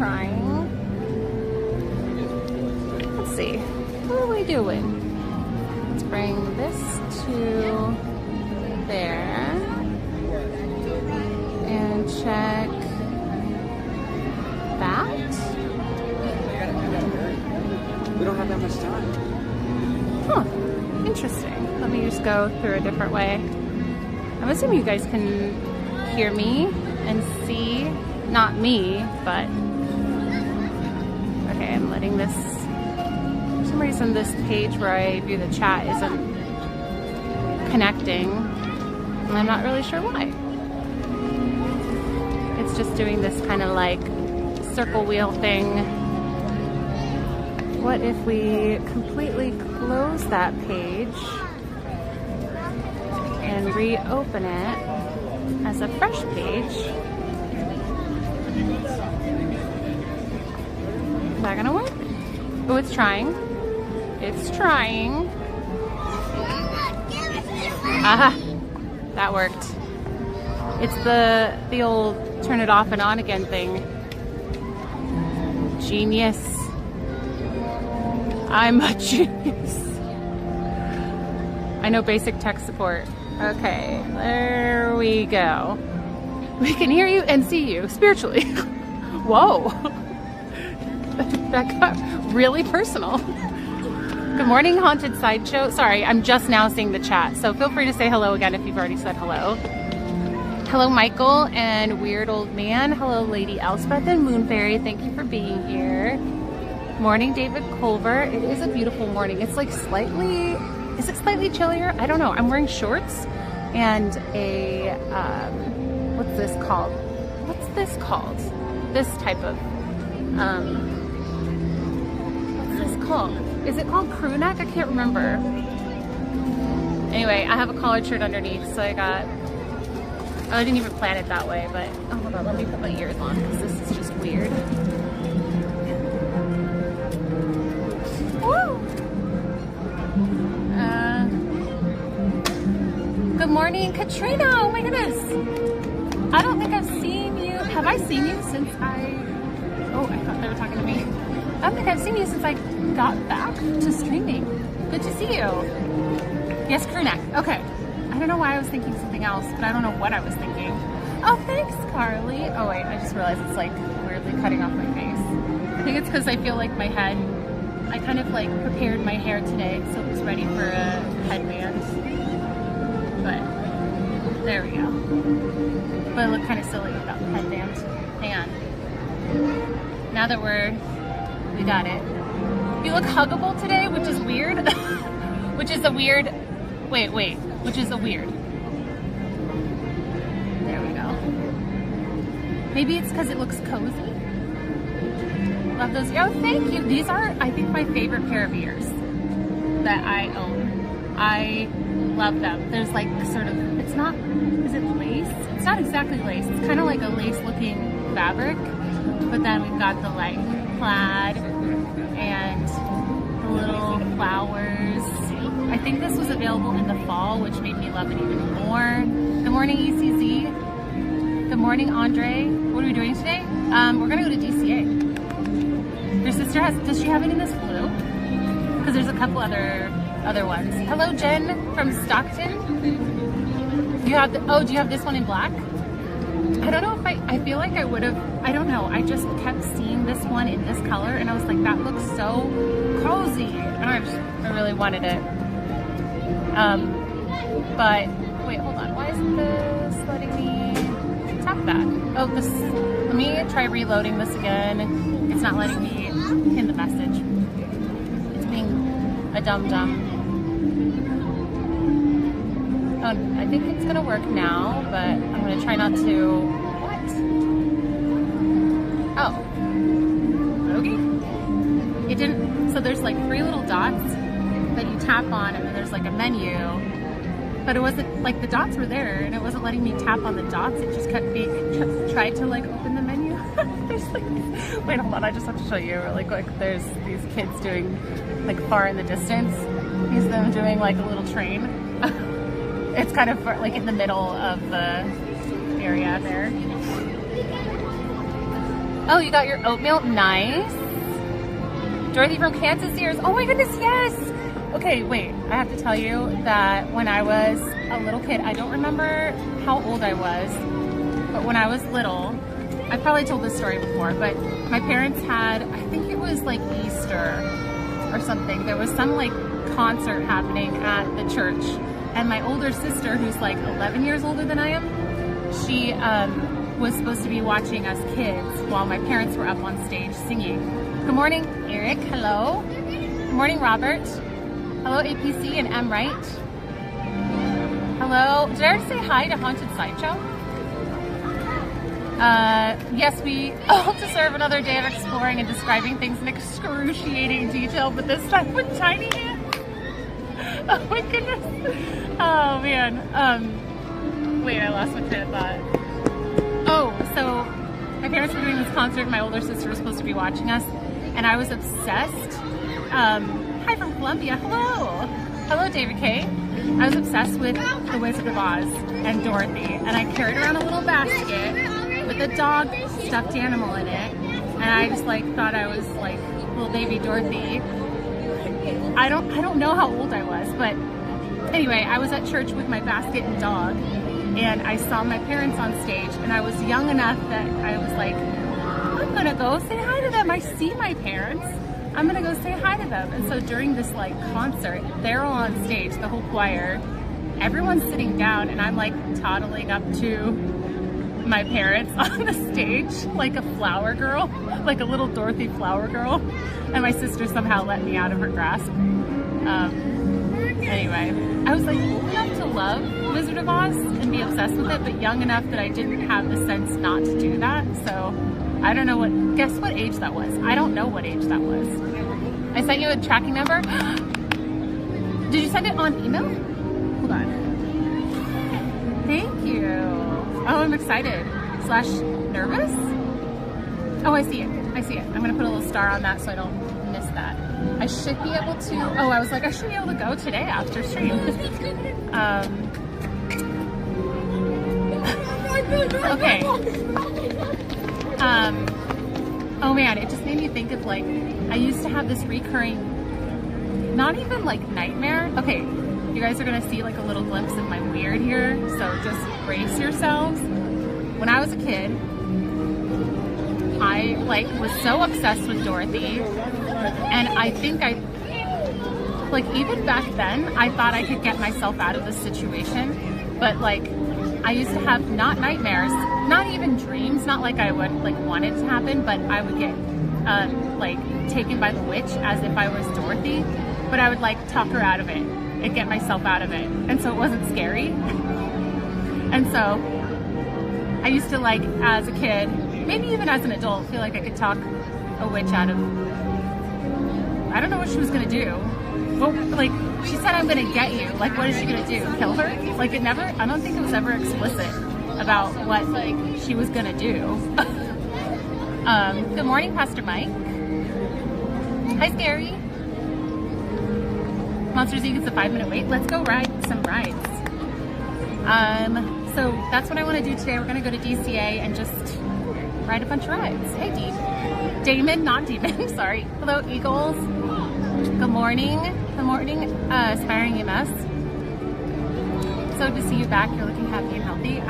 trying. Let's see. What are we doing? Let's bring this to there. And check that. We don't have that much time. Huh. Interesting. Let me just go through a different way. I'm assuming you guys can hear me and see. Not me, but... Okay, I'm letting this... For some reason, this page where I view the chat isn't connecting. And I'm not really sure why. It's just doing this kind of like circle wheel thing. What if we completely close that page and reopen it as a fresh page? Is that gonna work? Oh, it's trying. It's trying. Aha! That worked. It's the old turn it off and on again thing. Genius. I'm a genius. I know basic tech support. Okay, there we go. We can hear you and see you spiritually. Whoa. That got really personal. Good morning, Haunted Sideshow. Sorry, I'm just now seeing the chat, so feel free to say hello again if you've already said hello. Hello, Michael and Weird Old Man. Hello, Lady Elspeth and Moon Fairy. Thank you for being here. Morning, David Culver. It is a beautiful morning. It's like slightly, is it slightly chillier? I don't know. I'm wearing shorts and a, what's this called? What's this called? This type of, what's this called? Is it called crew neck? I can't remember. Anyway, I have a collared shirt underneath, so I got, I didn't even plan it that way, but, oh, hold on, let me put my ears on because this is just weird. Woo! Good morning, Katrina! Oh my goodness! I don't think I've seen you. Have I seen you since oh, I thought they were talking to me. I don't think I've seen you since I got back to streaming. Good to see you. Yes, crew neck. Okay. I don't know why I was thinking something else, but I don't know what I was thinking. Oh, thanks, Carly. Oh wait, I just realized it's like weirdly cutting off my face. I think it's because I feel like my head, I kind of like prepared my hair today so it was ready for a headband. But there we go. But I look kind of silly without the headband. Hang on. Now that we got it. You look huggable today, which is weird. Which is a weird, which is a weird. There we go. Maybe it's because it looks cozy. Love those. Oh, thank you. These are, I think, my favorite pair of ears that I own. I love them. There's like sort of, it's not, is it lace? It's not exactly lace. It's kind of like a lace looking fabric, but then we've got the like plaid and the little flowers. I think this was available in the fall, which made me love it even more. Good morning, ECZ. Good morning, Andre. What are we doing today? We're gonna go to DCA. Your sister does she have it in this blue? Because there's a couple other ones. Hello, Jen from Stockton. Do you have do you have this one in black? I don't know if I feel like I would have, I don't know. I just kept seeing this one in this color and I was like, that looks so cozy. And I really wanted it. But wait, hold on. Why isn't this letting me tap that? Oh, this, let me try reloading this again. It's not letting me pin the message. It's being a dum-dum. Oh, I think it's gonna work now, but I'm gonna try not to, what? Oh, okay. It didn't, so there's like 3 little dots that you tap on and then there's like a menu, but it wasn't, like the dots were there and it wasn't letting me tap on the dots. It just kept being, tried to like open the menu. There's like, wait, hold on, I just have to show you like there's these kids doing like far in the distance. Here's them doing like a little train. It's kind of like in the middle of the area there. Oh, you got your oatmeal? Nice. Dorothy from Kansas Ears. Oh my goodness, yes. Okay, wait, I have to tell you that when I was a little kid, I don't remember how old I was, but when I was little, I've probably told this story before, but my parents had, I think it was like Easter or something. There was some like concert happening at the church, and my older sister, who's like 11 years older than I am, she was supposed to be watching us kids while my parents were up on stage singing. Good morning, Eric. Hello. Good morning, Robert. Hello, APC and M. Wright. Hello. Did I already say hi to Haunted Sideshow? Yes, we all deserve another day of exploring and describing things in excruciating detail, but this time with tiny hands. Oh my goodness. Oh man. Wait, I lost my train of thought. Oh, so my parents were doing this concert and my older sister was supposed to be watching us, and I was obsessed. Hi from Columbia. Hello. Hello, David K. I was obsessed with The Wizard of Oz and Dorothy, and I carried around a little basket with a dog stuffed animal in it, and I just like thought I was like little baby Dorothy. I don't know how old I was, but anyway, I was at church with my basket and dog, and I saw my parents on stage, and I was young enough that I was like, I'm gonna go say hi to them. I see my parents. I'm gonna go say hi to them. And so during this like concert, they're all on stage, the whole choir, everyone's sitting down, and I'm like toddling up to my parents on the stage like a flower girl, like a little Dorothy flower girl, and my sister somehow let me out of her grasp. Anyway, I was like old enough to love Wizard of Oz and be obsessed with it, but young enough that I didn't have the sense not to do that. So I don't know guess what age that was. I don't know what age that was. I sent you a tracking number. Did you send it on email? Hold on. Thank you. Oh, I'm excited. / nervous? Oh, I see it. I see it. I'm gonna put a little star on that so I don't miss that. I should be able to, oh, I was like, I should be able to go today after stream. Okay. Oh man, it just made me think of like, I used to have this recurring, not even like nightmare. Okay, you guys are gonna see like a little glimpse of my weird here, so just brace yourselves. When I was a kid, I like was so obsessed with Dorothy, and I think like even back then, I thought I could get myself out of this situation, but like I used to have not nightmares, not even dreams, not like I would like want it to happen, but I would get like taken by the witch as if I was Dorothy, but I would like talk her out of it and get myself out of it, and so it wasn't scary. And so I used to like, as a kid, maybe even as an adult, feel like I could talk a witch out of, I don't know what she was gonna do. Well, like, she said, I'm gonna get you. Like, what is she gonna do? Kill her? Like, it never, I don't think it was ever explicit about what, like, she was gonna do. Good morning, Pastor Mike. Hi, Scary. Monsters Inc. It's a 5-minute wait. Let's go ride some rides. So that's what I want to do today. We're going to go to DCA and just ride a bunch of rides. Hey, Damon, not Demon. Sorry. Hello, Eagles. Good morning. Good morning, Aspiring EMS. So to see you back. You're looking happy and healthy.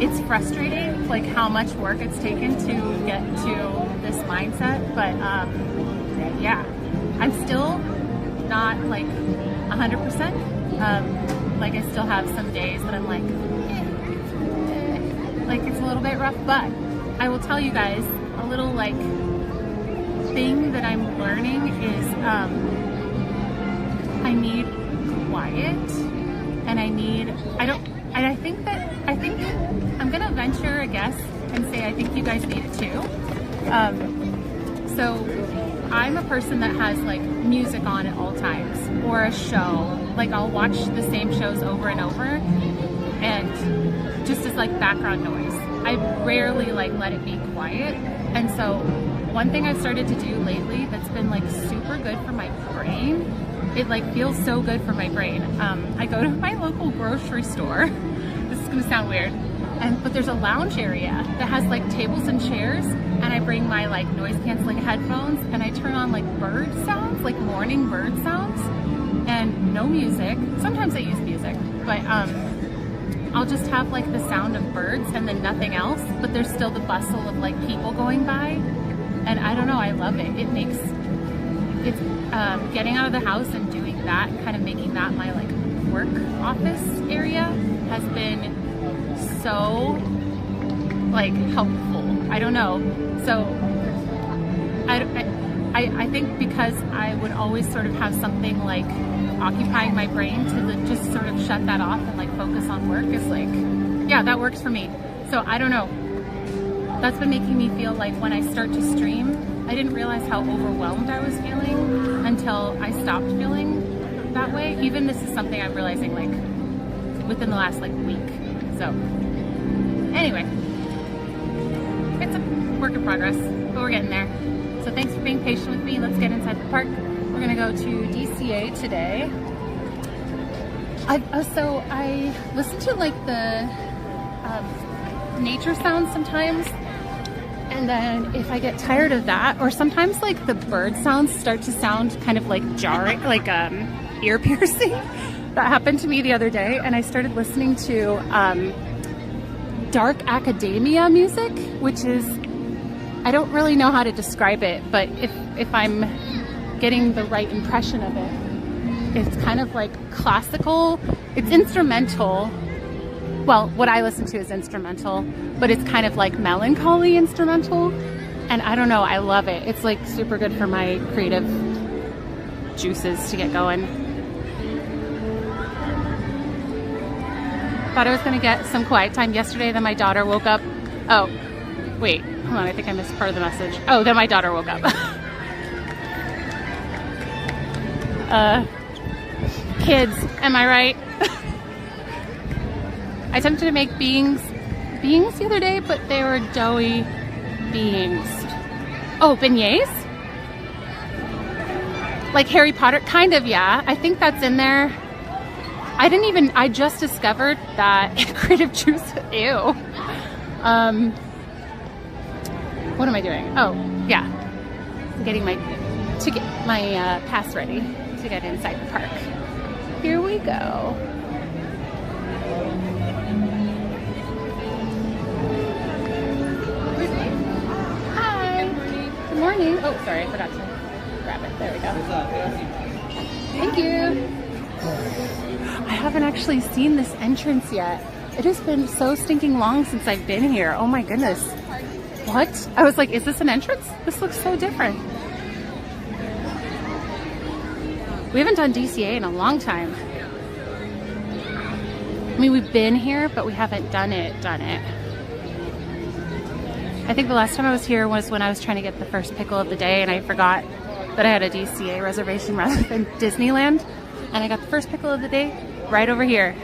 It's frustrating, like how much work it's taken to get to this mindset, but yeah, I'm still not like 100%. Like I still have some days that I'm like, like it's a little bit rough, but I will tell you guys a little like thing that I'm learning is I need quiet, and I think I'm gonna venture a guess and say I think you guys need it too. So I'm a person that has like music on at all times, or a show. Like I'll watch the same shows over and over, and just as like background noise. I rarely like let it be quiet. And so one thing I've started to do lately that's been like super good for my brain, it like feels so good for my brain. I go to my local grocery store. This is gonna sound weird. but there's a lounge area that has like tables and chairs, and I bring my like noise canceling headphones and I turn on like bird sounds, like morning bird sounds, and no music. Sometimes I use music, but I'll just have like the sound of birds and then nothing else, but there's still the bustle of like people going by, and I don't know, I love it. It's getting out of the house and doing that, kind of making that my like work office area has been so like helpful. I don't know. So I think because I would always sort of have something like occupying my brain to just sort of shut that off and like focus on work is like, yeah, that works for me. So I don't know. That's been making me feel like when I start to stream, I didn't realize how overwhelmed I was feeling until I stopped feeling that way. Even this is something I'm realizing like within the last like week. So anyway, it's a work in progress, but we're getting there. So thanks for being patient with me. Let's get inside the park. We're gonna go to DCA today. So I listen to like the nature sounds sometimes, and then if I get tired of that, or sometimes like the bird sounds start to sound kind of like jarring, like ear piercing. That happened to me the other day, and I started listening to dark academia music, which is, I don't really know how to describe it, but if I'm getting the right impression of it, it's kind of like classical, it's instrumental. Well, what I listen to is instrumental, but it's kind of like melancholy instrumental, and I don't know, I love it. It's like super good for my creative juices to get going. Thought I was gonna get some quiet time yesterday, then my daughter woke up. Oh, wait, hold on, I think I missed part of the message. Oh, then my daughter woke up. Kids, am I right? I attempted to make beings the other day, but they were doughy beings. Oh, beignets? Like Harry Potter, kind of, yeah. I think that's in there. I just discovered that creative juice, ew. What am I doing? Oh, yeah. I'm getting my pass ready to get inside the park. Here we go. Hi. Good morning. Oh, sorry, I forgot to grab it. There we go. Thank you. I haven't actually seen this entrance yet. It has been so stinking long since I've been here. Oh my goodness. What? I was like, is this an entrance? This looks so different. We haven't done DCA in a long time. I mean, we've been here, but we haven't done it. I think the last time I was here was when I was trying to get the first pickle of the day, and I forgot that I had a DCA reservation rather than Disneyland. And I got the first pickle of the day right over here.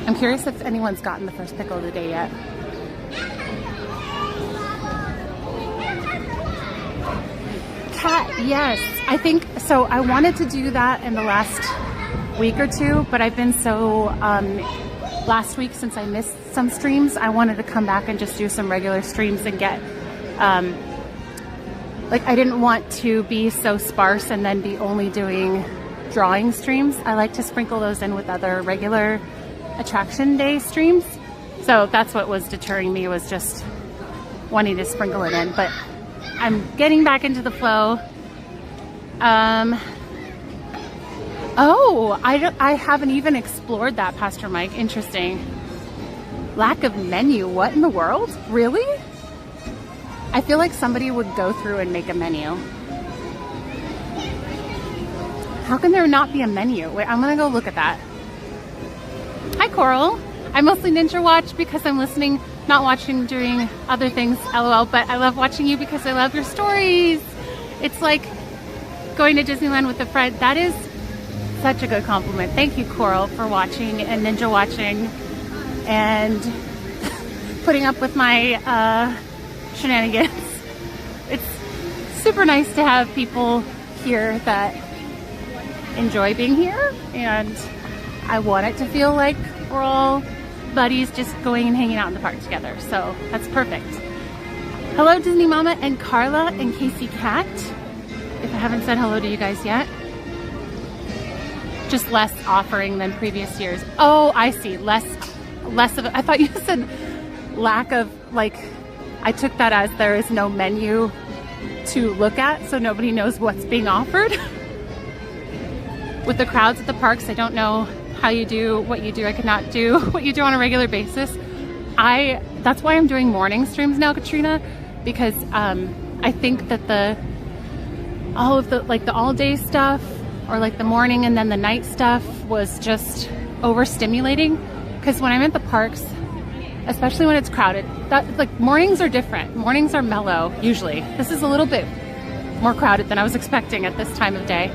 I'm curious if anyone's gotten the first pickle of the day yet. Cat, yes. I think, so I wanted to do that in the last week or two, but I've been so, last week since I missed some streams, I wanted to come back and just do some regular streams and get, like I didn't want to be so sparse and then be only doing drawing streams. I like to sprinkle those in with other regular attraction day streams. So that's what was deterring me, was just wanting to sprinkle it in, but I'm getting back into the flow. Oh, I haven't even explored that, Pastor Mike. Interesting. Lack of menu, what in the world? Really? I feel like somebody would go through and make a menu. How can there not be a menu? Wait, I'm gonna go look at that. Hi, Coral. I mostly ninja watch because I'm listening, not watching, doing other things, LOL, but I love watching you because I love your stories. It's like going to Disneyland with a friend. That is such a good compliment. Thank you, Coral, for watching and ninja watching and putting up with my shenanigans. It's super nice to have people here that enjoy being here, and I want it to feel like we're all buddies just going and hanging out in the park together. So that's perfect. Hello Disney Mama and Carla and Casey Cat. If I haven't said hello to you guys yet. Just less offering than previous years. Oh, I see. Less of it. I thought you said lack of, like, I took that as there is no menu to look at, so nobody knows what's being offered. With the crowds at the parks, I don't know how you do what you do. I could not do what you do on a regular basis. That's why I'm doing morning streams now, Katrina, because I think that all of the all-day stuff, or like the morning and then the night stuff, was just overstimulating. Because when I'm at the parks, especially when it's crowded, mornings are different. Mornings are mellow usually. This is a little bit more crowded than I was expecting at this time of day.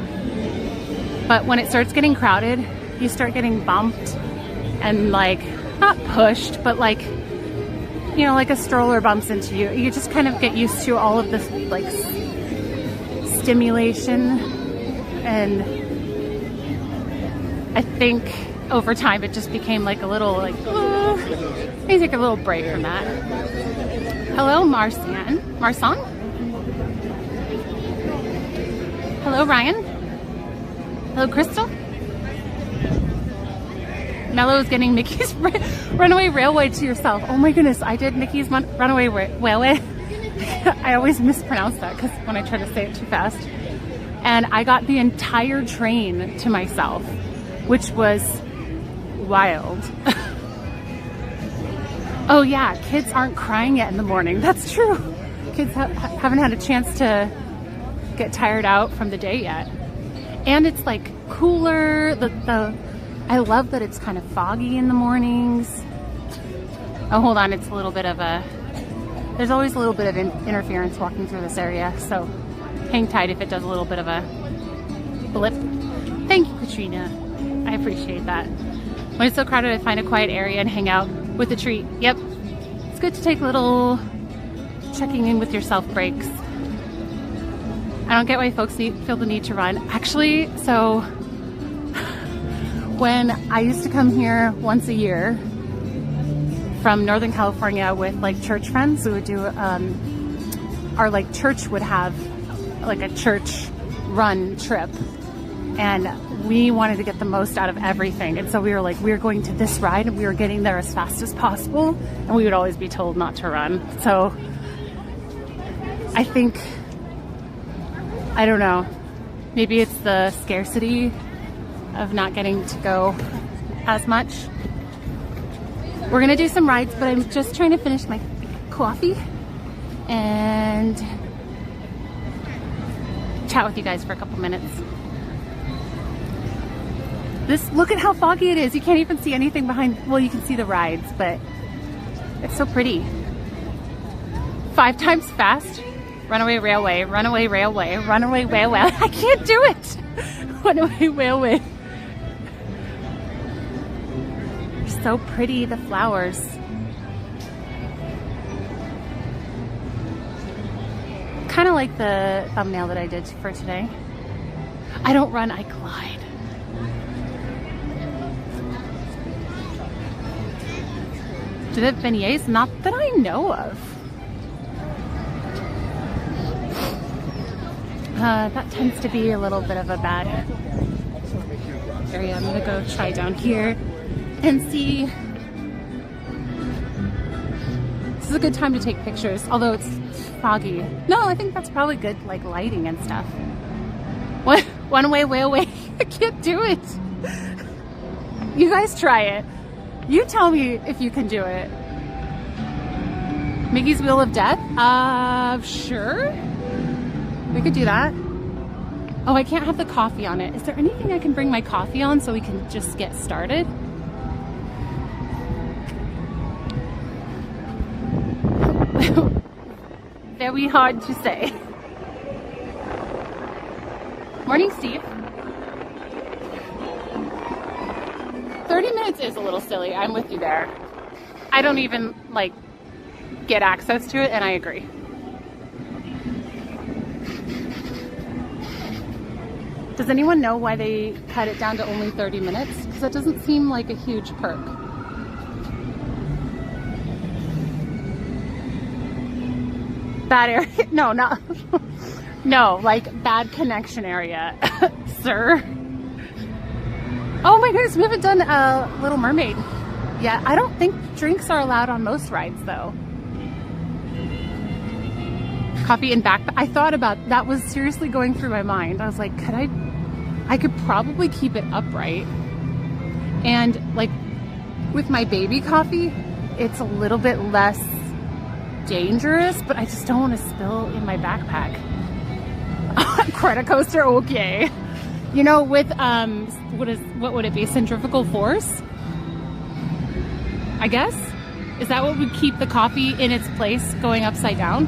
But when it starts getting crowded, you start getting bumped and, like, not pushed, but like, you know, like a stroller bumps into you. You just kind of get used to all of this, like, stimulation, and I think over time it just became like a little, like, let me take a little break from that. Hello Marsan. Hello Ryan. Hello Crystal. Mello is getting Mickey's Runaway Railway to yourself. Oh my goodness, I did Mickey's Runaway Railway. I always mispronounce that because when I try to say it too fast. And I got the entire train to myself, which was wild. Oh yeah, kids aren't crying yet in the morning. That's true. Kids haven't had a chance to get tired out from the day yet. And it's like cooler. I love that it's kind of foggy in the mornings. Oh, hold on, it's a little bit of there's always a little bit of interference walking through this area, so hang tight if it does a little bit of a blip. Thank you, Katrina. I appreciate that. When it's so crowded, I find a quiet area and hang out with a treat. Yep. It's good to take little checking in with yourself breaks. I don't get why folks feel the need to run. Actually, so when I used to come here once a year from Northern California with like church friends, we would do, our like church would have like a church run trip, and we wanted to get the most out of everything. And so we were like, we were going to this ride and we were getting there as fast as possible, and we would always be told not to run. So I think, I don't know, maybe it's the scarcity of not getting to go as much. We're gonna do some rides, but I'm just trying to finish my coffee and chat with you guys for a couple minutes. Look at how foggy it is. You can't even see anything behind. Well, you can see the rides, but it's so pretty. 5 times fast. Runaway Railway, Runaway Railway, Runaway Railway. I can't do it. Runaway Railway. They're so pretty, the flowers. Kind of like the thumbnail that I did for today. I don't run, I glide. Do they have beignets? Not that I know of. That tends to be a little bit of a bad area. I'm gonna go try down here and see. This is a good time to take pictures, although it's foggy. No, I think that's probably good, like lighting and stuff. One-way railway. I can't do it. You guys try it. You tell me if you can do it. Mickey's Wheel of Death? Sure. We could do that. Oh, I can't have the coffee on it. Is there anything I can bring my coffee on so we can just get started? Very hard to say. Morning, Steve. 30 minutes is a little silly. I'm with you there. I don't even like get access to it, and I agree. Does anyone know why they cut it down to only 30 minutes? because that doesn't seem like a huge perk. Bad area? No, not. No, like bad connection area, sir. Oh my goodness, we haven't done Little Mermaid yet. I don't think drinks are allowed on most rides though. Coffee and backpack. I thought about that, was seriously going through my mind. I was like, I could probably keep it upright. And like with my baby coffee, it's a little bit less dangerous, but I just don't want to spill in my backpack. Incredicoaster, okay. You know, with what would it be? Centrifugal force? I guess? Is that what would keep the coffee in its place going upside down?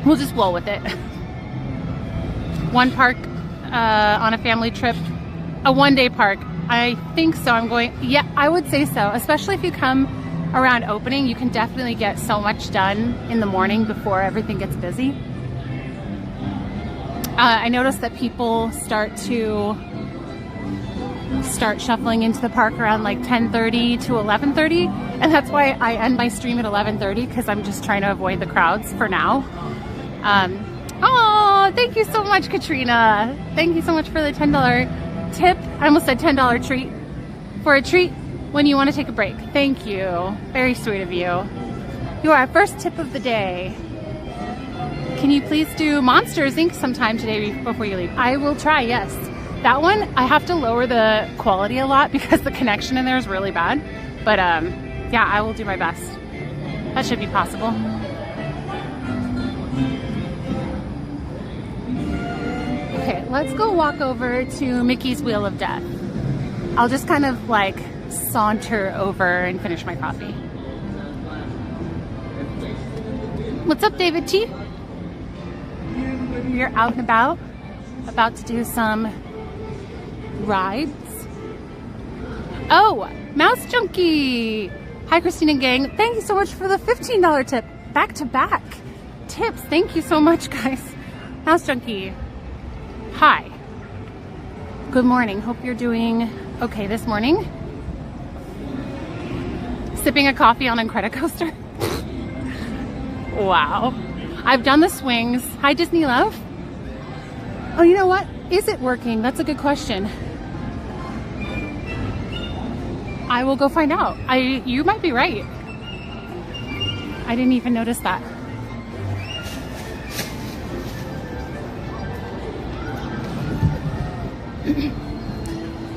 We'll just roll with it. One park on a family trip, a one-day park. I think so. I'm going, yeah, I would say so. Especially if you come around opening, you can definitely get so much done in the morning before everything gets busy. I noticed that people start shuffling into the park around like 10:30 to 11:30, and that's why I end my stream at 11:30, because I'm just trying to avoid the crowds for now. Oh, thank you so much, Katrina. Thank you so much for the $10 tip. I almost said $10 treat. For a treat when you want to take a break. Thank you. Very sweet of you. You are our first tip of the day. Can you please do Monsters Inc. sometime today before you leave? I will try, yes. That one, I have to lower the quality a lot because the connection in there is really bad. But yeah, I will do my best. That should be possible. Okay, let's go walk over to Mickey's Wheel of Death. I'll just kind of like saunter over and finish my coffee. What's up, David T? You're out and about to do some rides. Oh, Mouse Junkie. Hi, Christine and gang. Thank you so much for the $15 tip. Back to back tips. Thank you so much, guys. Mouse Junkie. Hi. Good morning. Hope you're doing okay this morning. Sipping a coffee on Incredicoaster. Wow. I've done the swings. Hi, Disney Love. Oh, you know what? Is it working? That's a good question. I will go find out. You might be right. I didn't even notice that.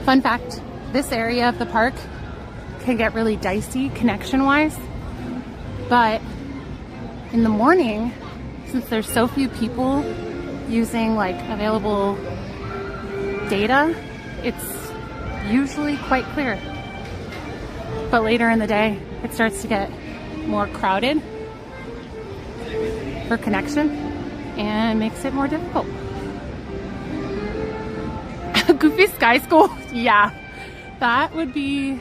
Fun fact, this area of the park can get really dicey connection-wise, but in the morning, since there's so few people using like available data, it's usually quite clear. But later in the day, it starts to get more crowded for connection and makes it more difficult. Goofy Sky School? Yeah, that would be,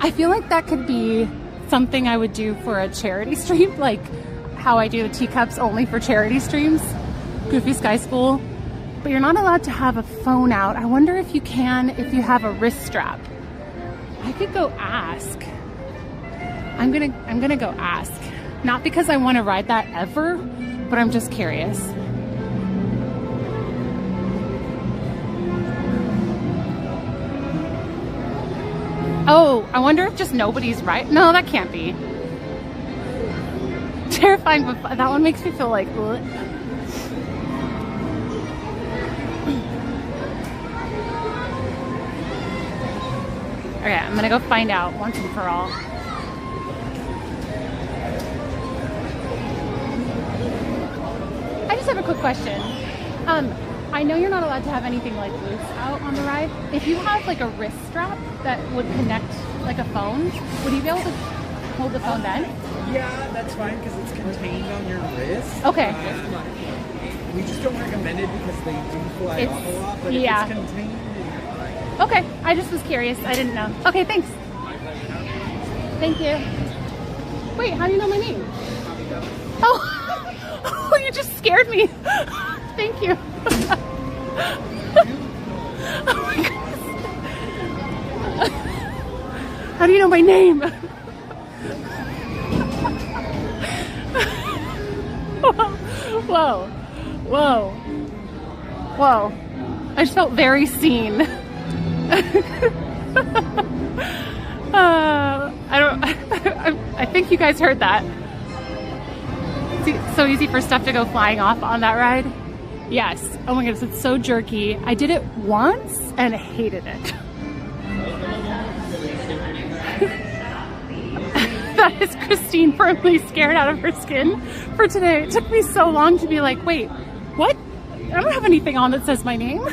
I feel like that could be something I would do for a charity stream, like how I do the teacups only for charity streams. Goofy Sky School. But you're not allowed to have a phone out. I wonder if you can if you have a wrist strap. I could go ask. I'm gonna go ask. Not because I want to ride that ever, but I'm just curious. Oh, I wonder if just nobody's right. No, that can't be. Terrifying, but that one makes me feel like, ugh. Okay, I'm gonna go find out once and for all. I just have a quick question. I know you're not allowed to have anything like loose out on the ride. If you have like a wrist strap that would connect like a phone, would you be able to hold the phone then? Yeah, that's fine because it's contained on your wrist. Okay. We just don't recommend it because they do fly off a lot, but yeah. if it's contained, then okay, I just was curious. I didn't know. Okay, thanks. Thank you. Wait, how do you know my name? Oh, oh, you just scared me. Thank you. Oh my goodness. How do you know my name? Whoa. Whoa. Whoa. I just felt very seen. I think you guys heard that. It's so easy for stuff to go flying off on that ride. Yes. Oh my goodness, it's so jerky. I did it once and hated it. That is Christine firmly scared out of her skin for today. It took me so long to be like, wait, what? I don't have anything on that says my name.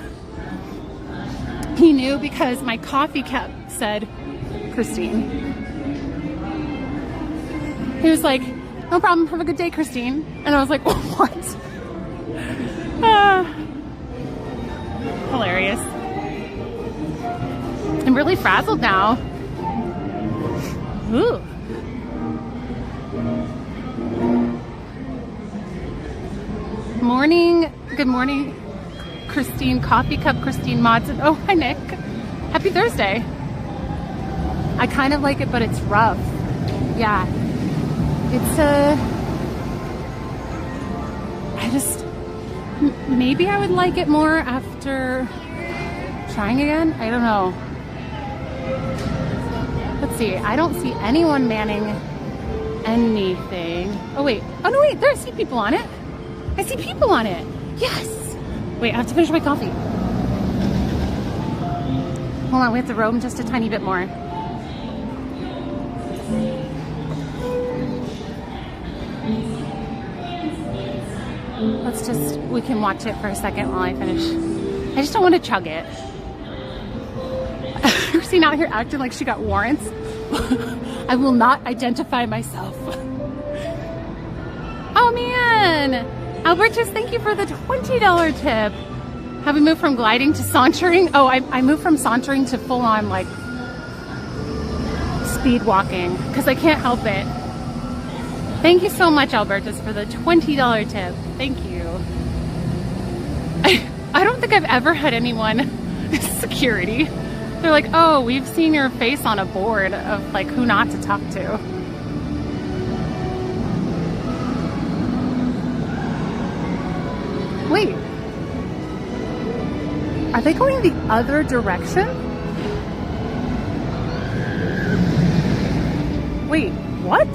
He knew because my coffee cup said Christine. He was like, no problem, have a good day, Christine. And I was like, what? Hilarious. I'm really frazzled now. Ooh. Morning. Good morning, Christine. Coffee Cup Christine Modson. Oh, hi, Nick. Happy Thursday. I kind of like it, but it's rough. Yeah. It's maybe I would like it more after trying again. I don't know. Let's see. I don't see anyone manning anything. Oh, wait. Oh, no, wait. There, I see people on it. I see people on it. Yes. Wait, I have to finish my coffee. Hold on. We have to roam just a tiny bit more. We can watch it for a second while I finish. I just don't want to chug it. Christine out here acting like she got warrants. I will not identify myself. Oh man! Albertus, thank you for the $20 tip. Have we moved from gliding to sauntering? Oh, I moved from sauntering to full on like speed walking because I can't help it. Thank you so much, Albertus, for the $20 tip. Thank you. I don't think I've ever had anyone, security, they're like, oh, we've seen your face on a board of like who not to talk to. Wait, are they going the other direction? Wait, what?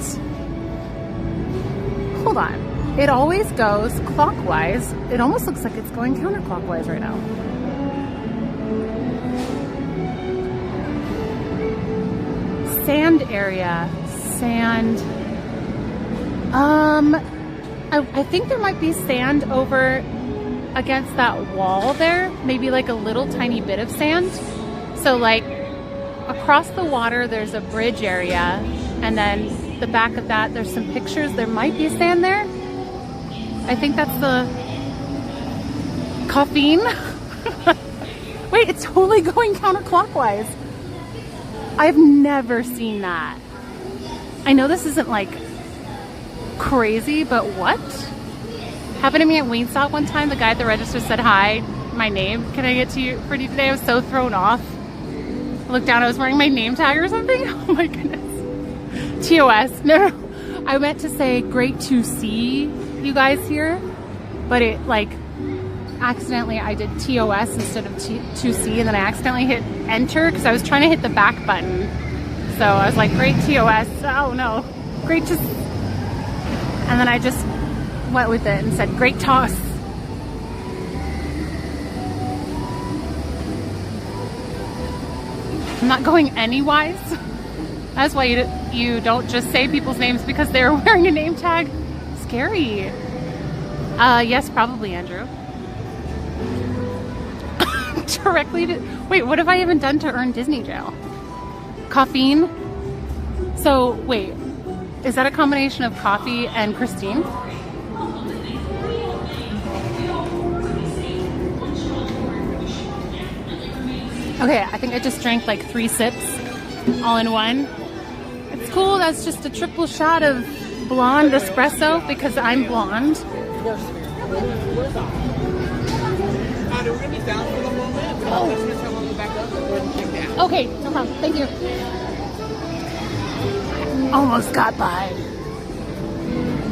Hold on. It always goes clockwise. It almost looks like it's going counterclockwise right now. Sand area. Sand. I think there might be sand over against that wall there. Maybe like a little tiny bit of sand. So like across the water there's a bridge area, and then the back of that there's some pictures. There might be sand there. I think that's the caffeine. Wait, it's totally going counterclockwise. I've never seen that. I know this isn't like crazy, but what? Happened to me at Wingstop one time. The guy at the register said, hi, my name. Can I get to you for you today? I was so thrown off. I looked down, I was wearing my name tag or something. Oh my goodness. TOS. No. I meant to say great to see you guys here, but it like accidentally I did TOS instead of 2C, and then I accidentally hit enter because I was trying to hit the back button. So I was like, great TOS. Oh no, great to, and then I just went with it and said great toss. I'm not going anywise. That's why you don't just say people's names because they're wearing a name tag. Scary. Yes, probably, Andrew. Directly to, wait, what have I even done to earn Disney jail? Caffeine? So, wait, is that a combination of coffee and Christine? Okay, I think I just drank like 3 sips all in one. It's cool, that's just a triple shot of blonde espresso because I'm blonde. Okay, no problem. Thank you. Almost got by.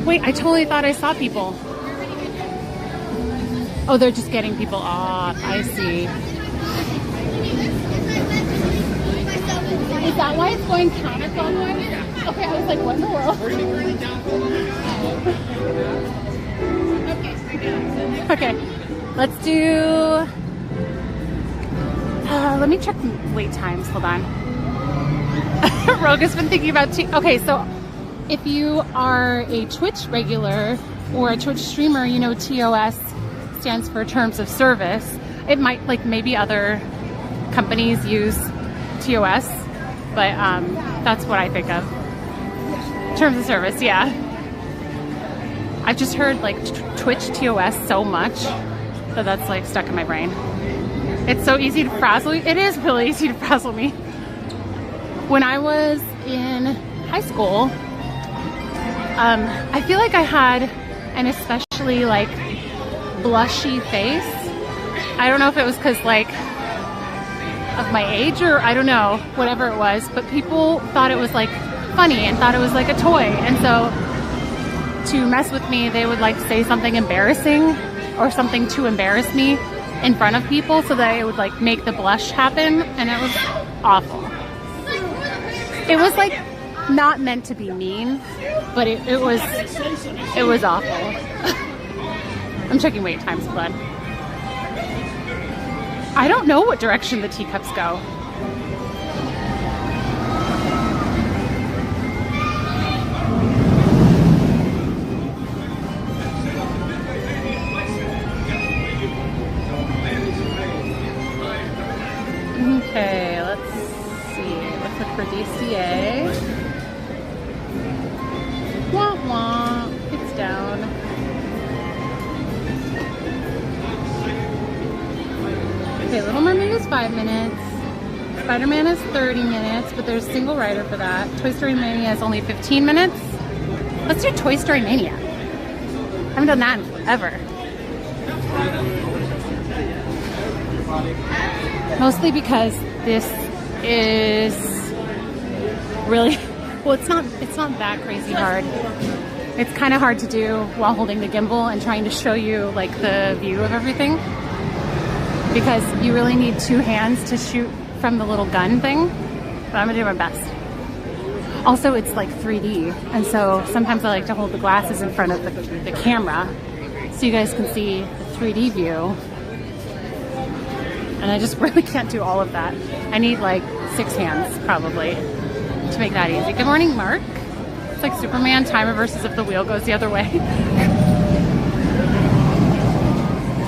Wait, I totally thought I saw people. Oh, they're just getting people off. I see. Is that why it's going counterclockwise? Okay, I was like, what in the world? Okay, let's do... let me check wait times. Hold on. Rogue has been thinking about... Okay, so if you are a Twitch regular or a Twitch streamer, you know TOS stands for Terms of Service. It might, like, maybe other companies use TOS, but that's what I think of. Terms of Service, yeah. I've just heard like Twitch TOS so much that that's like stuck in my brain. It's so easy to frazzle. It is really easy to frazzle me. When I was in high school, I feel like I had an especially like blushy face. I don't know if it was because like of my age or I don't know, whatever it was, but people thought it was like funny and thought it was like a toy, and so to mess with me they would like say something embarrassing or something to embarrass me in front of people so that it would like make the blush happen, and it was awful. It was like not meant to be mean, but it was awful. I'm checking wait times, bud. I don't know what direction the teacups go. Okay, let's see. Let's look for DCA. Wah wah. It's down. Okay, Little Mermaid is 5 minutes. Spider-Man is 30 minutes, but there's a single rider for that. Toy Story Mania is only 15 minutes. Let's do Toy Story Mania. I haven't done that in forever. Mostly because this is really, well, it's not that crazy hard. It's kind of hard to do while holding the gimbal and trying to show you like the view of everything, because you really need two hands to shoot from the little gun thing, but I'm gonna do my best. Also, it's like 3D, and so sometimes I like to hold the glasses in front of the camera so you guys can see the 3D view. And I just really can't do all of that. I need like 6 hands probably to make that easy. Good morning, Mark. It's like Superman, time reverses if the wheel goes the other way.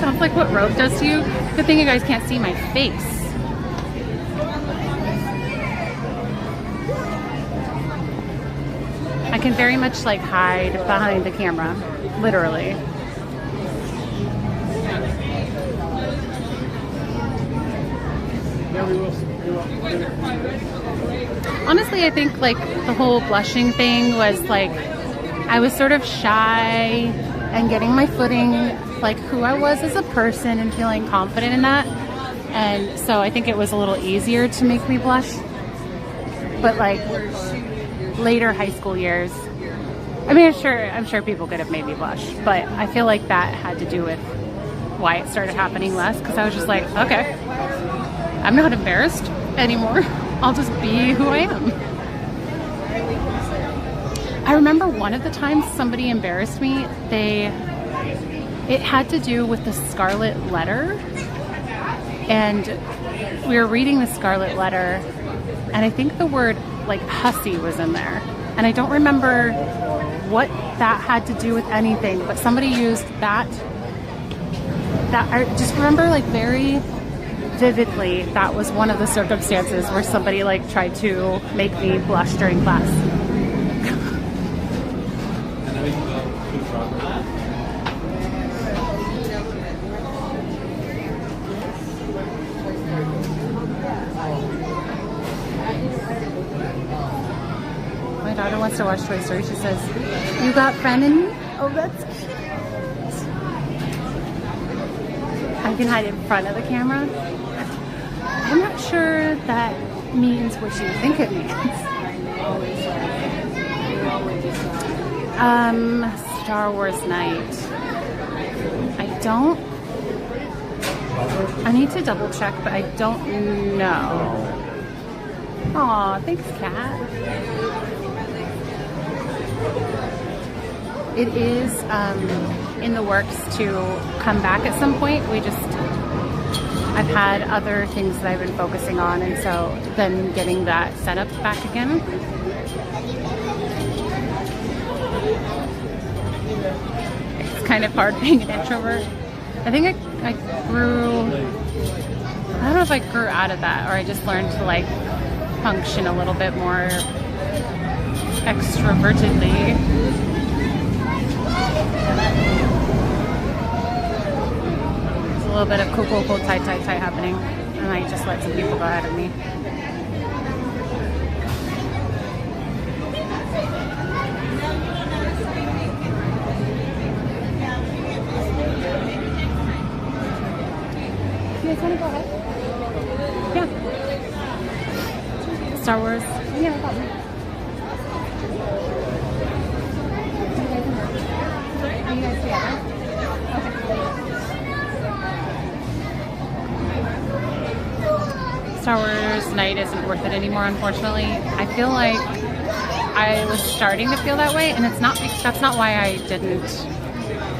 Sounds like what Rogue does to you. Good thing you guys can't see my face. I can very much like hide behind the camera, literally. Honestly, I think like the whole blushing thing was like, I was sort of shy and getting my footing, like who I was as a person and feeling confident in that. And so I think it was a little easier to make me blush. But like later high school years, I mean, I'm sure people could have made me blush, but I feel like that had to do with why it started happening less, because I was just like, okay, I'm not embarrassed anymore. I'll just be who I am. I remember one of the times somebody embarrassed me, it had to do with the Scarlet Letter. And we were reading the Scarlet Letter, and I think the word like hussy was in there. And I don't remember what that had to do with anything, but somebody used that I just remember like very vividly that was one of the circumstances where somebody like tried to make me blush during class. My daughter wants to watch Toy Story. She says, "You got friend in me?" Oh, that's cute. I can hide in front of the camera. I'm not sure that means what you think it means. Star Wars night. I need to double check, but I don't know. Aw, thanks, Kat. It is in the works to come back at some point. I've had other things that I've been focusing on, and so then getting that set up back again. It's kind of hard being an introvert. I think I grew, I don't know if I grew out of that, or I just learned to like function a little bit more extrovertedly. There's a little bit of cool, tight happening, and I just let some people go ahead of me. You guys want to go ahead? Yeah. Star Wars? Yeah, no problem. Are you guys together? Okay. Star Wars night isn't worth it anymore, unfortunately. I feel like I was starting to feel that way, and that's not why I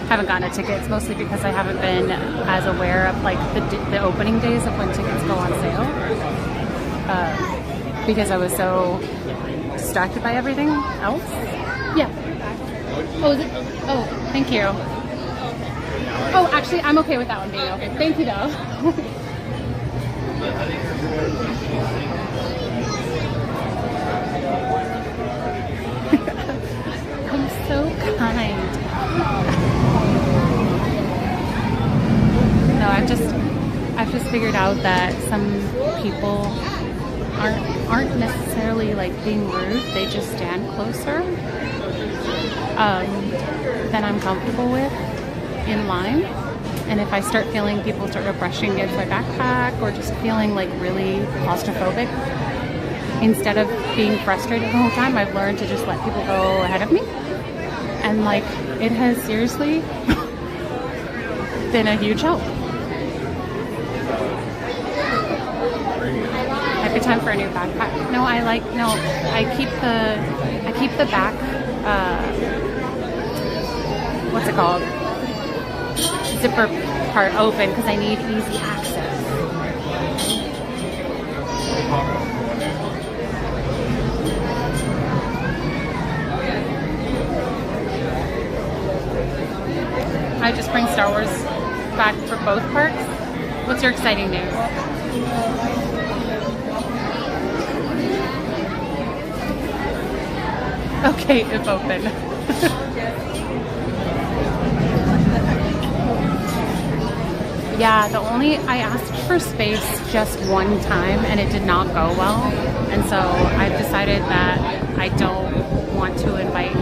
haven't gotten a ticket. It's mostly because I haven't been as aware of like the opening days of when tickets go on sale, because I was so distracted by everything else. Yeah. Oh, is it? Oh, thank you. Oh, actually, I'm okay with that one being okay. Thank you, though. I'm so kind. No, I've just figured out that some people aren't necessarily like being rude. They just stand closer than I'm comfortable with in line. And if I start feeling people sort of brushing against my backpack or just feeling like really claustrophobic, instead of being frustrated the whole time, I've learned to just let people go ahead of me. And like, it has seriously been a huge help. Might be time for a new backpack. I keep the back, what's it called? Zipper part open because I need easy access. I just bring Star Wars back for both parks. What's your exciting news? Okay, if open. Yeah, I asked for space just one time and it did not go well. And so I've decided that I don't want to invite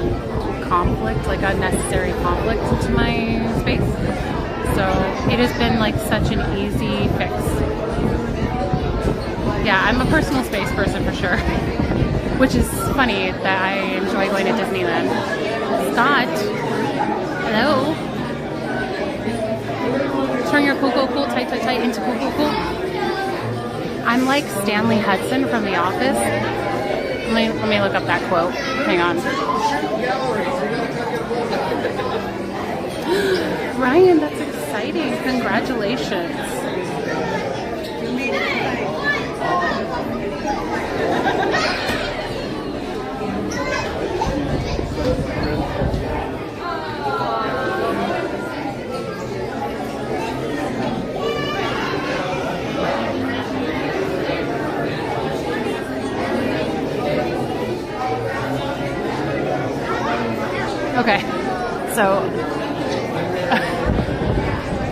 conflict, like unnecessary conflict into my space. So it has been like such an easy fix. Yeah, I'm a personal space person for sure. Which is funny that I enjoy going to Disneyland. Scott, hello. Turn your cool, tight into cool. I'm like Stanley Hudson from The Office. Let me look up that quote. Hang on. Ryan, that's exciting. Congratulations. Okay, so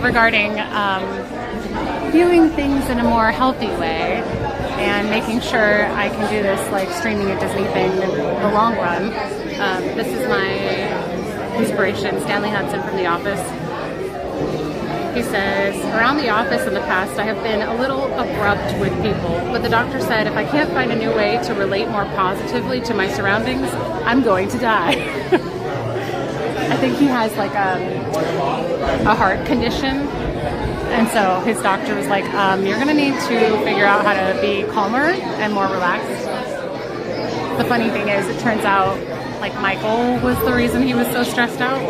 regarding viewing things in a more healthy way and making sure I can do this like streaming a Disney thing in the long run, this is my inspiration, Stanley Hudson from The Office. He says, around the office in the past, I have been a little abrupt with people, but the doctor said if I can't find a new way to relate more positively to my surroundings, I'm going to die. I think he has like a heart condition, and so his doctor was like, you're gonna need to figure out how to be calmer and more relaxed. The funny thing is, it turns out like Michael was the reason he was so stressed out.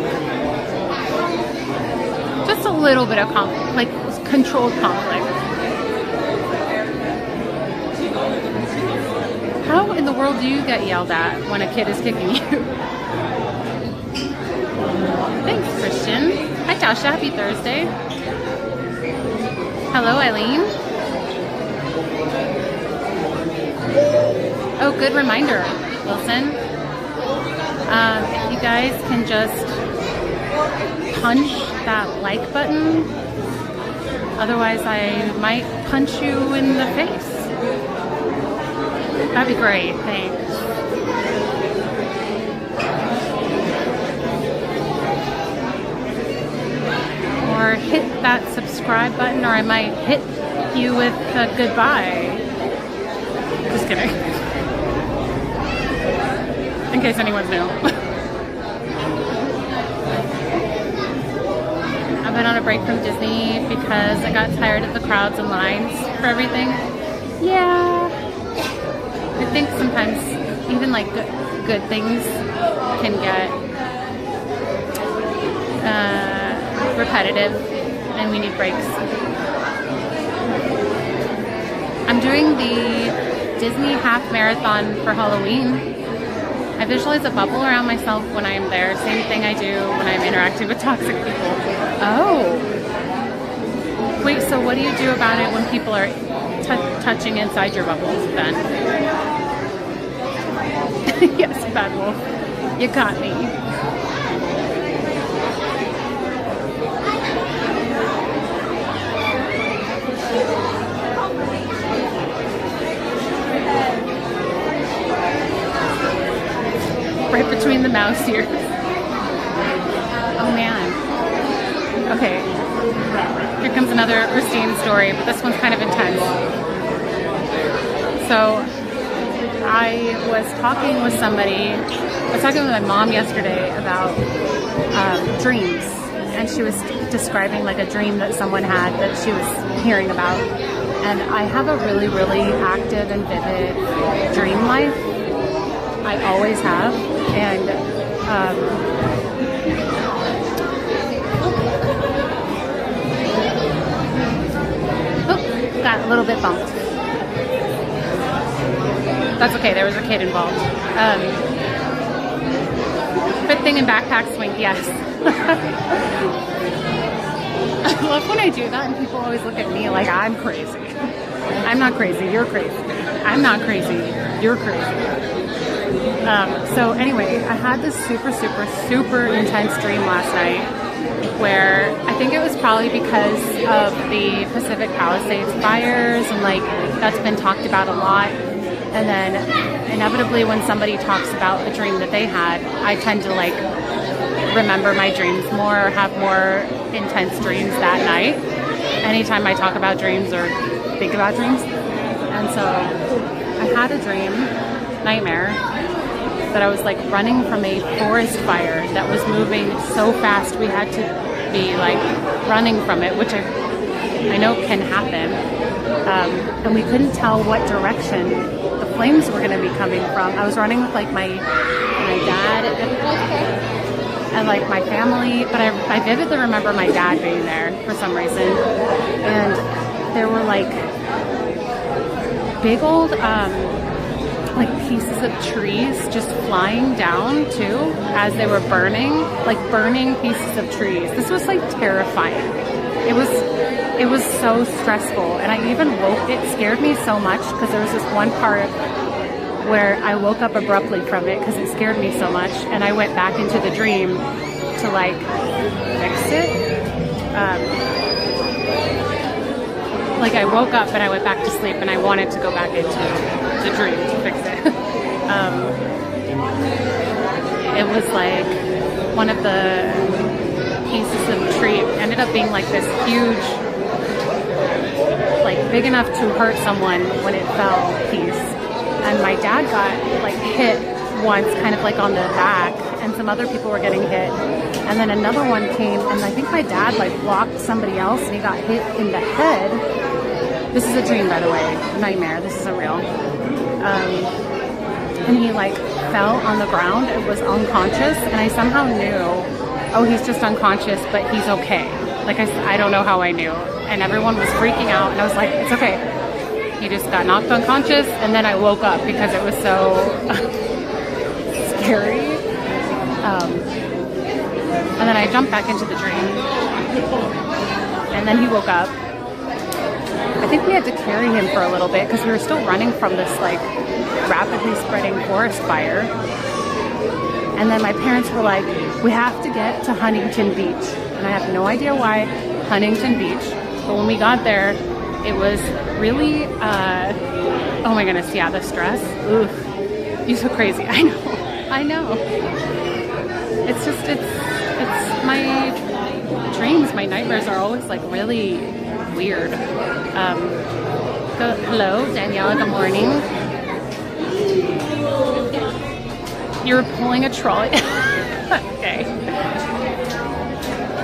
Just a little bit of conflict, like controlled conflict. How in the world do you get yelled at when a kid is kicking you? Thanks, Christian. Hi, Tasha. Happy Thursday. Hello, Eileen. Oh, good reminder, Wilson. If you guys can just punch that like button, otherwise I might punch you in the face. That'd be great, thanks. Or hit that subscribe button, or I might hit you with a goodbye. Just kidding. In case anyone's new. I've been on a break from Disney because I got tired of the crowds and lines for everything. Yeah. I think sometimes even like good things can get repetitive and we need breaks. I'm doing the Disney half marathon for Halloween. I visualize a bubble around myself when I am there. Same thing I do when I'm interacting with toxic people. Oh. Wait, so what do you do about it when people are touching inside your bubbles then? Yes, Bad Wolf. You got me. Right between the mouse ears. Oh man. Okay. Here comes another Christine story, but this one's kind of intense. So I was talking with somebody, I was talking with my mom yesterday about dreams. And she was describing like a dream that someone had that she was hearing about. And I have a really, really active and vivid dream life. I always have. And got a little bit bumped. That's okay, there was a kid involved. Good thing in backpack swing, yes. I love when I do that and people always look at me like I'm crazy. I'm not crazy, you're crazy. I'm not crazy, you're crazy. So anyway, I had this super, super, super intense dream last night where I think it was probably because of the Pacific Palisades fires and like that's been talked about a lot. And then inevitably when somebody talks about a dream that they had, I tend to like remember my dreams more or have more intense dreams that night. Anytime I talk about dreams or think about dreams. And so I had a dream, nightmare, that I was like running from a forest fire that was moving so fast we had to be like running from it, which I know can happen. And we couldn't tell what direction the flames were going to be coming from. I was running with like my dad and like my family, but I vividly remember my dad being there for some reason. And there were like big old like pieces of trees just flying down too as they were burning, like burning pieces of trees. This was like terrifying. It was so stressful, and I even it scared me so much because there was this one part where I woke up abruptly from it because it scared me so much, and I went back into the dream to like fix it. Like I woke up and I went back to sleep and I wanted to go back into the dream to fix it. It was like one of the pieces of tree ended ended up being like this huge, like big enough to hurt someone when it fell piece. And my dad got like hit once, kind of like on the back, and some other people were getting hit. And then another one came, and I think my dad like blocked somebody else, and he got hit in the head. This is a dream, by the way, nightmare. This isn't real. And he like fell on the ground and was unconscious, and I somehow knew, oh, he's just unconscious, but he's okay. Like I don't know how I knew. And everyone was freaking out, and I was like, it's okay. He just got knocked unconscious, and then I woke up because it was so scary. And then I jumped back into the dream, and then he woke up. I think we had to carry him for a little bit because we were still running from this like rapidly spreading forest fire. And then my parents were like, we have to get to Huntington Beach. And I have no idea why Huntington Beach. But when we got there, it was really, oh my goodness, yeah, the stress. Oof, you're so crazy. I know. It's just, it's my dreams, my nightmares are always like really weird. Hello, Daniela, good morning. You're pulling a trolley. Okay.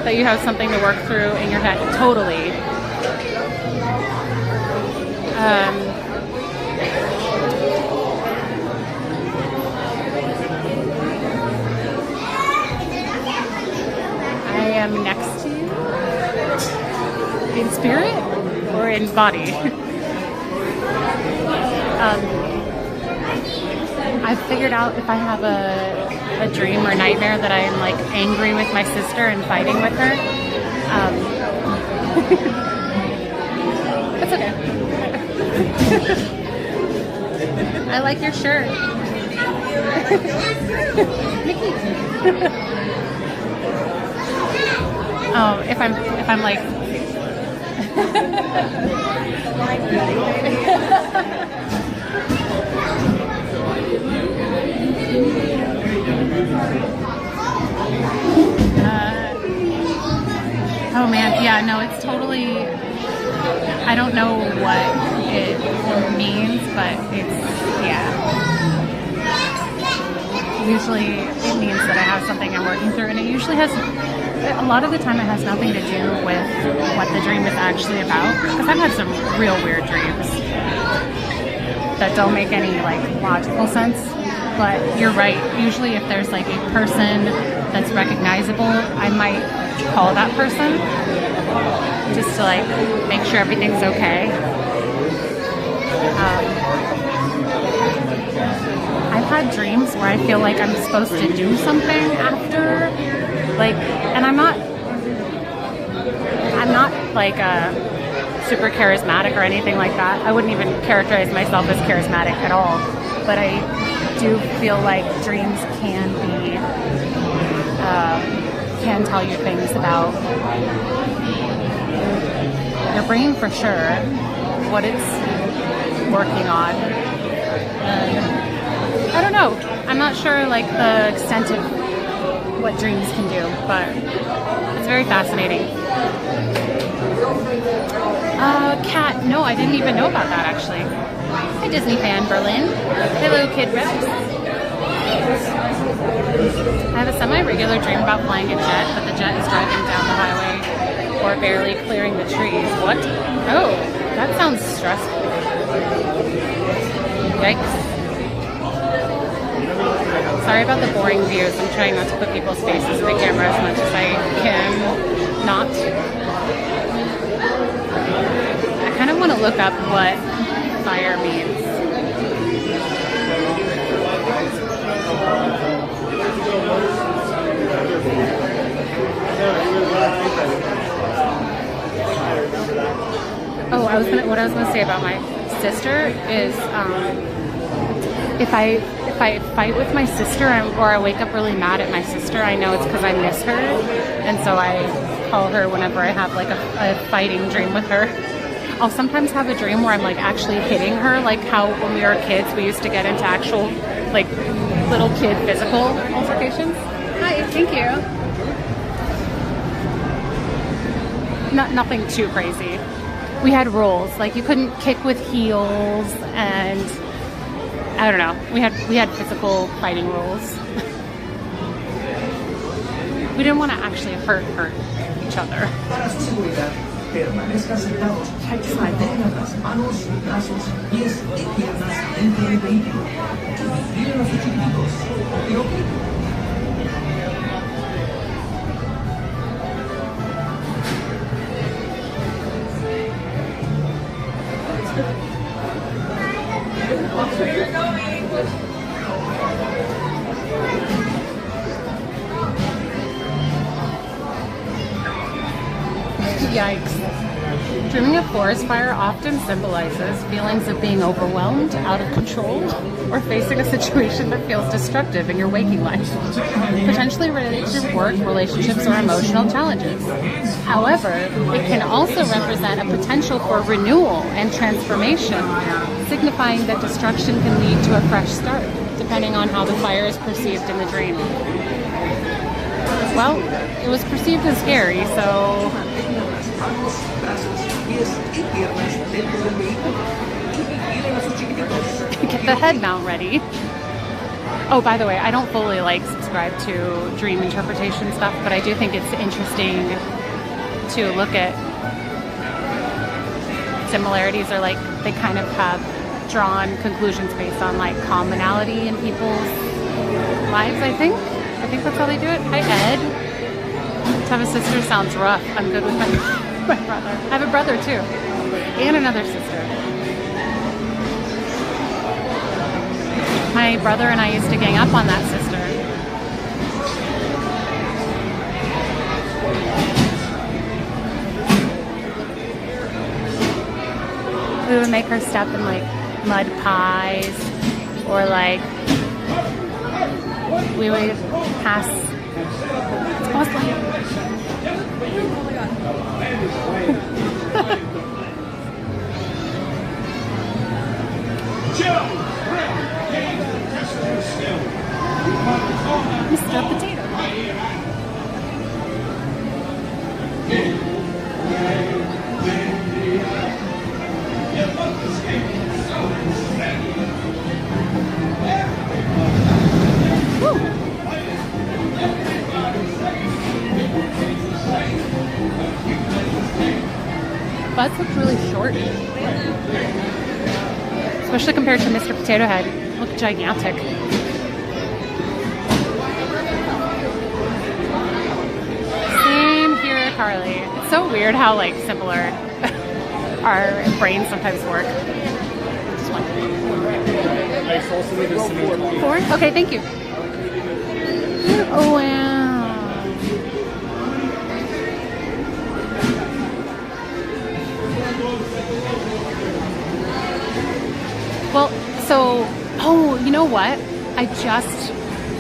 That you have something to work through in your head. Totally. I am next to you in spirit or in body. I've figured out if I have a dream or nightmare that I'm like angry with my sister and fighting with her. That's okay. I like your shirt. Mickey. Oh, if I'm like oh man, yeah, no, it's totally, I don't know what it means, but it's, yeah. Usually it means that I have something I'm working through, and it usually has, a lot of the time it has nothing to do with what the dream is actually about, because I've had some real weird dreams that don't make any like logical sense. But you're right, usually if there's like a person that's recognizable, I might call that person just to like make sure everything's okay. I've had dreams where I feel like I'm supposed to do something after, like, and I'm not like super charismatic or anything like that. I wouldn't even characterize myself as charismatic at all, but I do feel like dreams can be, can tell you things about your brain for sure, what it's working on. I don't know. I'm not sure like the extent of what dreams can do, but it's very fascinating. Cat, no, I didn't even know about that actually. Hi, Disney fan Berlin. Hello, Kid Rex. I have a semi-regular dream about flying a jet, but the jet is driving down the highway or barely clearing the trees. What? Oh, that sounds stressful. Yikes. Sorry about the boring views. I'm trying not to put people's faces in the camera as much as I can not. I kind of want to look up what fire means. Oh, what I was gonna say about my sister is, if I fight with my sister or I wake up really mad at my sister, I know it's because I miss her, and so I call her whenever I have like a fighting dream with her. I'll sometimes have a dream where I'm like actually hitting her, like how when we were kids we used to get into actual like little kid physical altercations. Hi, thank you. nothing too crazy. We had rules, like you couldn't kick with heels, and I don't know. We had physical fighting rules. We didn't want to actually hurt each other. Para su seguridad, permanezcan sentados, mantengan las manos, brazos, pies y piernas dentro del vehículo. Miren a sus chiquitos. Yikes. Dreaming of forest fire often symbolizes feelings of being overwhelmed, out of control, or facing a situation that feels destructive in your waking life, potentially related to work, relationships, or emotional challenges. However, it can also represent a potential for renewal and transformation, signifying that destruction can lead to a fresh start, depending on how the fire is perceived in the dream. Well, it was perceived as scary, so get the head mount ready. Oh, by the way, I don't fully subscribe to dream interpretation stuff, but I do think it's interesting to look at similarities, or they kind of have drawn conclusions based on commonality in people's lives, I think that's how they do it. Hi, Ed. To have a sister sounds rough. I'm good with my brother. I have a brother too, and another sister. My brother and I used to gang up on that sister. We would make her step in mud pies, or we would pass. It's possible. Mr. Potato. Woo. Buzz looks really short, especially compared to Mr. Potato Head. Look gigantic. Same here, Carly. It's so weird how similar our brains sometimes work. Just one. Four? Okay, thank you. Oh wow. Well, oh, you know what? I just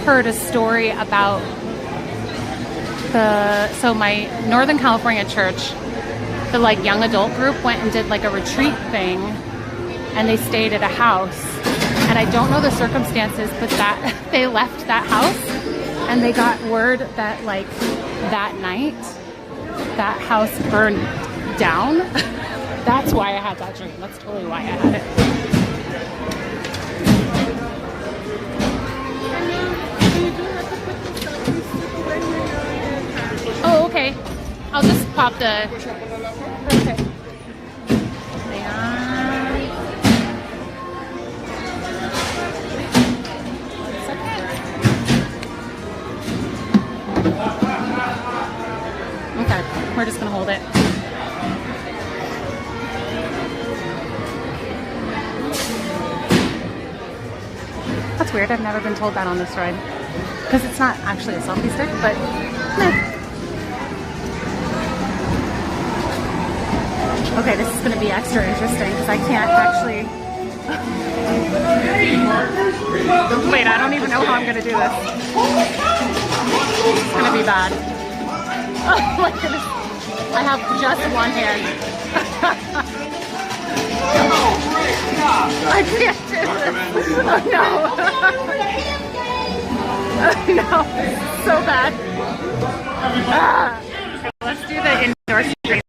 heard a story about my Northern California church, the young adult group went and did a retreat thing, and they stayed at a house, and I don't know the circumstances, but that they left that house, and they got word that that night, that house burned down. That's why I had that dream. That's totally why I had it. Oh, okay. I'll just pop the... Okay. Okay, we're just gonna hold it. That's weird, I've never been told that on this ride. Because it's not actually a selfie stick, but meh. Okay, this is going to be extra interesting because I can't actually... Wait, I don't even know how I'm going to do this. It's going to be bad. Oh my goodness. I have just one hand. I can't do this. Oh no. Oh no. So bad. Okay, let's do the indoor screen.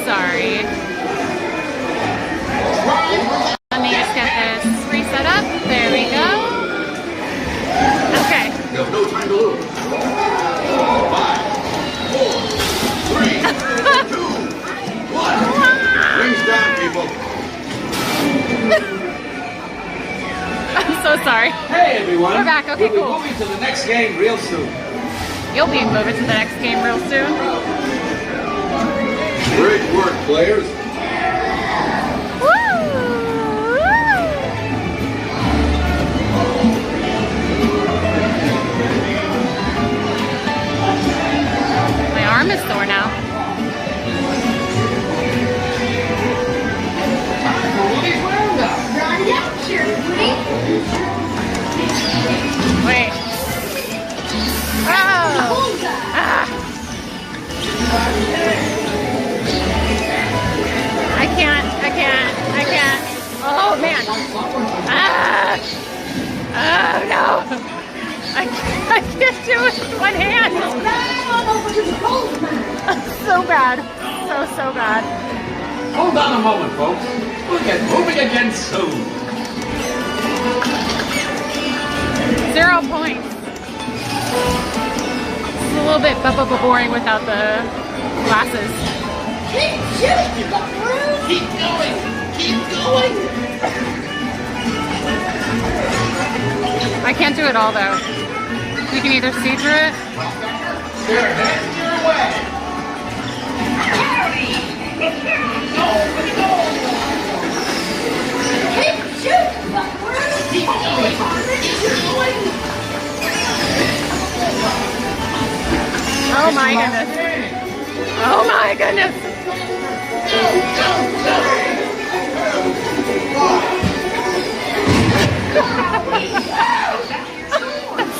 sorry. Let me just get this reset up. There we go. Okay. You have no time to lose. 5, 4, 3, 2, 1. Rings down, people. I'm so sorry. Hey everyone! We're back. Okay, we'll cool. be moving to the next game real soon. You'll be moving to the next game real soon. Great work, players. Woo! My arm is sore now. Wait. Oh! Ah. I can't. Oh man. Ah! Oh no! I can't do it with one hand. So bad. So bad. Hold on a moment, folks. We'll get moving again soon. 0 points. It's a little bit boring without the glasses. Keep shooting, buckaroo! Keep going! Keep going! I can't do it all though. You can either see through it. They're heading your way. Keep shooting, buckaroo! Keep going! Keep going! Oh my goodness. Oh my goodness.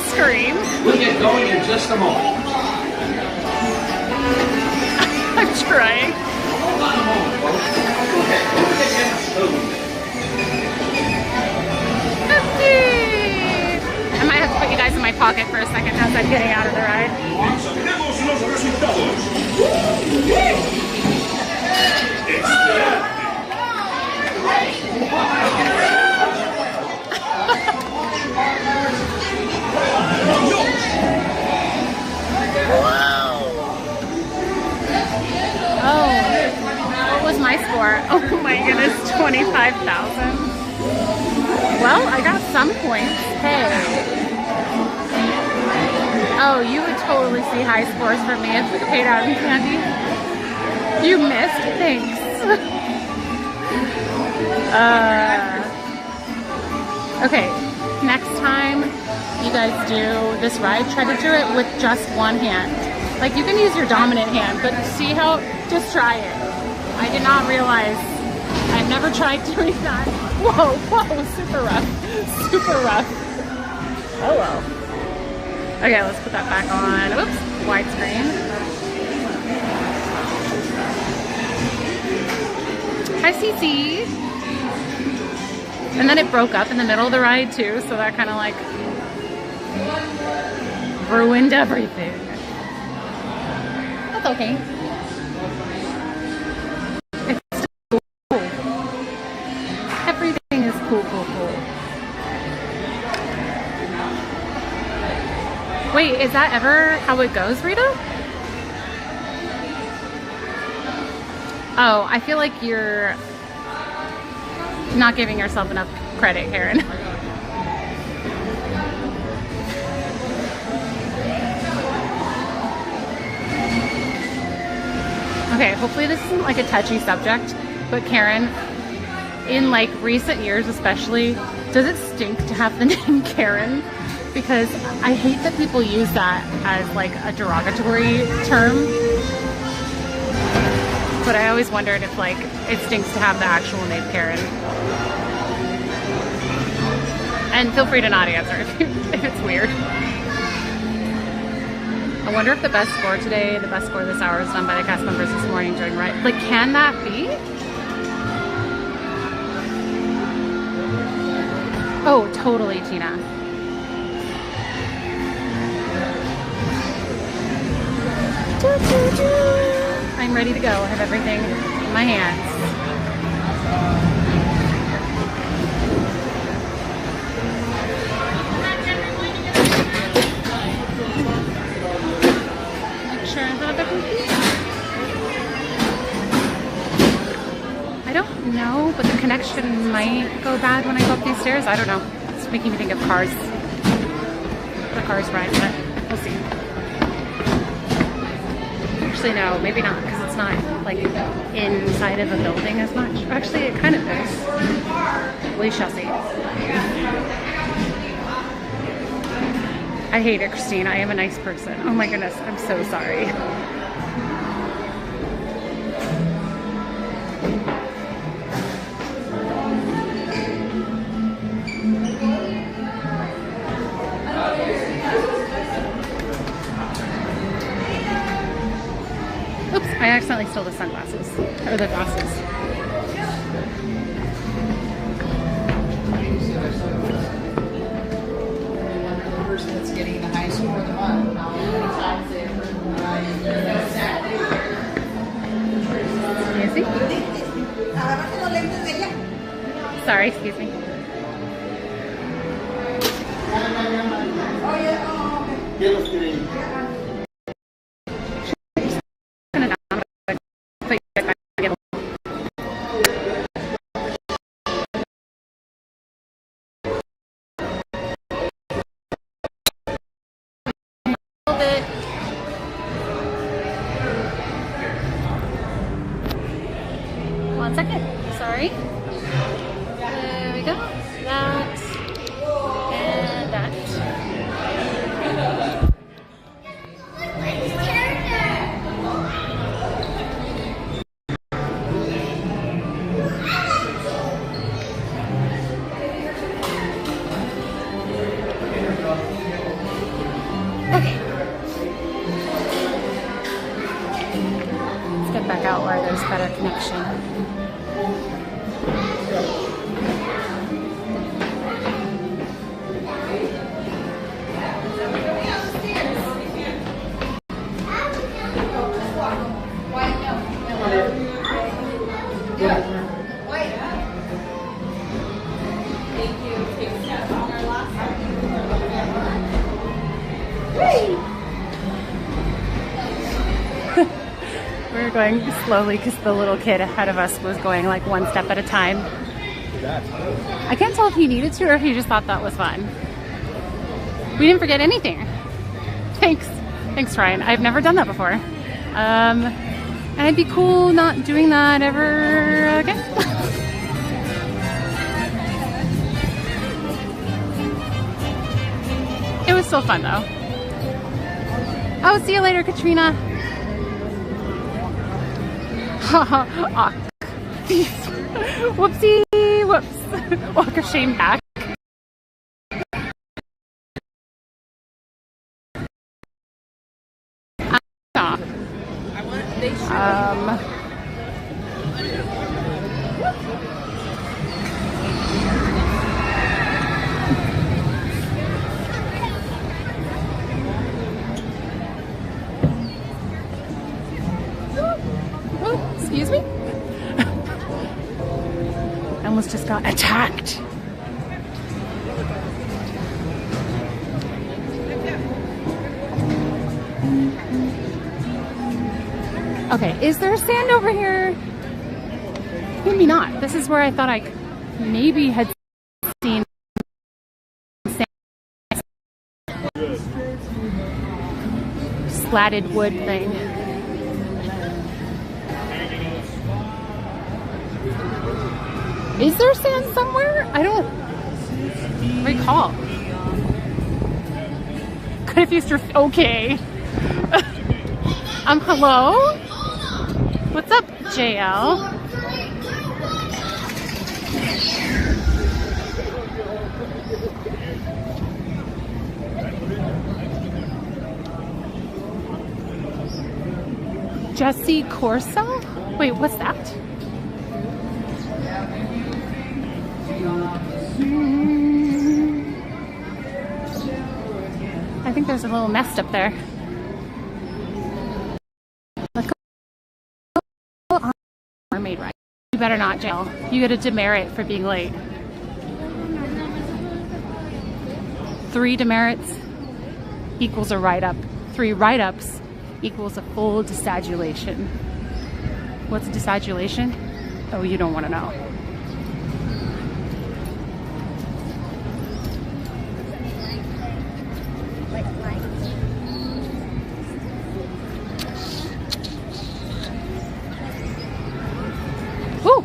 Scream. We'll get going in just a moment. I'm trying. Hold on a moment, folks. We'll get moving again soon. I might have to put you guys in my pocket for a second as I'm getting out of the ride. Tenemos los resultados. Oh, what was my score? Oh my goodness, 25,000. Well, I got some points. Hey. Oh, you would totally see high scores from me if we paid out in candy. You missed? Thanks. Okay, next time you guys do this ride, try to do it with just one hand. Like, you can use your dominant hand, but see how, just try it. I did not realize, I've never tried doing that. Whoa, super rough. Super rough. Oh well. Okay, let's put that back on. Oops, widescreen. Hi, CC. And then it broke up in the middle of the ride too, so that kind of like ruined everything. That's okay. It's still cool. Everything is cool. Wait, is that ever how it goes, Rita? Oh, I feel like you're not giving yourself enough credit, Karen. Okay, hopefully this isn't like a touchy subject, but Karen, in like recent years especially, does it stink to have the name Karen? Because I hate that people use that as like a derogatory term. But I always wondered if like it stinks to have the actual name Karen. And feel free to not answer if it's weird. I wonder if the best score today, the best score this hour was done by the cast members this morning during ride. Like, can that be? Oh, totally, Tina. I'm ready to go. I have everything in my hands. Make sure I have everything. I don't know, but the connection might go bad when I go up these stairs. I don't know. It's making me think of Cars. The Cars ride, but we'll see. Actually, no, maybe not, because it's not like inside of a building as much. Actually, it kind of is. We shall see. I hate it, Christine. I am a nice person. Oh my goodness, I'm so sorry. Oops, I accidentally stole the sunglasses, or the glasses. The person that's getting the high score of the month, how many times they ever Sorry, excuse me. One second. Sorry. There we go. That and that. Okay. Let's get back out where there's better connection. We were going slowly because the little kid ahead of us was going like one step at a time. I can't tell if he needed to or if he just thought that was fun. We didn't forget anything. Thanks. Thanks, Ryan. I've never done that before. And it'd be cool not doing that ever again. It was still fun though. Oh, see you later, Katrina. Haha. Whoopsie. Whoops. Walk of shame back. Excuse me? I almost just got attacked. Okay, is there sand over here? Maybe not. This is where I thought I maybe had seen sand. Slatted wood thing. Is there sand somewhere? I don't recall. Could have used your... Okay. Hello? What's up, JL? Jesse Corso? Wait, what's that? I think there's a little nest up there. Let's go You better not, Jill. You get a demerit for being late. 3 demerits equals a write-up. 3 write-ups equals a full desadulation. What's a desadulation? Oh, you don't want to know. Woo!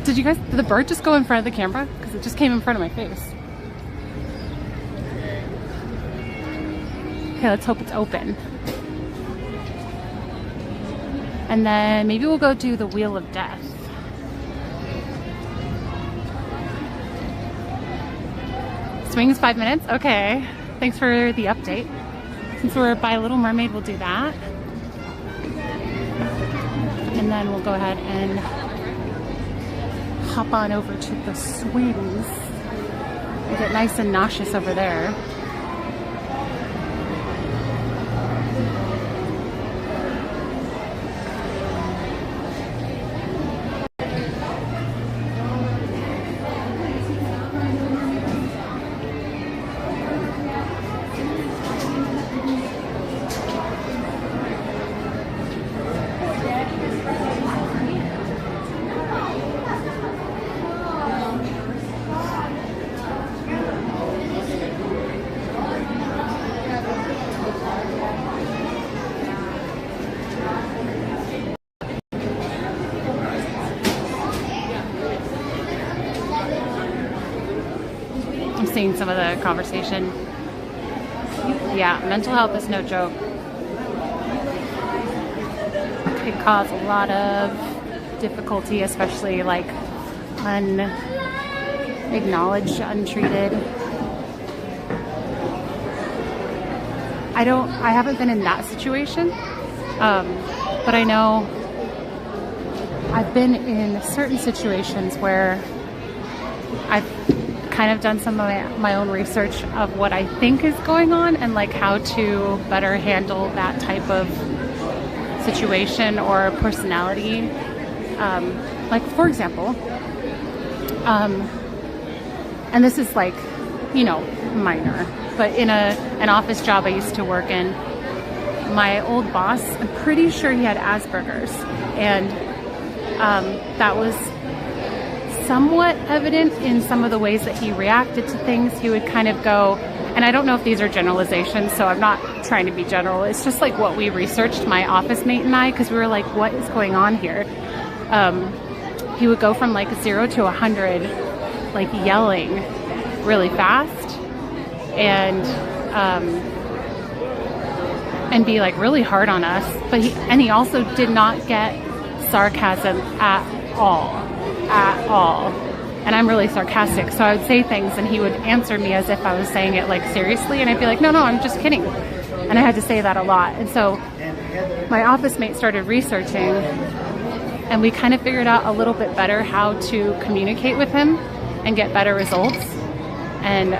Did you guys, did the bird just go in front of the camera? Because it just came in front of my face. Okay, let's hope it's open. And then maybe we'll go do the Wheel of Death. Swings 5 minutes? Okay. Thanks for the update. Since we're by Little Mermaid, we'll do that. And then we'll go ahead and hop on over to the swings. We'll get nice and nauseous over there. I'm seeing some of the conversation. Yeah, mental health is no joke. It can cause a lot of difficulty, especially like unacknowledged, untreated. I haven't been in that situation, but I know I've been in certain situations where I've kind of done some of my own research of what I think is going on and like how to better handle that type of situation or personality. Like for example, and this is like, you know, minor, but in an office job I used to work in, my old boss, I'm pretty sure he had Asperger's, and that was somewhat evident in some of the ways that he reacted to things. He would kind of go, and I don't know if these are generalizations, so I'm not trying to be general. It's just like what we researched, my office mate and I, because we were like, what is going on here? He would go from like 0 to 100, like yelling really fast, and be like really hard on us. But he also did not get sarcasm at all. And I'm really sarcastic, so I would say things and he would answer me as if I was saying it like seriously, and I'd be like, no, I'm just kidding. And I had to say that a lot. And so my office mate started researching, and we kind of figured out a little bit better how to communicate with him and get better results, and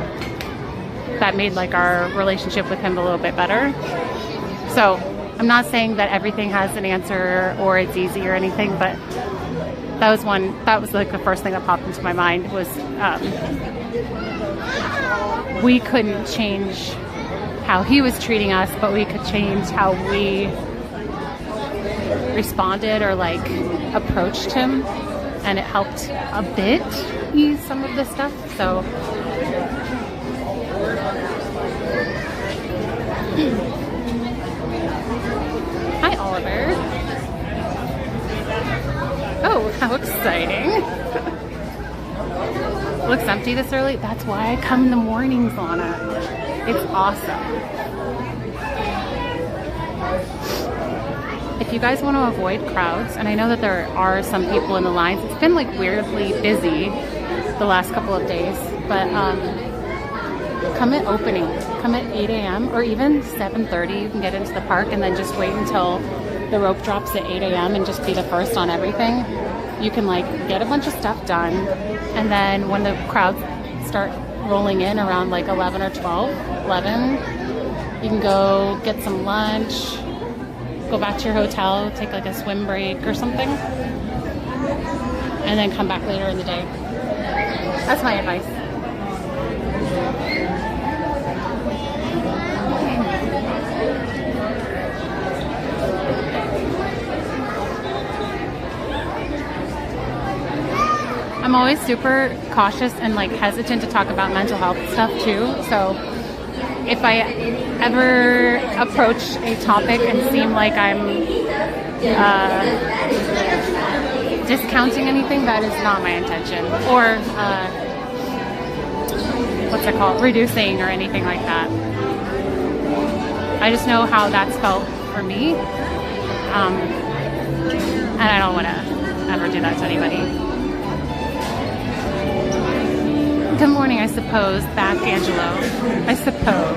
that made like our relationship with him a little bit better. So I'm not saying that everything has an answer or it's easy or anything, but that was like the first thing that popped into my mind was we couldn't change how he was treating us, but we could change how we responded or like approached him, and it helped a bit ease some of the stuff. So hi, Oliver. Oh, how exciting. Looks empty this early. That's why I come in the mornings, Lana. It's awesome. If you guys want to avoid crowds, and I know that there are some people in the lines, it's been like weirdly busy the last couple of days, but come at opening. Come at 8 a.m. or even 7:30. You can get into the park and then just wait until the rope drops at 8 a.m. and just be the first on everything. You can like get a bunch of stuff done, and then when the crowds start rolling in around like 11 or 11, you can go get some lunch, go back to your hotel, take like a swim break or something. and then come back later in the day. That's my advice. I'm always super cautious and like hesitant to talk about mental health stuff too. So if I ever approach a topic and seem like I'm discounting anything, that is not my intention. Or what's it called? Reducing or anything like that. I just know how that's felt for me. And I don't want to ever do that to anybody. Good morning, I suppose. Back, Angelo. I suppose.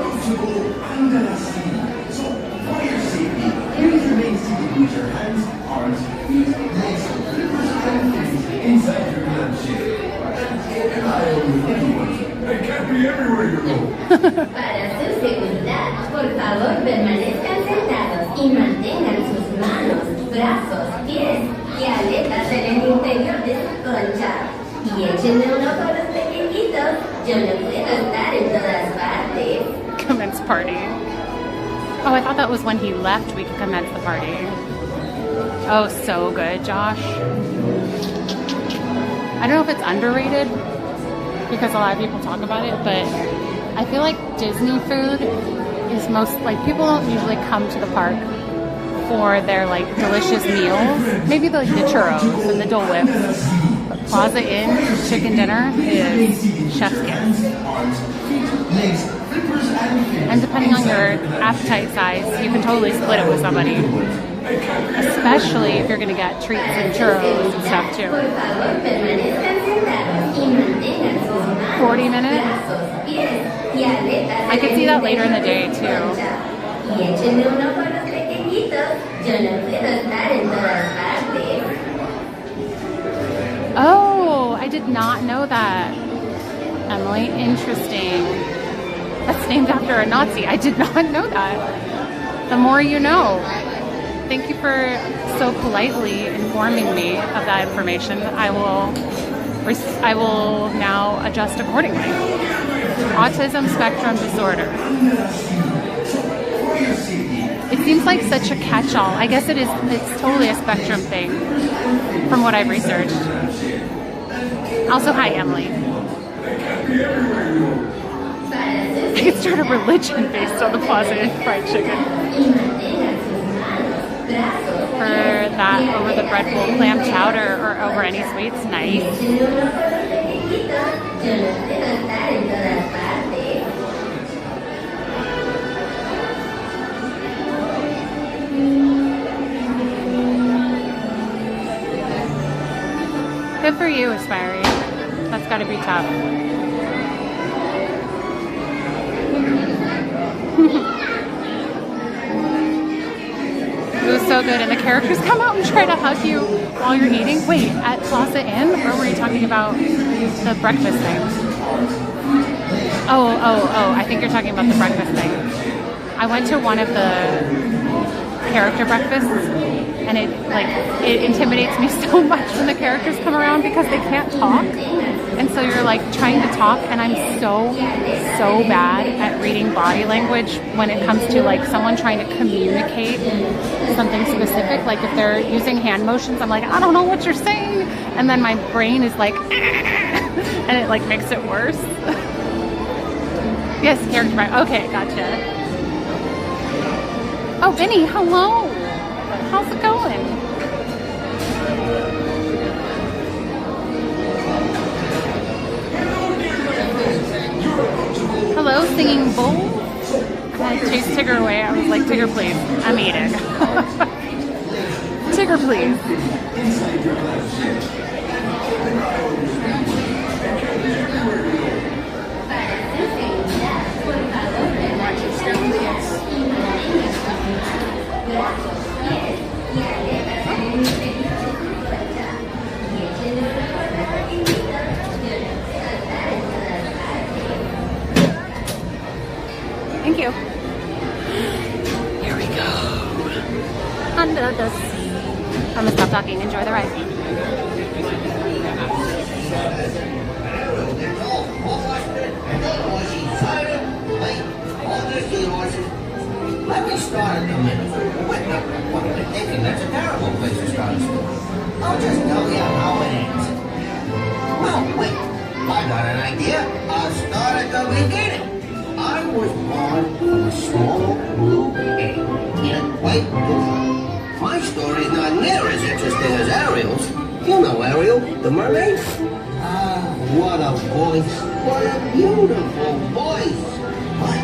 They can't be everywhere you go. Para su seguridad, por favor permanezcan sentados y mantengan sus manos, brazos, pies y aletas en el interior de su concha. Y échenme un ojo a los pequeñitos. Yo no puedo estar en todas partes. Commence party. Oh, I thought that was when he left we could commence the party. Oh, so good, Josh. I don't know if it's underrated because a lot of people talk about it, but I feel like Disney food is most, like, people don't usually come to the park for their like delicious meals. Maybe the churros and the Dole Whips. But Plaza Inn chicken dinner is chef's kiss. And depending on your appetite size, you can totally split it with somebody. Especially if you're gonna get treats and churros and stuff too. 40 minutes? I could see that later in the day too. Oh, I did not know that. Emily, interesting. That's named after a Nazi. I did not know that. The more you know. Thank you for so politely informing me of that information. I will now adjust accordingly. Autism spectrum disorder. It seems like such a catch-all. I guess it is. It's totally a spectrum thing, from what I've researched. Also, hi, Emily. I could start a religion based on the Plaza Inn fried chicken. For that over the bread bowl clam chowder or over any sweets, nice. Good for you, Aspiring. That's gotta be tough. It was so good, and the characters come out and try to hug you while you're eating. Wait, at Plaza Inn, or were you talking about the breakfast thing? Oh, I think you're talking about the breakfast thing. I went to one of the character breakfasts, and it intimidates me so much when the characters come around because they can't talk. And so you're like trying to talk, and I'm so bad at reading body language when it comes to like someone trying to communicate something specific. Like if they're using hand motions, I'm like, I don't know what you're saying. And then my brain is like, and it like makes it worse. Yes, character break. Okay, gotcha. Oh, Vinny, hello. How's it going? Hello, singing bull. I chased Tigger away. I was like, Tigger, please. I'm eating. Tigger, please. Thank you. Here we go. Under the sea. I'm gonna stop talking. Enjoy the ride. seahorses. Let me start at the middle. What am I thinking? That's a terrible place to start a story. I'll just tell you how it ends. Well, wait. I got an idea. I'll start at the beginning. I was born from a small blue egg. Yet, wait. My story's not near as interesting as Ariel's. You know Ariel, the mermaid? Ah, what a voice. What a beautiful voice. But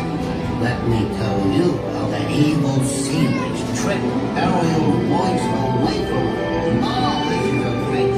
let me tell you how the evil sea witch tricked Ariel's voice away from her. Oh, this is a great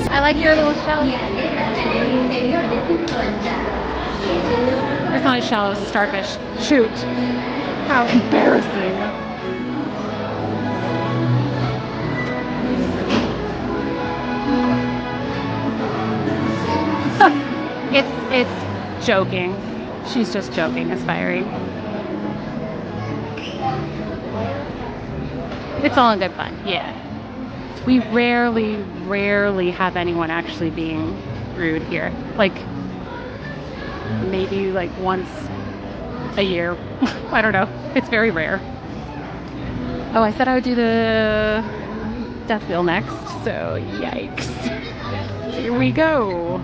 I like your little shell. It's not a shell, it's a starfish. Shoot. How embarrassing. It's joking. She's just joking, aspiring. It's all in good fun, yeah. We rarely have anyone actually being rude here. Like, maybe like once a year. I don't know. It's very rare. Oh, I said I would do the death wheel next, so yikes. Here we go.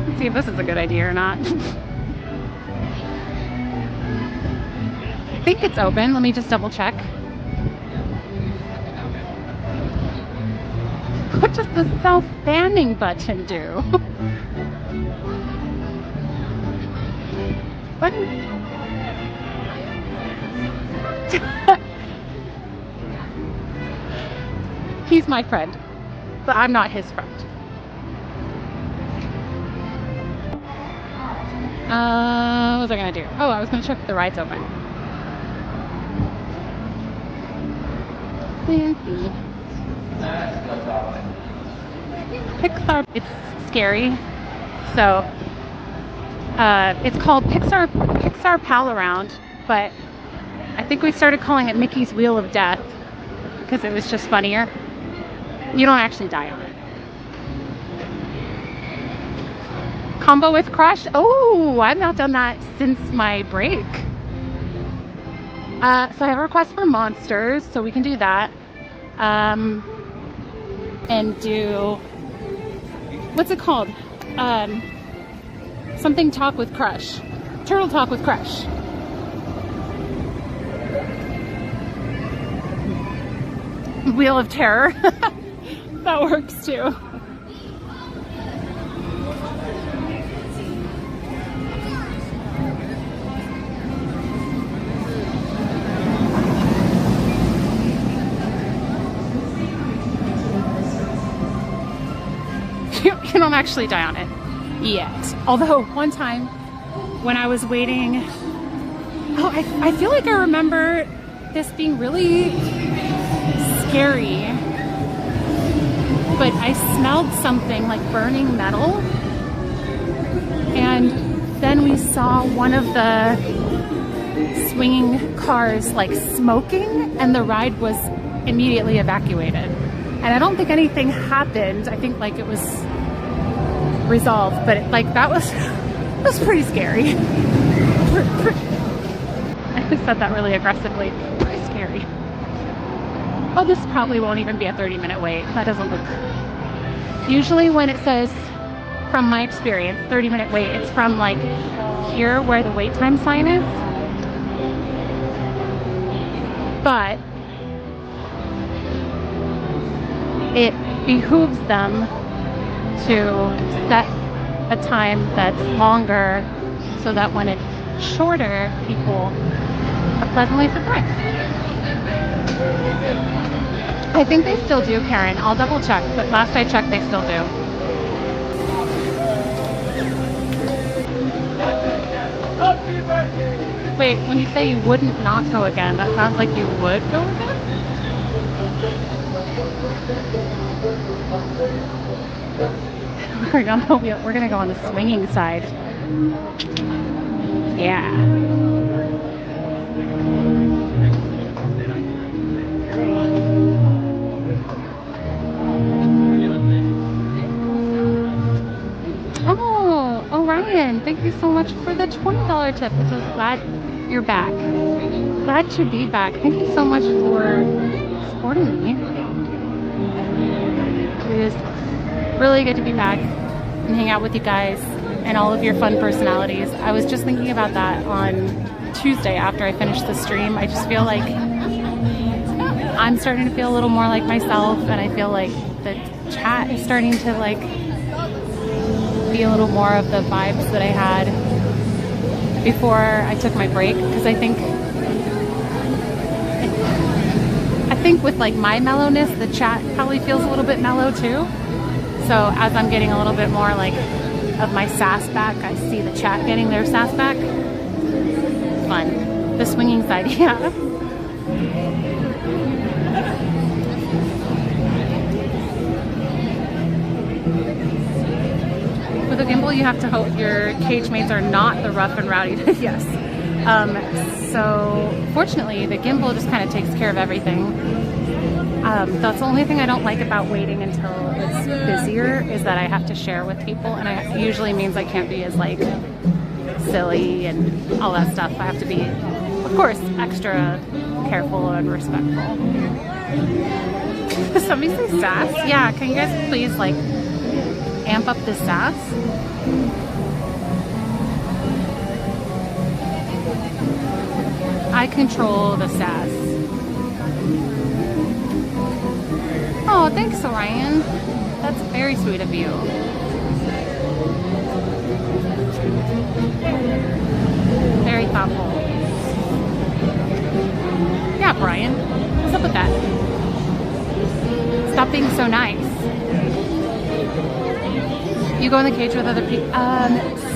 Let's see if this is a good idea or not. I think it's open. Let me just double check. What does the self-fanning button do? What? He's my friend, but I'm not his friend. What was I gonna do? Oh, I was gonna check if the ride's open. Fancy. Pixar, it's scary. So, it's called Pixar Pal-A-Round, but I think we started calling it Mickey's Wheel of Death because it was just funnier. You don't actually die on it. Combo with Crush. Oh, I've not done that since my break. So I have a request for monsters, so we can do that. And do, what's it called? Something Talk with Crush. Turtle Talk with Crush. Wheel of Terror. That works too. You don't actually die on it yet. Although one time when I was waiting, oh, I feel like I remember this being really scary, but I smelled something like burning metal, and then we saw one of the swinging cars like smoking, and the ride was immediately evacuated. And I don't think anything happened. I think like it was resolved, but that was pretty scary. I said that really aggressively. Pretty scary. Oh, this probably won't even be a 30-minute wait. That doesn't look... Usually when it says from my experience, 30-minute wait. It's from like here where the wait time sign is. But it behooves them to set a time that's longer so that when it's shorter, people are pleasantly surprised. I think they still do, Karen. I'll double check, but last I checked, they still do. Wait, when you say you wouldn't not go again, that sounds like you would go again? We're gonna go on the swinging side. Yeah. Oh, Orion, thank you so much for the $20 tip. It says glad you're back. Glad to be back. Thank you so much for supporting me. It is really good to be back and hang out with you guys and all of your fun personalities. I was just thinking about that on Tuesday after I finished the stream. I just feel like I'm starting to feel a little more like myself, and I feel like the chat is starting to like be a little more of the vibes that I had before I took my break, because I think with like my mellowness, the chat probably feels a little bit mellow too. So as I'm getting a little bit more like of my sass back, I see the chat getting their sass back. Fun. The swinging side, yeah. With a gimbal, you have to hope your cage mates are not the rough and rowdy. Yes. So fortunately, the gimbal just kind of takes care of everything. That's the only thing I don't like about waiting until it's busier, is that I have to share with people, and it usually means I can't be as like silly and all that stuff. I have to be, of course, extra careful and respectful. Somebody say sass? Yeah, can you guys please like amp up the sass? I control the sass. Oh, thanks, Orion. That's very sweet of you. Very thoughtful. Yeah, Brian. What's up with that? Stop being so nice. You go in the cage with other people?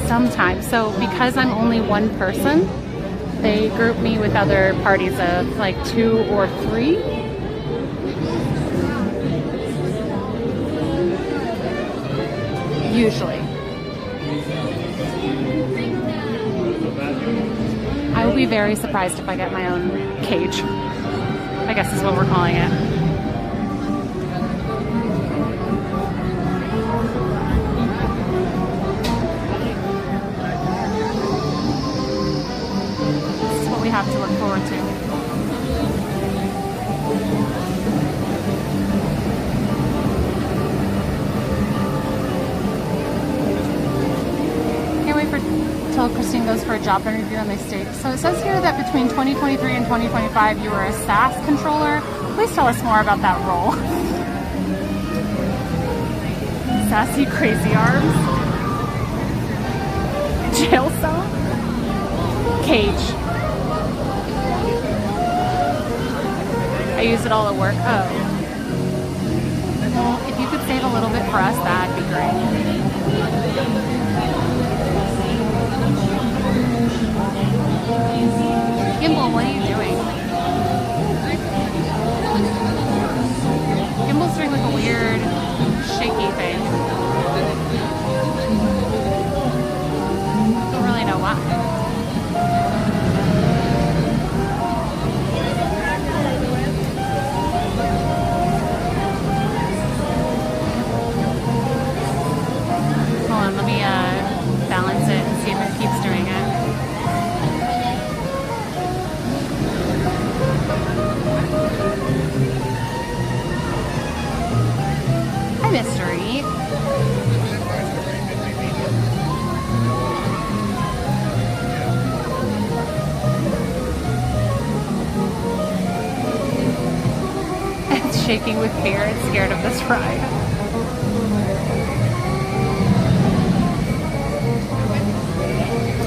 Sometimes. So because I'm only one person, they group me with other parties of like 2 or 3. Usually. I will be very surprised if I get my own cage, I guess is what we're calling it. This is what we have to look forward to. Until Christine goes for a job interview and they stay. So it says here that between 2023 and 2025 you were a SAS controller. Please tell us more about that role. Sassy crazy arms. Jail cell. Cage. I use it all at work. Oh. Well, if you could save a little bit for us, that'd be great. Gimbal, what are you doing? Gimbal's doing like a weird shaky thing. Don't really know why. Hold on, let me balance it and see if it keeps doing it. Hi, Mystery. shaking with fear and scared of this ride.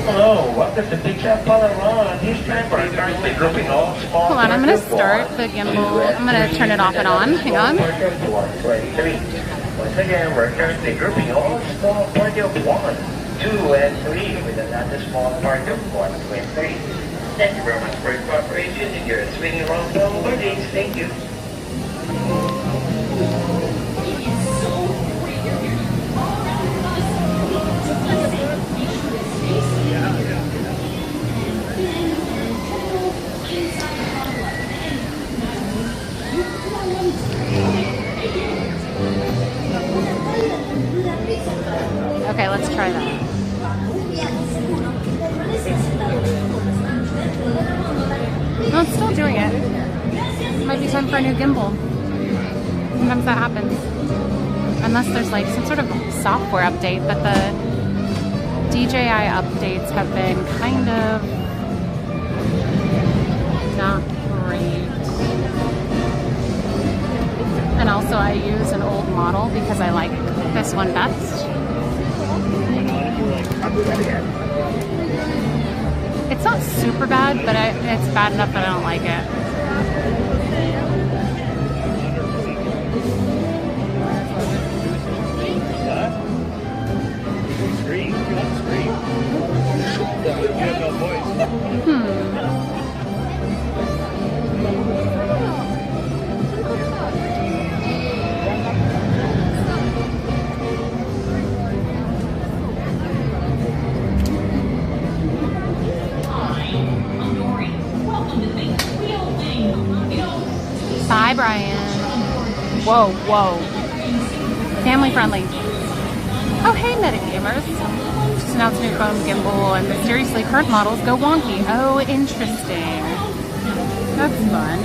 Hello, welcome to Pixar Pal-A-Round. This time we're currently grouping all small. Hold on, I'm going to start the gimbal. I'm going to turn it off and on. Hang on. Once again, we're currently grouping all small party of 1, 2, and 3 with another small party of 1, 2, and 3. Thank you very much for your cooperation and your swinging around the birthdays. Thank you. Okay, let's try that. No, it's still doing it. Might be time for a new gimbal. Sometimes that happens. Unless there's like some sort of software update, but the DJI updates have been kind of not great. And also I use an old model because I like this one best. It's not super bad, but it's bad enough that I don't like it. Bye, Brian. Whoa, whoa. Family friendly. Oh, hey, Metagamers. Just announced new phone gimbal and mysteriously current models go wonky. Oh, interesting. That's fun.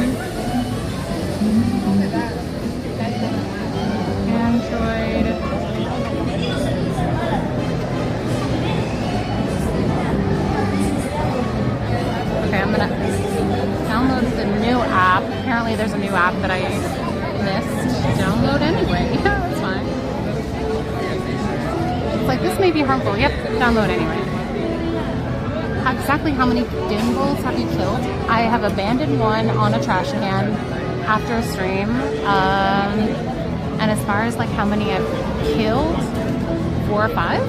Android. Okay, I'm gonna download the new app. Apparently there's a new app that I missed. Download anyway. Yeah, that's fine. It's like, this may be harmful. Yep, download anyway. Exactly how many gimbals have you killed? I have abandoned one on a trash can after a stream. And as far as like how many I've killed, 4 or 5?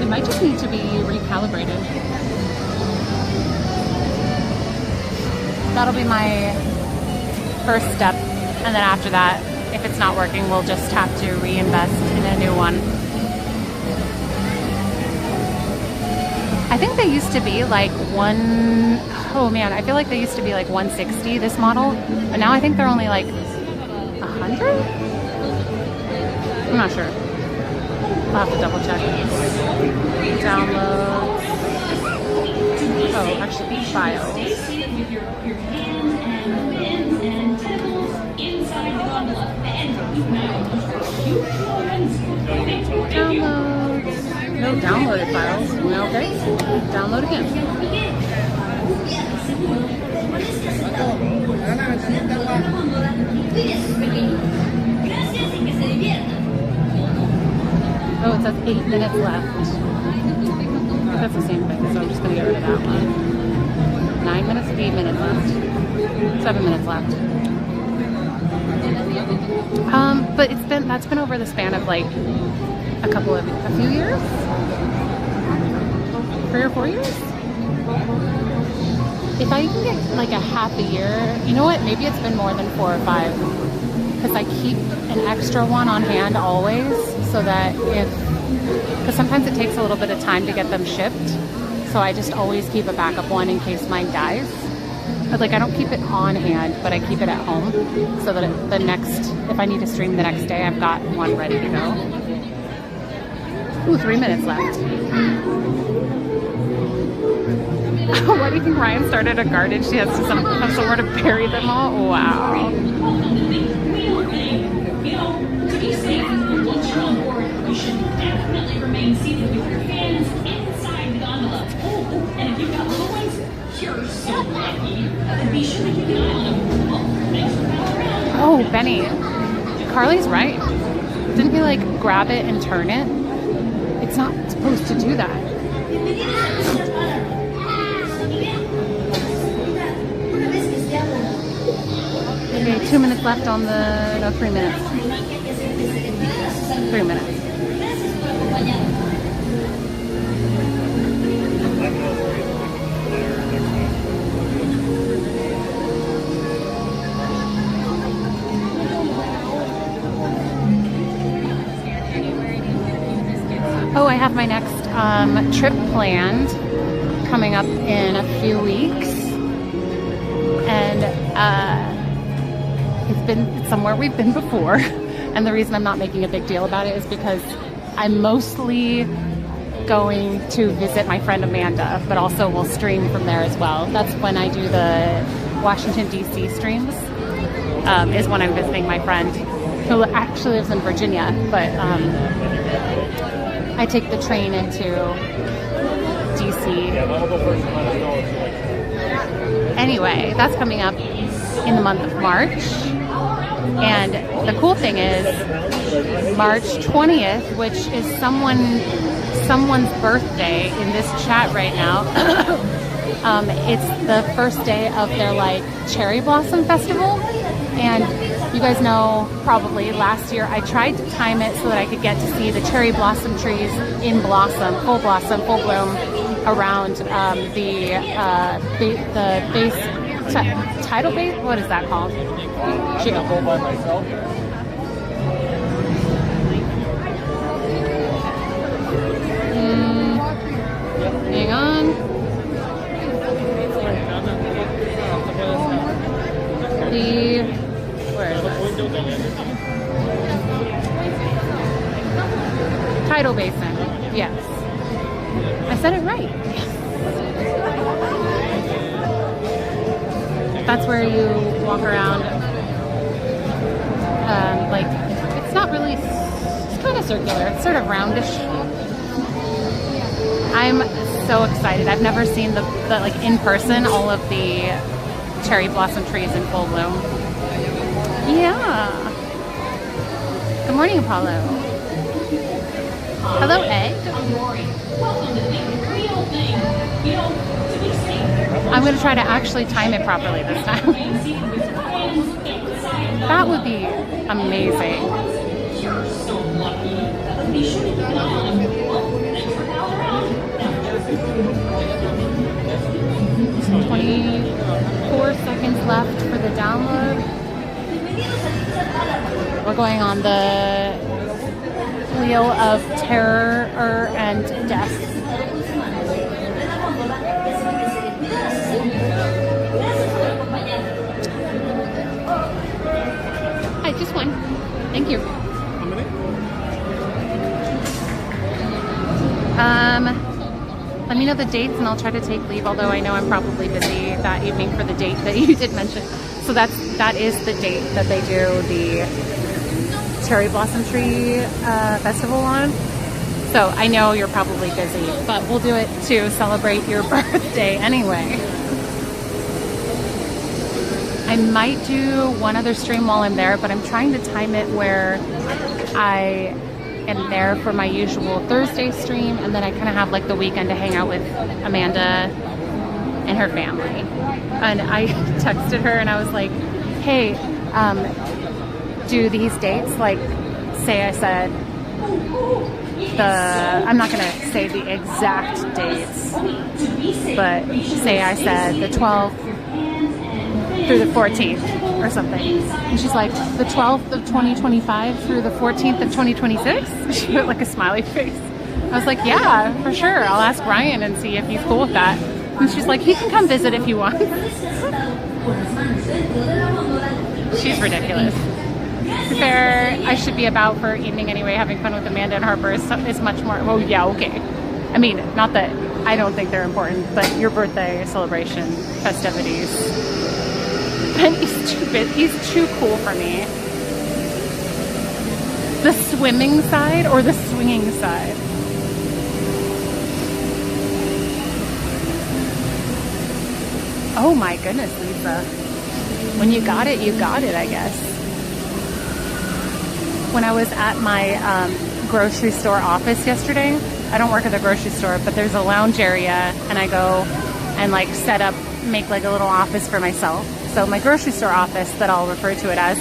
It might just need to be recalibrated. That'll be my first step, and then after that, if it's not working, we'll just have to reinvest in a new one. I think they used to be like oh man, I feel like they used to be like 160, this model, but now I think they're only like 100? I'm not sure. I'll have to double check. Download. Oh, actually, files. Download. No downloaded files. Okay. Download again. Oh, it says 8 minutes left. That's the same thing, so I'm just going to get rid of that one. 9 minutes, 8 minutes left. 7 minutes left. But that's been over the span of like a few years? 3 or 4 years? If I can get like a half a year, you know what? Maybe it's been more than 4 or 5. Because I keep an extra one on hand always, so that because sometimes it takes a little bit of time to get them shipped. So I just always keep a backup one in case mine dies. But like I don't keep it on hand, but I keep it at home so that if I need to stream the next day, I've got one ready to go. Ooh, 3 minutes left. Why do you think Ryan started a garden? She has somewhere to bury them all? Wow. To be safe, once you're on board, you should definitely remain seated with your hands inside the gondola. Oh, and if you've got little ones, you're so lucky. Be sure to keep an eye on him. Oh, thanks for Pal-A-Round. Oh, Benny. Carly's right. Didn't he like grab it and turn it? It's not supposed to do that. Okay, 2 minutes left on the, no, 3 minutes. 3 minutes. Oh, I have my next trip planned coming up in a few weeks. And it's somewhere we've been before. And the reason I'm not making a big deal about it is because I'm mostly going to visit my friend Amanda, but also will stream from there as well. That's when I do the Washington, D.C. streams, is when I'm visiting my friend who actually lives in Virginia, but I take the train into DC. Anyway, that's coming up in the month of March. And the cool thing is March 20th, which is someone's birthday in this chat right now. It's the first day of their like cherry blossom festival. And you guys know probably last year I tried to time it so that I could get to see the cherry blossom trees in blossom, full bloom around the base, tidal base, what is that called? Go by myself. Hang on. Where is it? Tidal basin. Yes. I said it right. Yes. That's where you walk around. Like, it's not really, it's kind of circular. It's sort of roundish. I'm so excited. I've never seen the like in person, all of the cherry blossom trees in full bloom. Yeah. Good morning, Apollo. Hello, Egg. I'm going to try to actually time it properly this time. That would be amazing. You're so lucky. Be sure to keep an eye on him. Oh, thanks for Pal-A-Round. 24 seconds left for the download. We're going on the wheel of terror and death. Hi, just one. Thank you. Let me know the dates and I'll try to take leave, although I know I'm probably busy that evening for the date that you did mention. So that is the date that they do the Cherry Blossom Tree Festival on. So I know you're probably busy, but we'll do it to celebrate your birthday anyway. I might do one other stream while I'm there, but I'm trying to time it where I am there for my usual Thursday stream, and then I kind of have like the weekend to hang out with Amanda and her family. And I texted her and I was like, hey, do these dates, like say I said I'm not gonna say the exact dates, but say I said the 12th through the 14th or something. And she's like, the 12th of 2025 through the 14th of 2026? She put like a smiley face. I was like, yeah, for sure. I'll ask Ryan and see if he's cool with that. And she's like, he can come visit if you want. She's ridiculous. To be fair, I should be about for evening anyway. Having fun with Amanda and Harper is much more, well, yeah, okay. I mean, not that I don't think they're important, but your birthday celebration festivities. And he's too cool for me. The swimming side or the swinging side? Oh my goodness, Lisa. When you got it, I guess. When I was at my grocery store office yesterday, I don't work at the grocery store, but there's a lounge area, and I go and like set up, make like a little office for myself. So my grocery store office, that I'll refer to it as,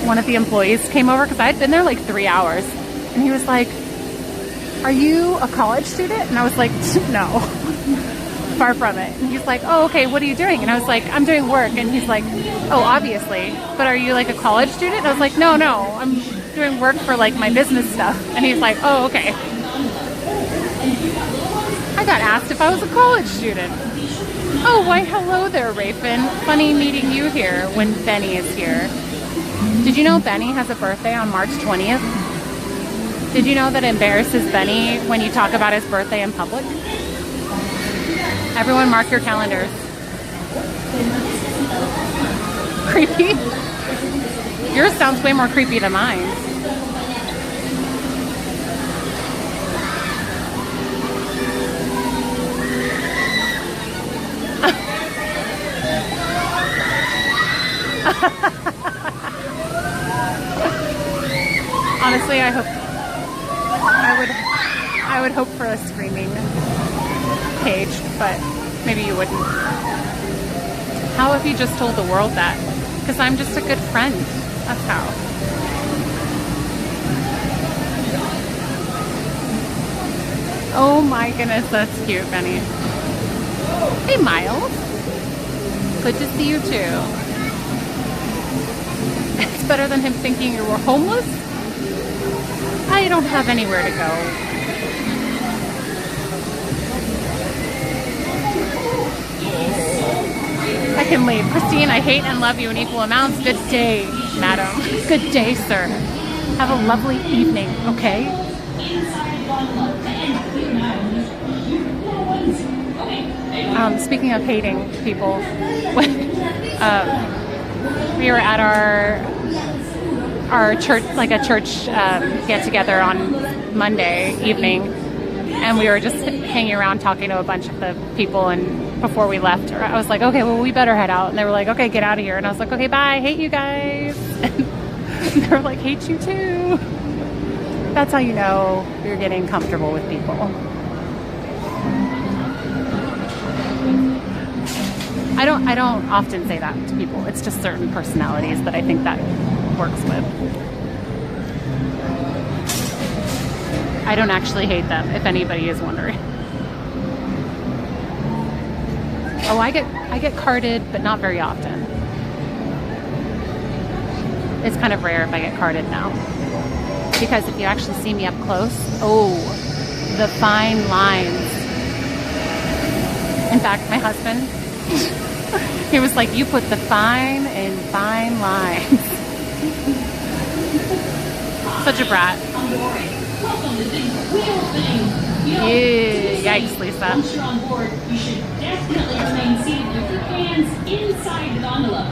one of the employees came over because I had been there like 3 hours, and he was like, "Are you a college student?" And I was like, "No, far from it." And he's like, "Oh, okay, what are you doing?" And I was like, "I'm doing work." And he's like, "Oh, obviously, but are you like a college student?" And I was like, No, I'm doing work for like my business stuff." And he's like, "Oh, okay." I got asked if I was a college student. Oh, why hello there, Rafin. Funny meeting you here when Benny is here. Did you know Benny has a birthday on March 20th? Did you know that it embarrasses Benny when you talk about his birthday in public? Everyone mark your calendars. Creepy? Yours sounds way more creepy than mine. Honestly, I would hope for a screaming page, but maybe you wouldn't. How if you just told the world that? Because I'm just a good friend. That's how. Oh my goodness, that's cute, Benny. Hey, Miles. Good to see you too. It's better than him thinking you were homeless. I don't have anywhere to go. I can leave. Christine, I hate and love you in equal amounts. Good day, madam. Good day, sir. Have a lovely evening, okay? Speaking of hating people, we were at our church, like a church get together on Monday evening, and we were just hanging around talking to a bunch of the people, and before we left, I was like, okay, well, we better head out, and they were like, okay, get out of here, and I was like, okay, bye, hate you guys. And they were like, hate you too. That's how you know you're getting comfortable with people. I don't often say that to people. It's just certain personalities that I think that works with. I don't actually hate them, if anybody is wondering. Oh, I get carded, but not very often. It's kind of rare if I get carded now. Because if you actually see me up close, oh, the fine lines. In fact, my husband, he was like, you put the fine in fine lines. Such a brat. Yeah, yikes, Lisa. Once you're on board, you should definitely remain seated with your hands inside the gondola.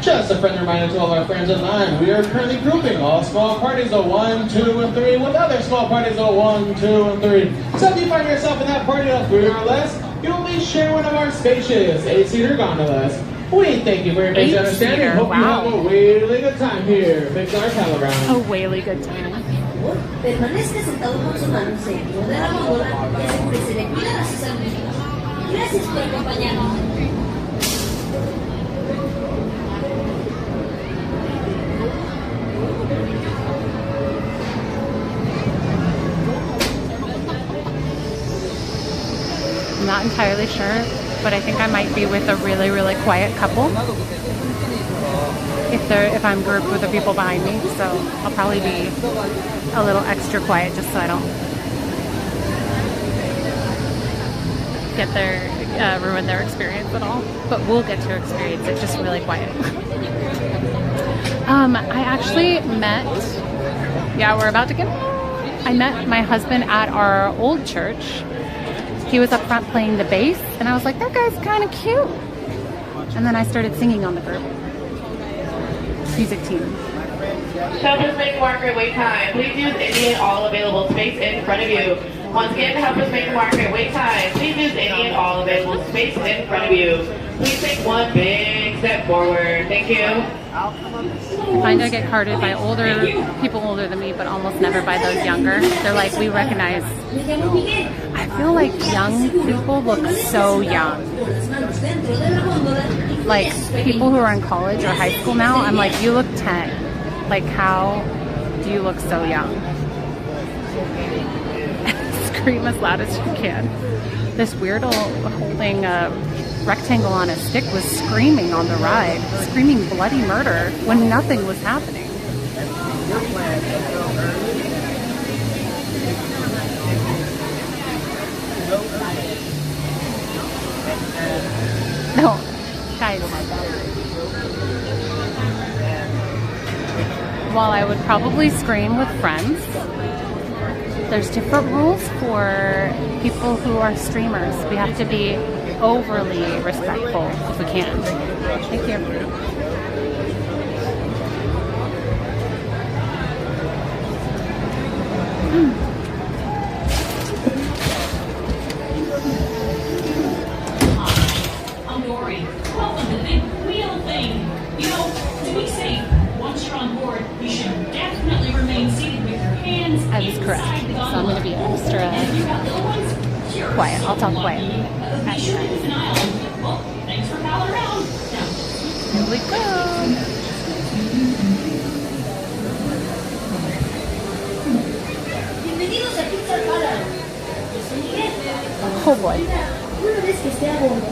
Just a friendly reminder to all our friends online, we are currently grouping all small parties of 1, 2, and 3 with other small parties of 1, 2, and 3. So if you find yourself in that party of 3 or less, you will be sharing one of our spacious 8-seater gondolas. We thank you for your patient understanding. Hope you have a really good time here at Pixar Pal-A-Round. A really good time. Permanezca sentado con sus manos en el de la góndola y asegúrese de cuidar a sus amigos. Gracias por acompañarnos. I'm not entirely sure, but I think I might be with a really, really quiet couple. If I'm grouped with the people behind me, so I'll probably be a little extra quiet just so I don't get ruin their experience at all. But we'll get to experience it just really quiet. I actually met, we're about to I met my husband at our old church. He was up front playing the bass, and I was like, that guy's kind of cute. And then I started singing on the group. Music team. Shelters make marker wait time. Please use any and all available space in front of you. Once again, to help us make a mark at wait time, please use any and all available space in front of you. Please take one big step forward. Thank you. I find I get carded by people older than me, but almost never by those younger. They're like, we recognize. I feel like young people look so young. Like people who are in college or high school now, I'm like, you look 10. Like, how do you look so young? Scream as loud as you can. This weirdo holding a rectangle on a stick was screaming on the ride, screaming bloody murder when nothing was happening. No, guys. While I would probably scream with friends, there's different rules for people who are streamers. We have to be overly respectful if we can. Thank you. I'm Dory. Welcome to the big wheel thing. You know, to be safe, once you're on board, you should definitely remain seated with your hands That is correct. So I'm going to be extra quiet. I'll talk quiet. Be sure to keep an eye on. Well, thanks for palling around. Now, Here we go. Bienvenidos a Pixar Pal-A-Round. Yo soy Miguel. Oh boy. Una vez que esté a bordo.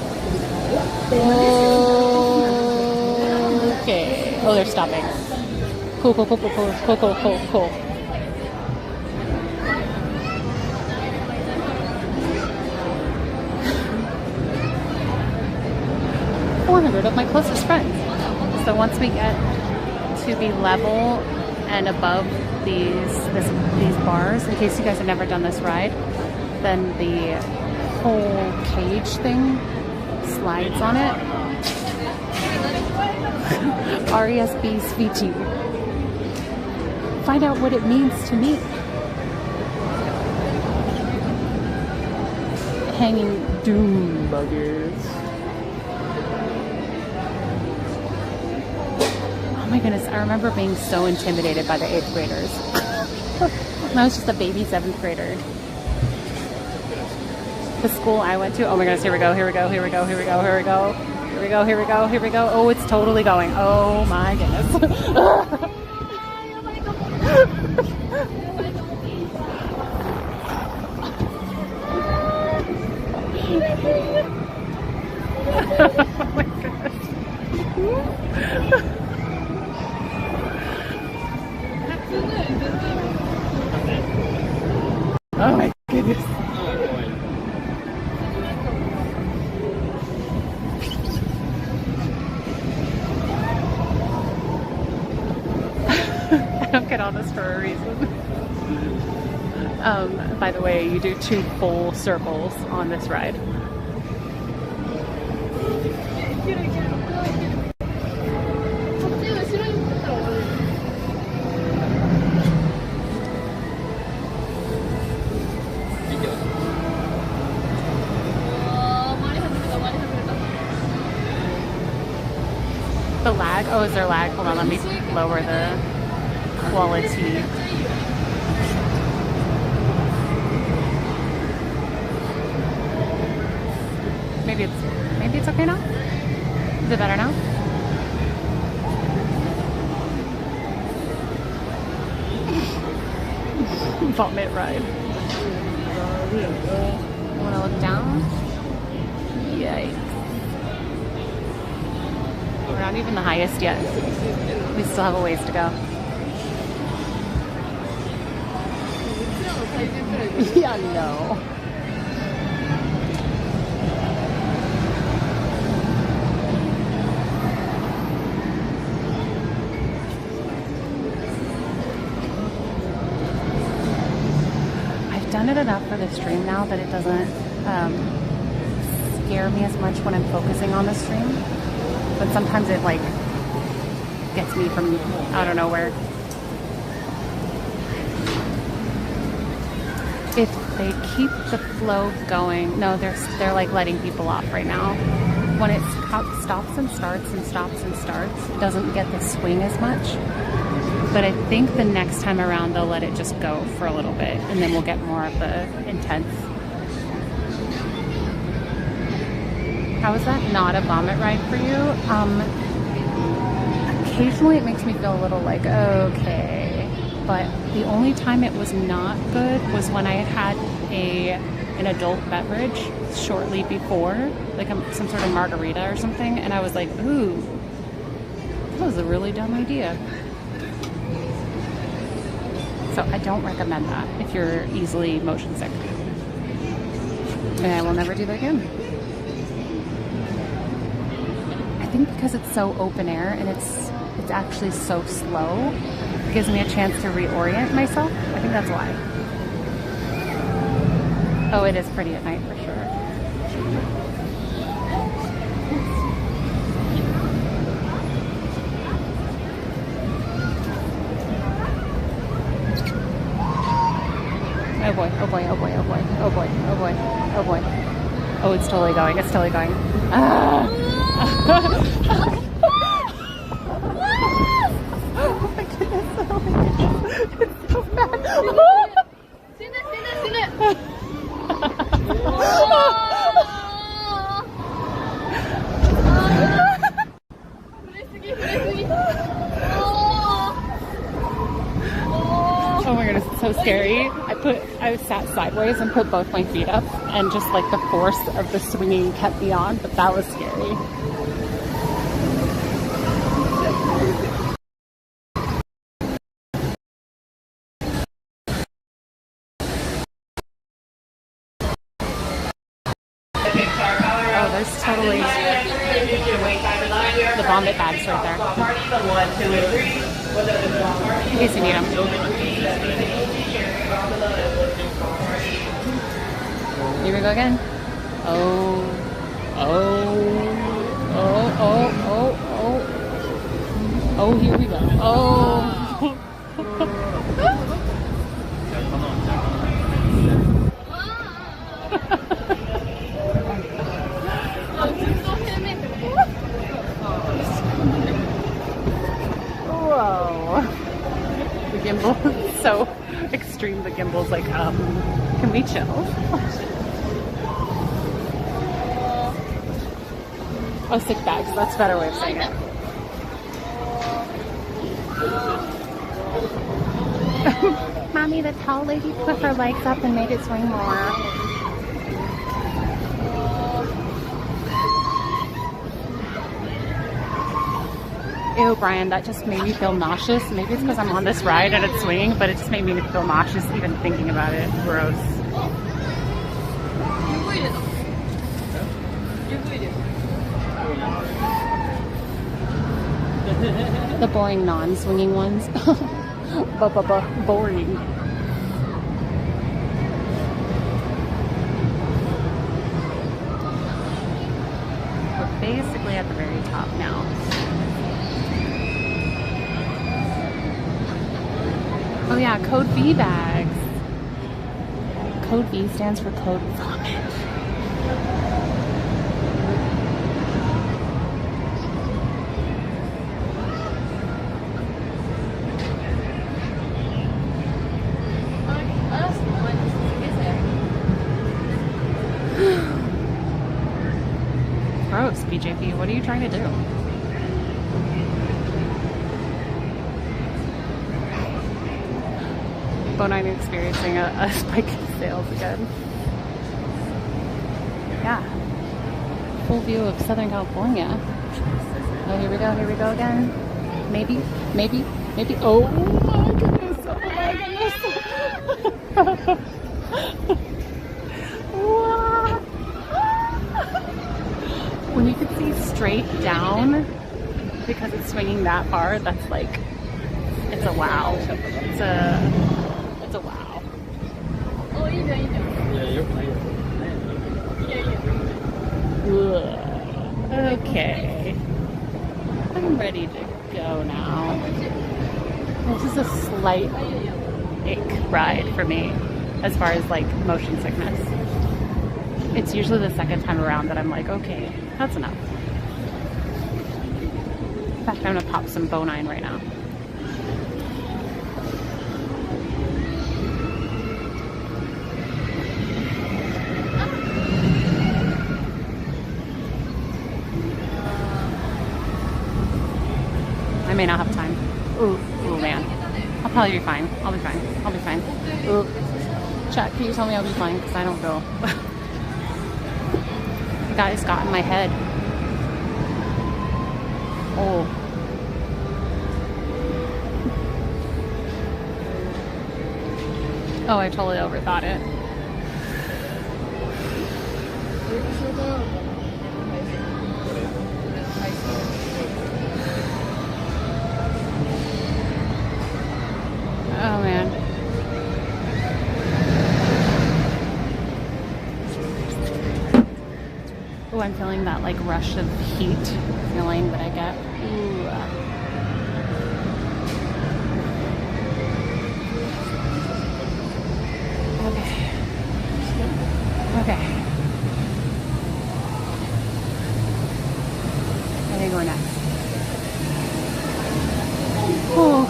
Okay. Oh, they're stopping. Cool, cool, cool, cool, cool, cool, cool, cool, cool. Of my closest friends. So once we get to be level and above these bars, in case you guys have never done this ride, then the whole cage thing slides on it. RESB Find out what it means to me. Hanging doom buggers. Oh my goodness, I remember being so intimidated by the 8th graders. I was just a baby 7th grader. The school I went to, oh my goodness, here we go, here we go, here we go, here we go, here we go. Here we go, here we go, here we go. Oh, it's totally going. Oh my goodness. Oh my goodness. Oh my goodness. I don't get all this for a reason. By the way, you do 2 full circles on this ride. The lag? Oh, is there lag? Hold on, let me lower the quality. Maybe it's okay now? Is it better now? Vomit ride. Wanna look down? Yikes. We're not even the highest yet. We still have a ways to go. Yeah, no. I've done it enough for the stream now that it doesn't scare me as much when I'm focusing on the stream. But sometimes it like gets me from I don't know where. They keep the flow going. No, they're like letting people off right now. When it stops and starts and stops and starts, it doesn't get the swing as much. But I think the next time around they'll let it just go for a little bit, and then we'll get more of the intense. How is that not a vomit ride for you? Occasionally it makes me feel a little like, okay. But the only time it was not good was when I had an adult beverage shortly before, like some sort of margarita or something, and I was like, ooh, that was a really dumb idea. So I don't recommend that if you're easily motion sick. And I will never do that again. I think because it's so open air and it's actually so slow, it gives me a chance to reorient myself. I think that's why. Oh, it is pretty at night for sure. Oh boy, oh boy, oh boy, oh boy, oh boy, oh boy, oh boy. Oh, it's totally going, it's totally going. Ah! Oh my goodness, oh my goodness. It's so bad. Oh my goodness, it's so scary. I sat sideways and put both my feet up, and just like the force of the swinging kept me on, but that was scary. Oh, there's totally the vomit bags right there. In case you need them. Here we go again. Oh, here we go. Oh. Whoa. The gimbal is so extreme. The gimbal's like, can we chill? Oh, sick bags. That's a better way of saying it. Mommy, the tall lady put her legs up and made it swing more. Ew, Brian, that just made me feel nauseous. Maybe it's because I'm on this ride and it's swinging, but it just made me feel nauseous even thinking about it. Gross. The boring non-swinging ones. Boring. We're basically at the very top now. Oh yeah, code V bags. Code V stands for code vomit. Gross, BJP. What are you trying to do? But I'm experiencing a spike in sales again. Yeah. Full view of Southern California. Oh, here we go again. Maybe. Oh my goodness, Wow. When you can see straight down, because it's swinging that far, that's like, it's a wow. It's a wow. Okay. I'm ready to go now. This is a slight ick ride for me. as far as like motion sickness. It's usually the second time around that I'm like, okay, that's enough. In fact, I'm gonna pop some Bonine right now. I may not have time. Ooh, man. I'll probably be fine. I'll be fine. I'll be fine. Ooh. Chat, can you tell me I'll be fine? Because I don't go. The guy's got in my head. Oh. Oh, I totally overthought it. Oh man. Oh, I'm feeling that like rush of heat feeling that I get. Ooh. Okay. Okay. Where are they going next? Oh.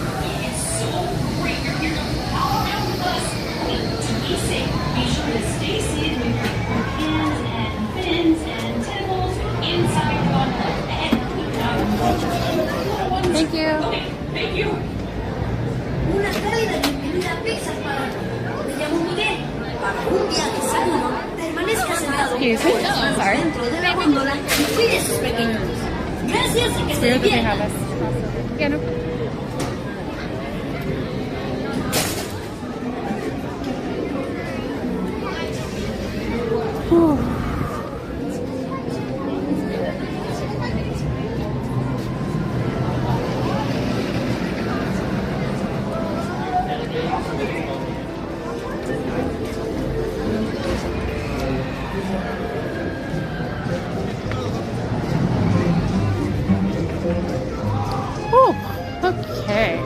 Be safe. Be sure to stay seated with your hands and fins and tentacles inside the gondola and keep it out. Thank you. Okay, thank you. Una cálida bienvenida a Pixar Pal-A-Round. Me llamo Miguel. Para un viaje seguro, permanezca sentado Excuse me. Sorry. dentro de la góndola y cuide a sus pequeños. Gracias y que se Weird that they diviertan. have us. Yeah, no. Whew. Whew. Okay.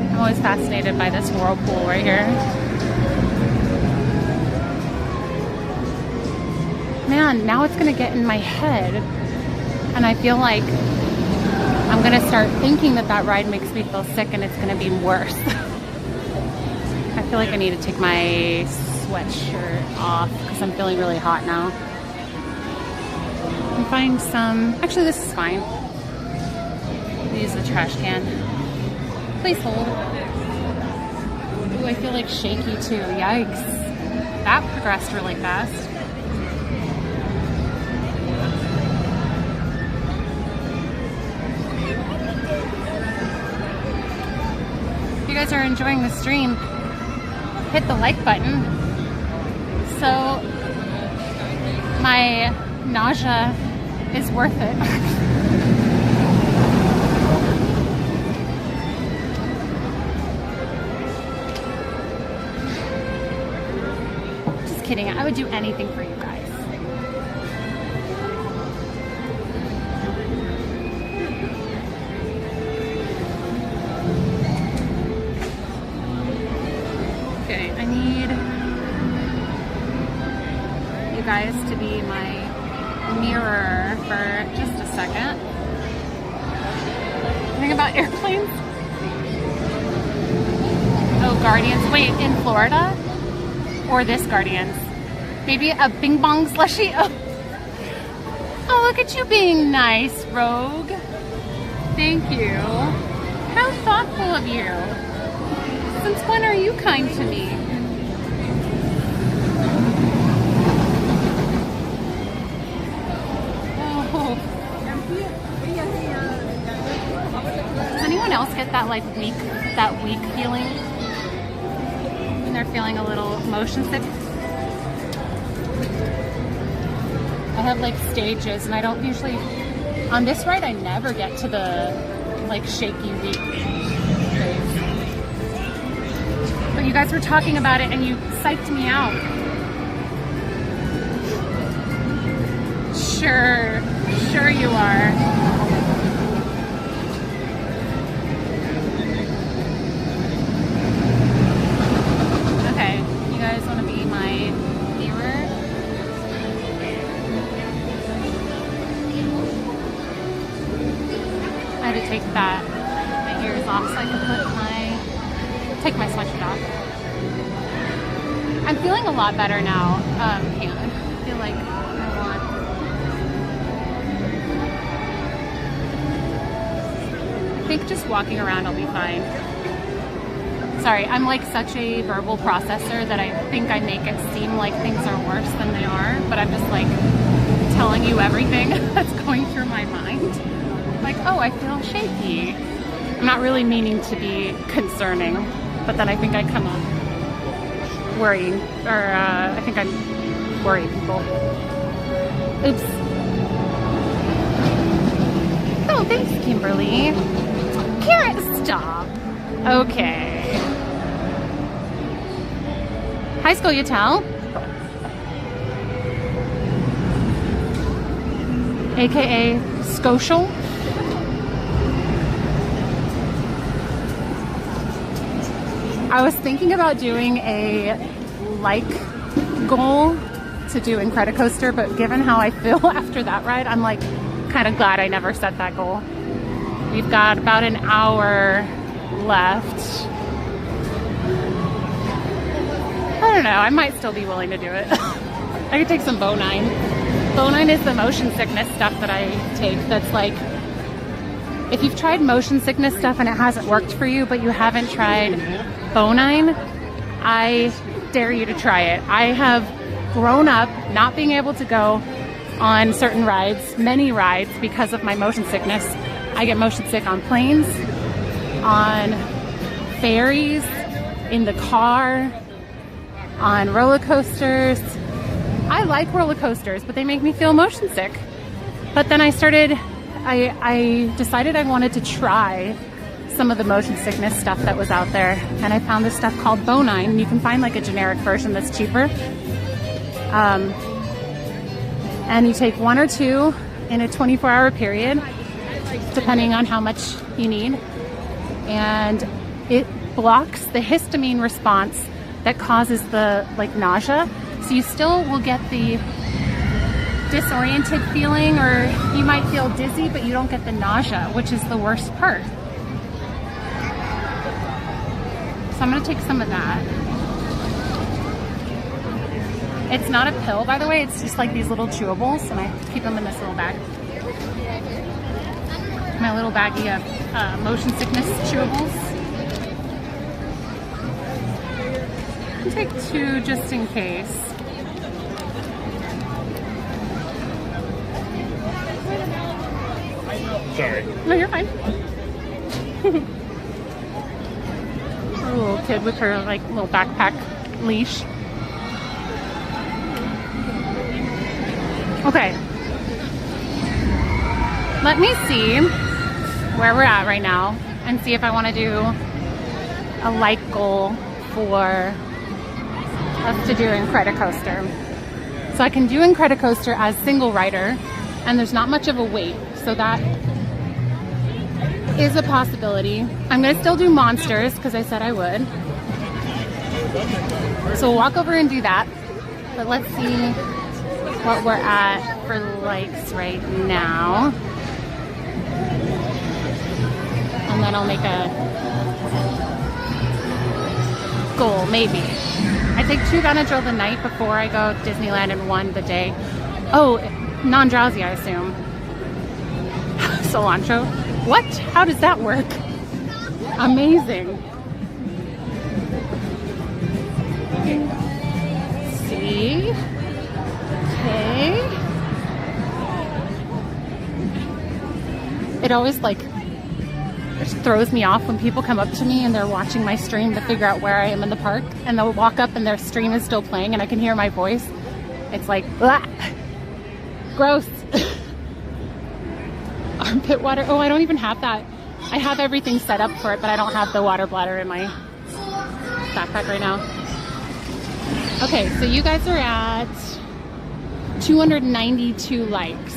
I'm always fascinated by this whirlpool right here. Man, now it's gonna get in my head, and I feel like I'm gonna start thinking that that ride makes me feel sick, and it's gonna be worse. I feel like I need to take my sweatshirt off because I'm feeling really hot now. And find some, actually this is fine. Use the trash can. Please hold. Ooh, I feel like shaky too. Yikes. That progressed really fast. If you guys are enjoying the stream, hit the like button so my nausea is worth it. Just kidding, I would do anything for you guys. Okay, I need you guys to be my mirror for just a second. Think about airplanes. Oh, Guardians. Wait, in Florida? Or this Guardians? Maybe a Bing Bong slushie? Oh, oh look at you being nice, Rogue. Thank you. How thoughtful of you. Since when are you kind to me? Oh. Does anyone else get that like weak feeling when they're feeling a little motion sick? I have like stages, and I don't usually on this ride. I never get to the like shaky weak phase. But you guys were talking about it, and you psyched me out. Shh. Sure. Sure you are. Okay, you guys want to be my viewer? I had to take my ears off so I could take my sweatshirt off. I'm feeling a lot better now, Caitlin. I feel like I think just walking around will be fine. Sorry, I'm like such a verbal processor that I think I make it seem like things are worse than they are, but I'm just like telling you everything that's going through my mind. Like, oh, I feel shaky. I'm not really meaning to be concerning, but then I think I come up worrying, or I think I'm worrying people. Oops. Oh, thanks, Kimberly. Carrot, stop. Okay. High School Utel. AKA Scotial. I was thinking about doing a like goal to do Incredicoaster, but given how I feel after that ride, I'm like kind of glad I never set that goal. We've got about an hour left. I don't know, I might still be willing to do it. I could take some Bonine. Bonine is the motion sickness stuff that I take. That's like, if you've tried motion sickness stuff and it hasn't worked for you, but you haven't tried Bonine, I dare you to try it. I have grown up not being able to go on certain rides, many rides, because of my motion sickness. I get motion sick on planes, on ferries, in the car, on roller coasters. I like roller coasters, but they make me feel motion sick. But then I decided I wanted to try some of the motion sickness stuff that was out there, and I found this stuff called Bonine. You can find like a generic version that's cheaper. And you take 1 or 2 in a 24-hour period, depending on how much you need. And it blocks the histamine response that causes the like nausea. So you still will get the disoriented feeling, or you might feel dizzy, but you don't get the nausea, which is the worst part. So I'm gonna take some of that. It's not a pill, by the way, it's just like these little chewables, and I keep them in this little bag. My little baggie of motion sickness chewables. I'll take 2 just in case. Sorry. No, you're fine. A little kid with her like little backpack leash. Okay. Let me see where we're at right now and see if I want to do a like goal for us to do Incredicoaster. So I can do Incredicoaster as single rider, and there's not much of a wait, so that is a possibility. I'm gonna still do Monsters because I said I would. So we'll walk over and do that, but let's see what we're at for likes right now. And then I'll make a goal, maybe. I take 2 Benadryl the night before I go to Disneyland and 1 the day. Oh, non-drowsy, I assume. Cilantro. What? How does that work? Amazing. See? Okay. It always like just throws me off when people come up to me and they're watching my stream to figure out where I am in the park, and they'll walk up and their stream is still playing and I can hear my voice. It's like, blah. Gross. Armpit water. Oh, I don't even have that. I have everything set up for it, but I don't have the water bladder in my backpack right now. Okay, so you guys are at 292 likes.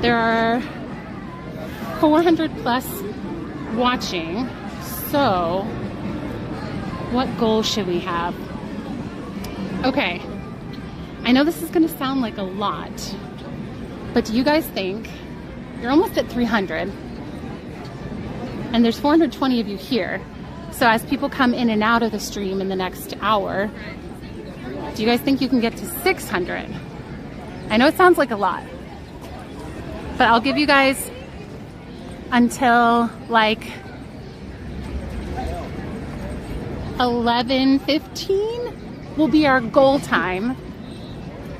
There are 400 plus watching. So, what goal should we have? Okay, I know this is gonna sound like a lot, but do you guys think, you're almost at 300, and there's 420 of you here. So as people come in and out of the stream in the next hour, do you guys think you can get to 600? I know it sounds like a lot, but I'll give you guys until like 11:15 will be our goal time.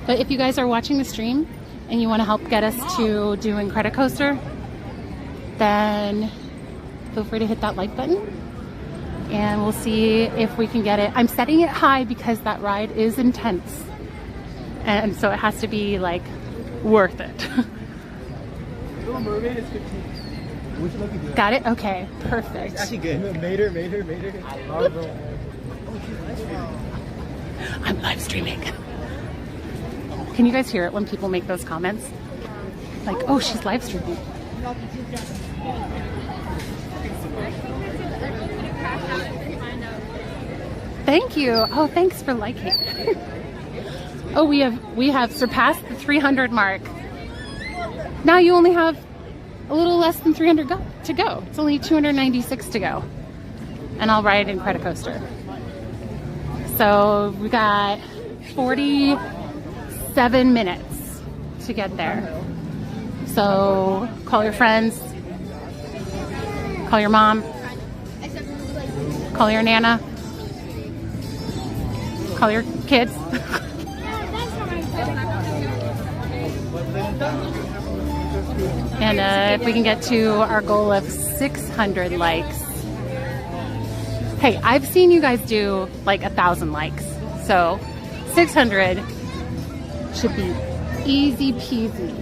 But if you guys are watching the stream and you want to help get us to do Incredicoaster, then feel free to hit that like button and we'll see if we can get it. I'm setting it high because that ride is intense, and so it has to be like worth it. Little Mermaid is 15. Which look at Got it? Okay, perfect. It's actually good. Made her. I'm live streaming. Can you guys hear it when people make those comments? Like, oh, she's live streaming. Thank you. Oh, thanks for liking. Oh, we have surpassed the 300 mark. Now you only have a little less than 300 to go. It's only 296 to go. And I'll ride Incredicoaster. So we got 47 minutes to get there. So call your friends, call your mom, call your nana, call your kids. And if we can get to our goal of 600 likes. Hey, I've seen you guys do like 1,000 likes. So 600 should be easy peasy.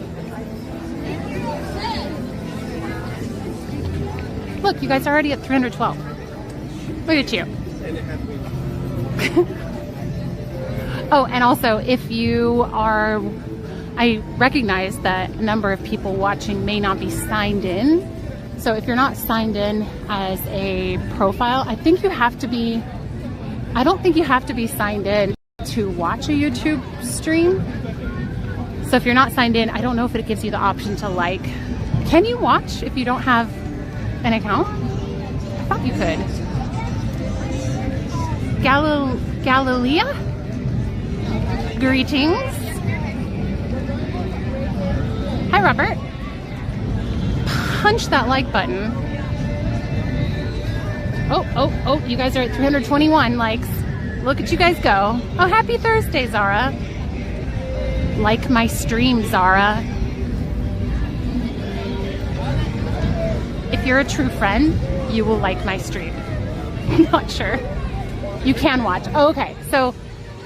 Look, you guys are already at 312. Look at you. Oh, and also if you are, I recognize that a number of people watching may not be signed in. So if you're not signed in as a profile, I think you have to be, I don't think you have to be signed in to watch a YouTube stream. So if you're not signed in, I don't know if it gives you the option to like, can you watch if you don't have an account? I thought you could. Galilea? Greetings. Hi, Robert. Punch that like button. Oh, you guys are at 321 likes. Look at you guys go. Oh, happy Thursday, Zara. Like my stream, Zara. If you're a true friend, you will like my stream. I'm not sure. You can watch. Oh, okay, so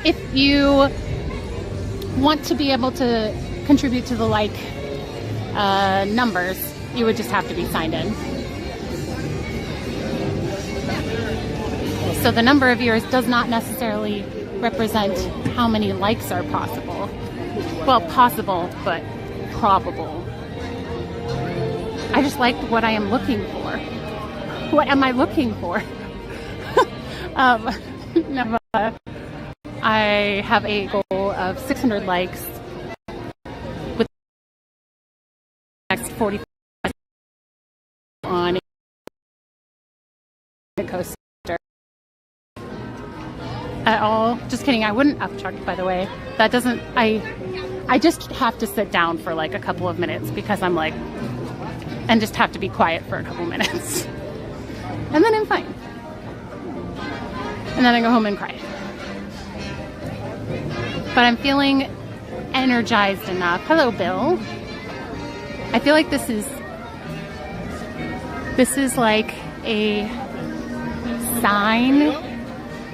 if you want to be able to contribute to the like numbers, you would just have to be signed in. So the number of viewers does not necessarily represent how many likes are possible. Well, possible, but probable. I just like what I am looking for. What am I looking for? No, I have a goal of 600 likes with the next 45 on Incredicoaster. At all. Just kidding. I wouldn't upchuck, by the way. That doesn't, I just have to sit down for like a couple of minutes because I'm like, and just have to be quiet for a couple minutes. And then I'm fine. And then I go home and cry. But I'm feeling energized enough. Hello, Bill. I feel like this is like a sign,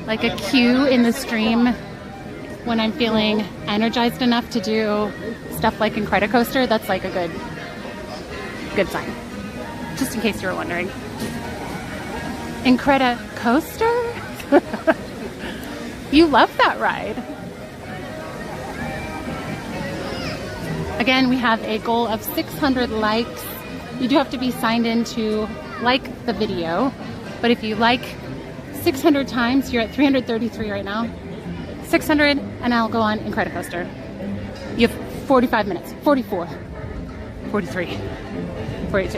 like a cue in the stream when I'm feeling energized enough to do stuff like Incredicoaster. That's like a good sign. Just in case you were wondering. Incredicoaster? You love that ride. Again, we have a goal of 600 likes. You do have to be signed in to like the video, but if you like 600 times, you're at 333 right now. 600, and I'll go on Incredicoaster. You have 45 minutes. 44, 43, 42.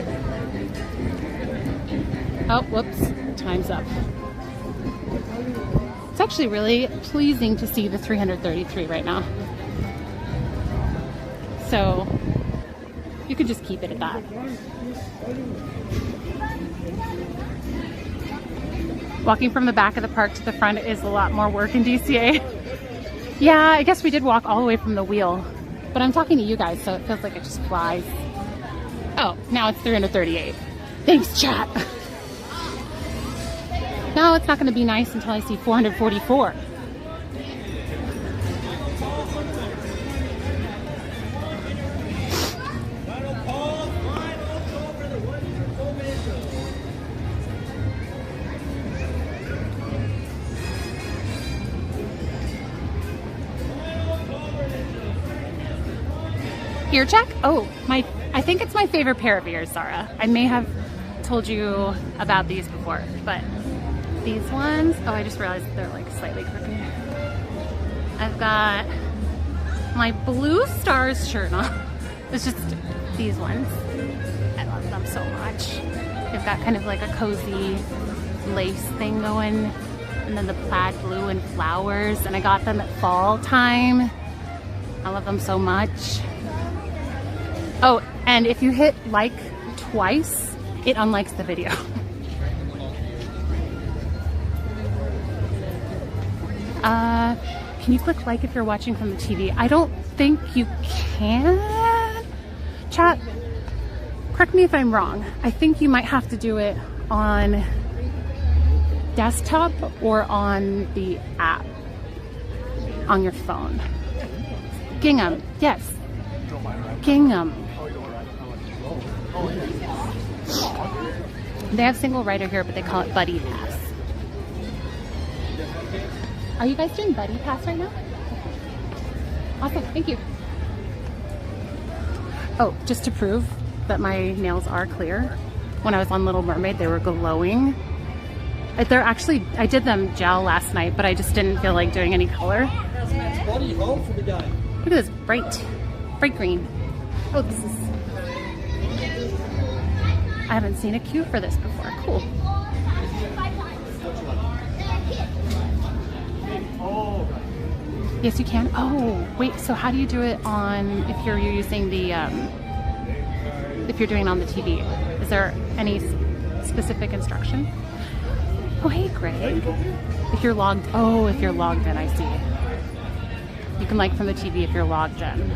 Oh, whoops, time's up. It's actually really pleasing to see the 333 right now. So you could just keep it at that. Walking from the back of the park to the front is a lot more work in DCA. Yeah, I guess we did walk all the way from the wheel, but I'm talking to you guys, so it feels like it just flies. Oh, now it's 338. Thanks, chat. No, it's not going to be nice until I see 444. Ear check? Oh, I think it's my favorite pair of ears, Zara. I may have told you about these before, but these ones, oh, I just realized they're like slightly crooked. I've got my Blue Stars shirt on. It's just these ones. I love them so much. They've got kind of like a cozy lace thing going, and then the plaid blue and flowers, and I got them at fall time. I love them so much. Oh, and if you hit like twice, it unlikes the video. Can you click like if you're watching from the TV? I don't think you can. Chat, correct me if I'm wrong. I think you might have to do it on desktop or on the app on your phone. Gingham, yes. Gingham. They have single rider here, but they call it Buddy Pass. Are you guys doing Buddy Pass right now? Awesome, thank you. Oh, just to prove that my nails are clear, when I was on Little Mermaid, they were glowing. They're actually, I did them gel last night, but I just didn't feel like doing any color. Look at this bright green. Oh, this is, I haven't seen a queue for this before. Cool. Yes, you can. Oh, wait, so how do you do it on, if you're using the, if you're doing it on the TV? Is there any specific instruction? Oh, hey, Greg. If you're logged, oh, if you're logged in, I see. You can like from the TV if you're logged in.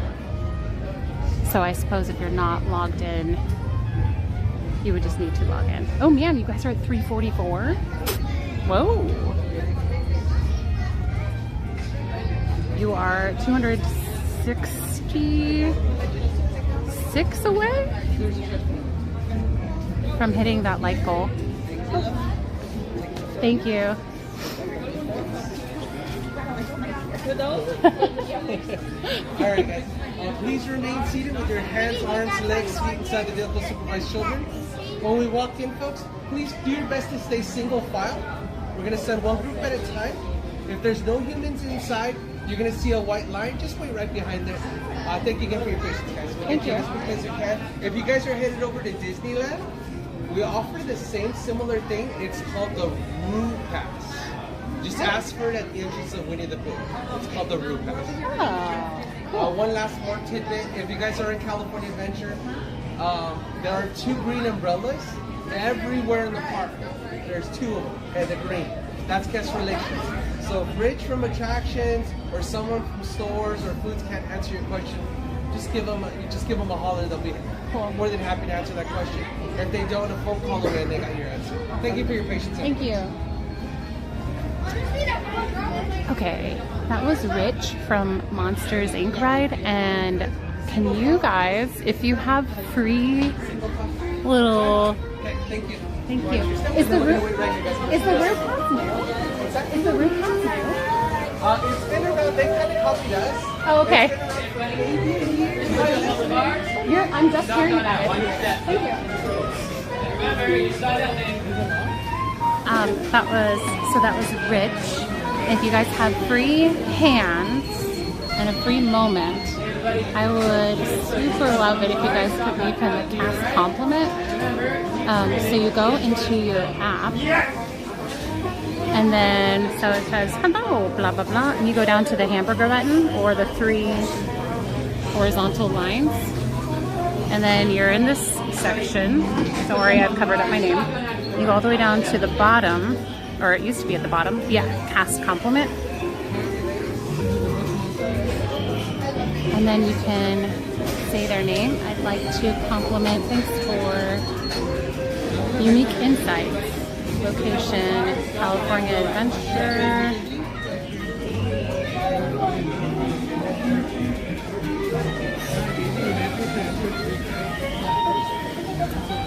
So I suppose if you're not logged in, you would just need to log in. Oh man, you guys are at 344. Whoa. You are 266 away from hitting that like goal. Thank you. Alright guys, please remain seated with your hands, arms, legs, feet inside the vehicle, supervised children. When we walk in, folks, please do your best to stay single file. We're going to send one group at a time. If there's no humans inside, you're going to see a white line. Just wait right behind there. Thank you again for your patience, guys. Thank you. As quick as you can. If you guys are headed over to Disneyland, we offer the same similar thing. It's called the Roo Pass. Just ask for it at the entrance of Winnie the Pooh. It's called the Roo Pass. Oh. One last more tidbit. If you guys are in California Adventure, there are 2 green umbrellas everywhere in the park. There's 2 of them, and they're green. That's guest relations. So if Rich from attractions or someone from stores or foods can't answer your question, just give them a holler. They'll be more than happy to answer that question. If they don't, a phone call away and they got your answer. Thank you for your patience. Thank you. Okay, that was Rich from Monsters Inc. ride, and can you guys, if you have free little, thank you. Thank you. Is the roof pass new? Is the roof pass new? It's been around they kind of copied us. Oh, okay. I'm just hearing about it. Thank you. That was Rich. If you guys have free hands and a free moment, I would super love it if you guys could leave him a cast compliment. So you go into your app, and then so it says hello, blah blah blah, and you go down to the hamburger button or the 3 horizontal lines, and then you're in this section. Don't worry, I've covered up my name. You go all the way down to the bottom, or it used to be at the bottom. Yeah, cast compliment. And then you can say their name. I'd like to compliment, thanks for unique insights. Location, California Adventure.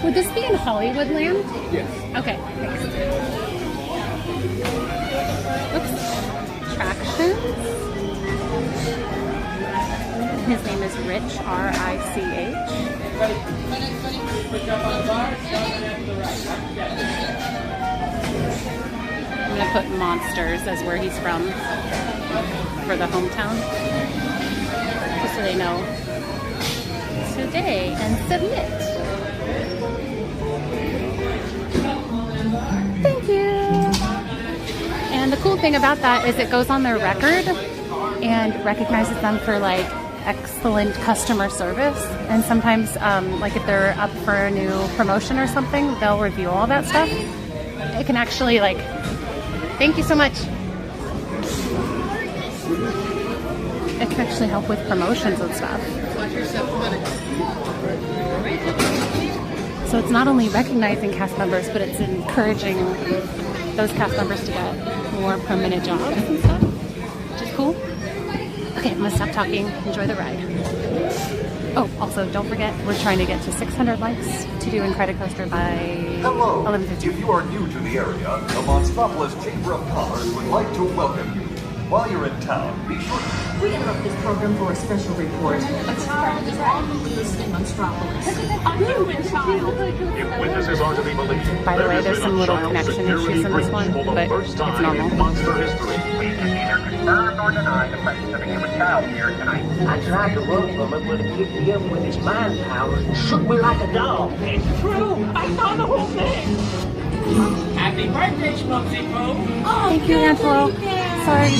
Would this be in Hollywood Land? Yes. Okay, thanks. Oops. Attractions. His name is Rich, R-I-C-H. I'm gonna put Monsters as where he's from for the hometown, just so they know. Today and submit. Thank you. And the cool thing about that is it goes on their record and recognizes them for like excellent customer service. And sometimes like if they're up for a new promotion or something, they'll review all that stuff. It can actually like, thank you so much. It can actually help with promotions and stuff. So it's not only recognizing cast members, but it's encouraging those cast members to get more permanent jobs and stuff, which is cool. Okay, I'm gonna stop talking. Enjoy the ride. Oh, also, don't forget, we're trying to get to 600 likes to do Incredicoaster by Hello. 11:15. If you are new to the area, the Monstopolis Chamber of Commerce would like to welcome you. While you're in town, be sure to... We interrupt this program for a special report. A child is on the loose in Monstropolis. A human child. If witnesses are to be believed, By the way, there's some little child connection security issues in this one, breach for the but first it's time normal. in monster history. We can neither confirm nor deny the presence of a human child here tonight. I tried to run from it, but it picked me up with its mind power and shook me like a dog. It's true. I saw the whole thing. Happy birthday, Schmucksy Poo. Oh, thank you, Angelo. Sorry.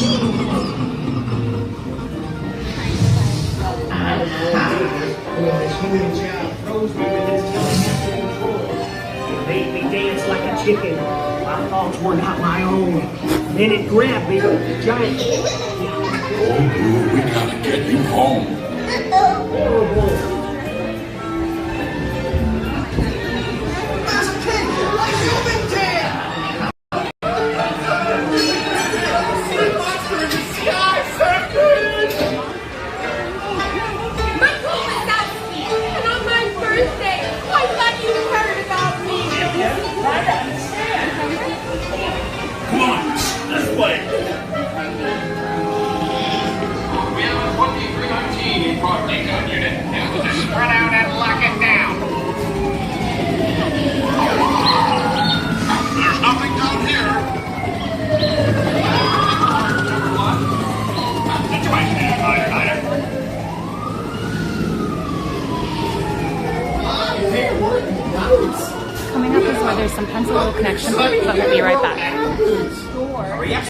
It made me dance like a chicken. My thoughts were not my own. Then it grabbed me with a giant... Oh, we gotta get you home. There's a kid! A human kid! Sea monster in the sky, circus! And on my birthday, I thought you heard about me. I understand. Come on, this way. We have a 2319 in front takeout unit. Spread out and lock it down. There's nothing down here. That's right, Hider. Coming up is where there's some pencil little connection, so I'll be right back. Hurry up.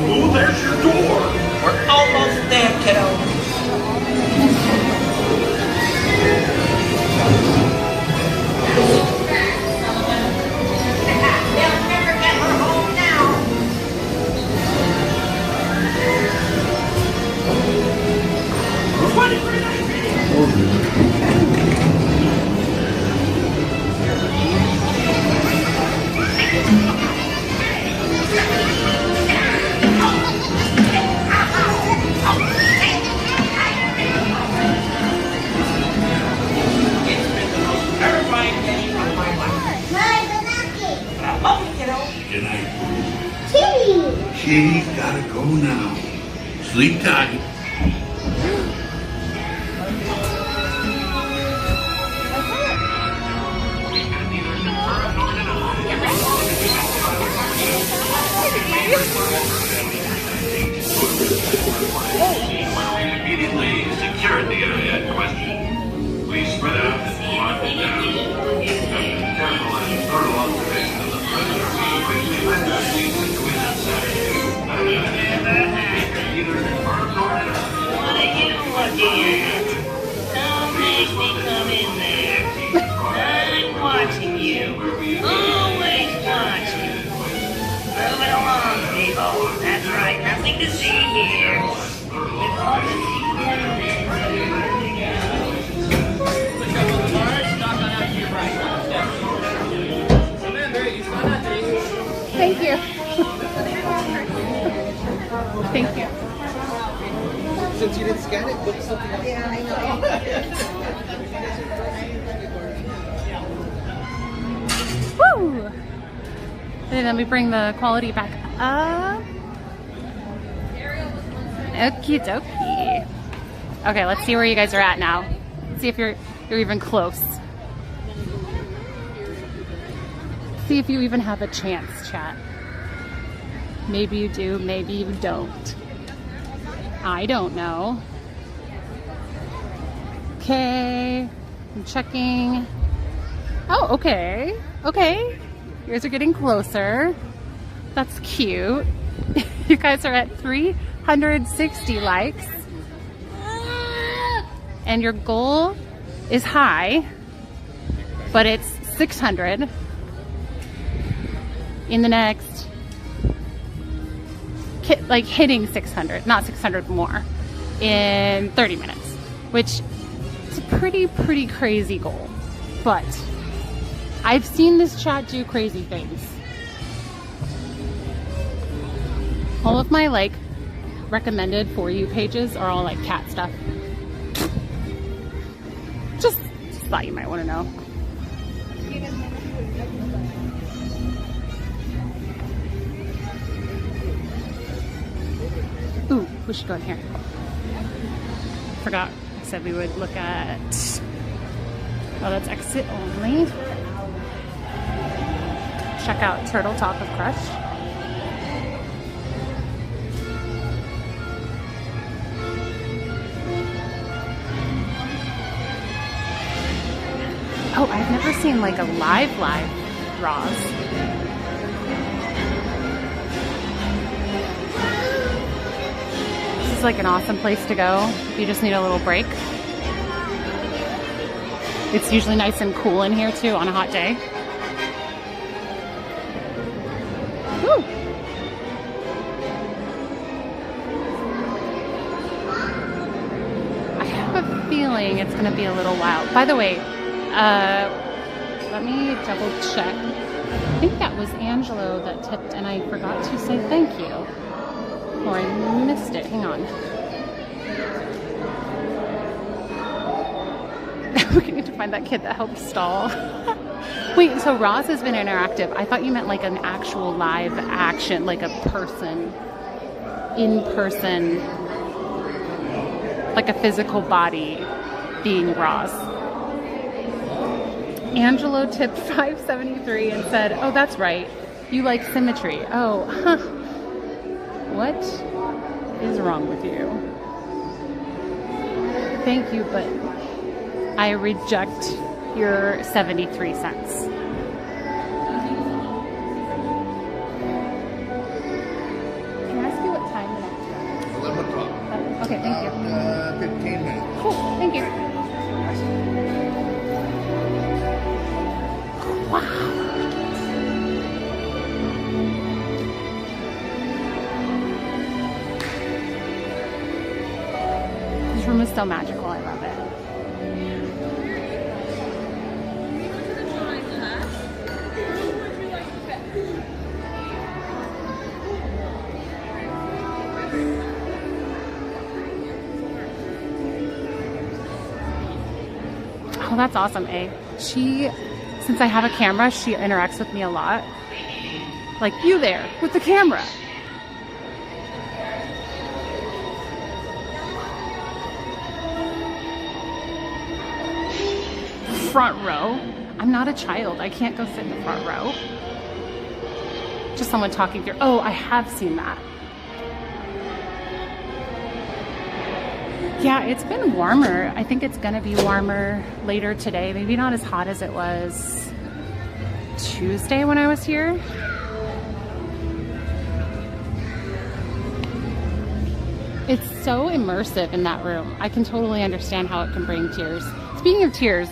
Ooh, there's your door. We're almost there, kiddo. They'll never get her home now. Kitty's gotta go now. Sleep tight. Immediately secured the area in question. Please spread out and lock it down. Careful and thorough observation of the predator will quickly render these situations safe. Neither confirmed nor denied. What are you looking at? Don't make me come in there. I'm watching you. Always watching. Move it along, people. That's right, nothing to see here. Thank you. Thank you. Since you didn't scan it, look something else. Yeah, I know. Woo! And then we bring the quality back up. Okie dokie. Okay, let's see where you guys are at now. See if you're even close. See if you even have a chance, chat. Maybe you do, maybe you don't. I don't know. Okay, I'm checking. Oh, okay, okay. You guys are getting closer. That's cute. You guys are at 360 likes. And your goal is high, but it's 600 in the next, like hitting 600, not 600 more, in 30 minutes, which is a pretty crazy goal. But I've seen this chat do crazy things. All of my like recommended for you pages are all like cat stuff. Just thought you might want to know. Ooh, we should go in here. Forgot I said we would look at, oh, that's exit only. Check out Turtle Talk of Crush. Oh, I've never seen like a live Roz. This is like an awesome place to go if you just need a little break. It's usually nice and cool in here too on a hot day. Woo! I have a feeling it's going to be a little while. By the way, let me double check. I think that was Angelo that tipped and I forgot to say thank you. Or I missed it. Hang on. We need to find that kid that helped stall. Wait, so Roz has been interactive. I thought you meant like an actual live action, like a person, in person, like a physical body being Roz. Angelo tipped $5.73 and said, oh, that's right. You like symmetry. Oh, huh. What is wrong with you? Thank you, but I reject your 73 cents. Can I ask you what time the next one? 11 o'clock. Okay, thank you. 15 minutes. Cool, thank you. Wow. This room is so magical. I love it. Oh, that's awesome, A. Since I have a camera, she interacts with me a lot. Like, you there, with the camera. front row. I'm not a child. I can't go sit in the front row. Just someone talking through. Oh, I have seen that. Yeah, it's been warmer. I think it's gonna be warmer later today. Maybe not as hot as it was Tuesday when I was here. It's so immersive in that room. I can totally understand how it can bring tears. Speaking of tears,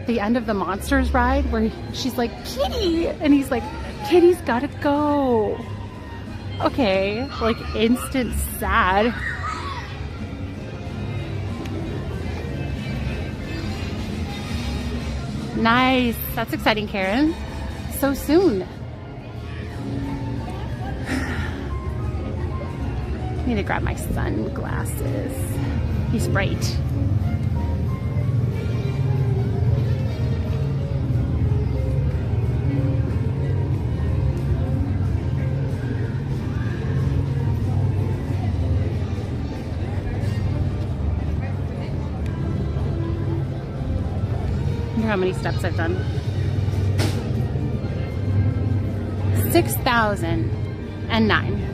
the end of the Monsters ride where she's like, Kitty! And he's like, Kitty's gotta go. Okay, like instant sad. Nice, that's exciting, Karen. So soon. I need to grab my sunglasses. He's bright. How many steps I've done? 6,009.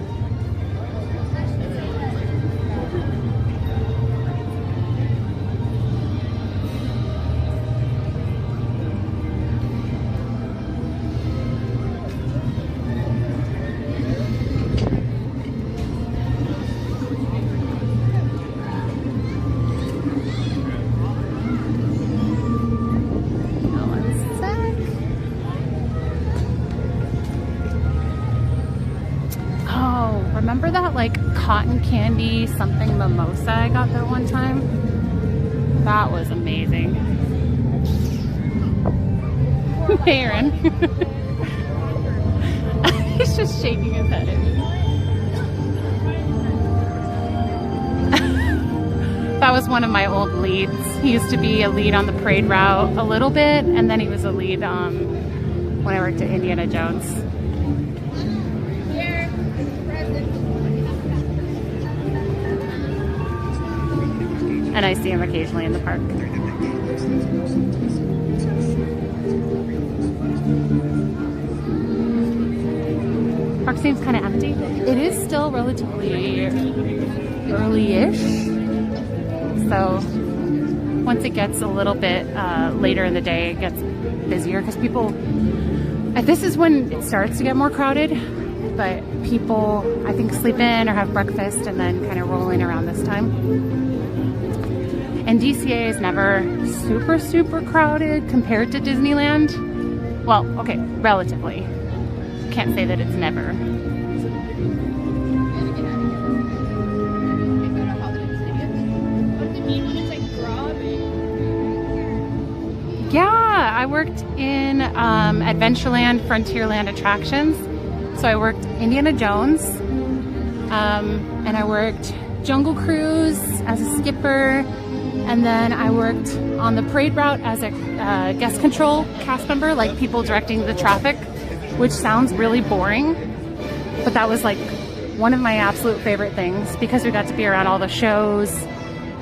Remember that like cotton candy something mimosa I got that one time? That was amazing. Hey, Aaron. He's just shaking his head at me. That was one of my old leads. He used to be a lead on the parade route a little bit, and then he was a lead when I worked at Indiana Jones. And I see him occasionally in the park. Park seems kind of empty. It is still relatively early-ish. So once it gets a little bit later in the day, it gets busier because people, this is when it starts to get more crowded, but people, I think, sleep in or have breakfast and then kind of roll in around this time. And DCA is never super, super crowded compared to Disneyland. Well, okay, relatively. Can't say that it's never. Yeah, I worked in Adventureland, Frontierland attractions. So I worked Indiana Jones, and I worked Jungle Cruise as a skipper. And then I worked on the parade route as a guest control cast member, like people directing the traffic, which sounds really boring. But that was like one of my absolute favorite things because we got to be around all the shows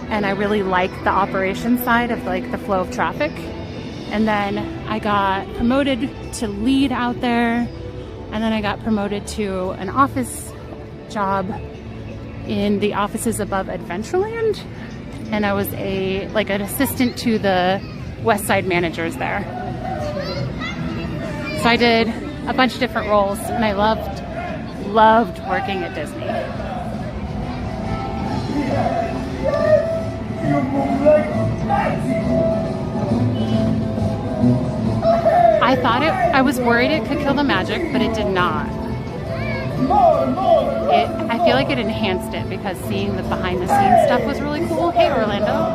and I really liked the operation side of like the flow of traffic. And then I got promoted to lead out there. And then I got promoted to an office job in the offices above Adventureland. And I was like an assistant to the West Side managers there. So I did a bunch of different roles and I loved working at Disney. I was worried it could kill the magic, but it did not. I feel like it enhanced it because seeing the behind the scenes stuff was really cool. Hey, Orlando.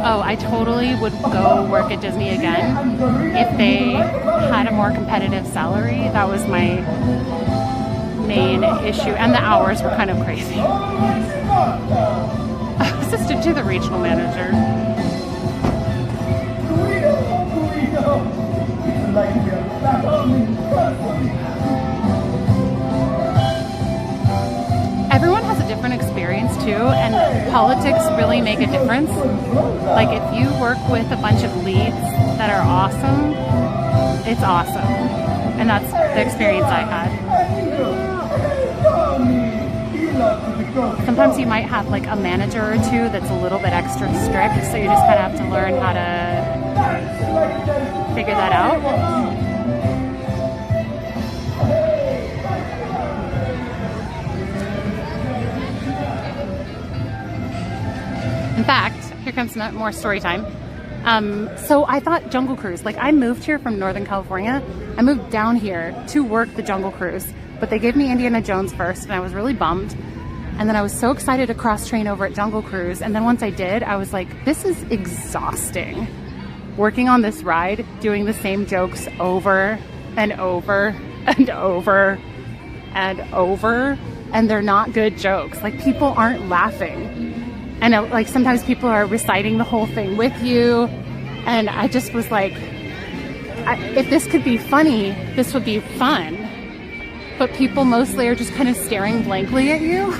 Oh, I totally would go work at Disney again if they had a more competitive salary. That was my main issue. And the hours were kind of crazy. Assistant to the regional manager. Everyone has a different experience too, and politics really make a difference. Like if you work with a bunch of leads that are awesome, it's awesome. And that's the experience I had. Sometimes you might have like a manager or two that's a little bit extra strict, so you just kind of have to learn how to figure that out. In fact, here comes more story time. So I thought Jungle Cruise, like I moved here from Northern California. I moved down here to work the Jungle Cruise, but they gave me Indiana Jones first and I was really bummed. And then I was so excited to cross train over at Jungle Cruise. And then once I did, I was like, this is exhausting. Working on this ride, doing the same jokes over and over and over and over. And they're not good jokes. Like people aren't laughing. And like sometimes people are reciting the whole thing with you. And I just was like, if this could be funny, this would be fun. But people mostly are just kind of staring blankly at you.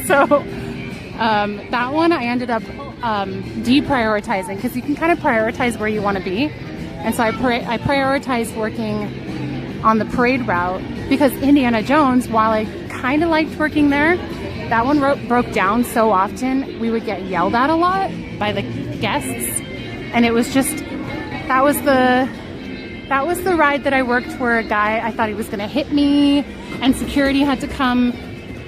So that one I ended up deprioritizing, because you can kind of prioritize where you want to be. And so I prioritized working on the parade route, because Indiana Jones, while I kind of liked working there, that one broke down so often. We would get yelled at a lot by the guests. And it was just, that was the ride that I worked where a guy, I thought he was gonna hit me, and security had to come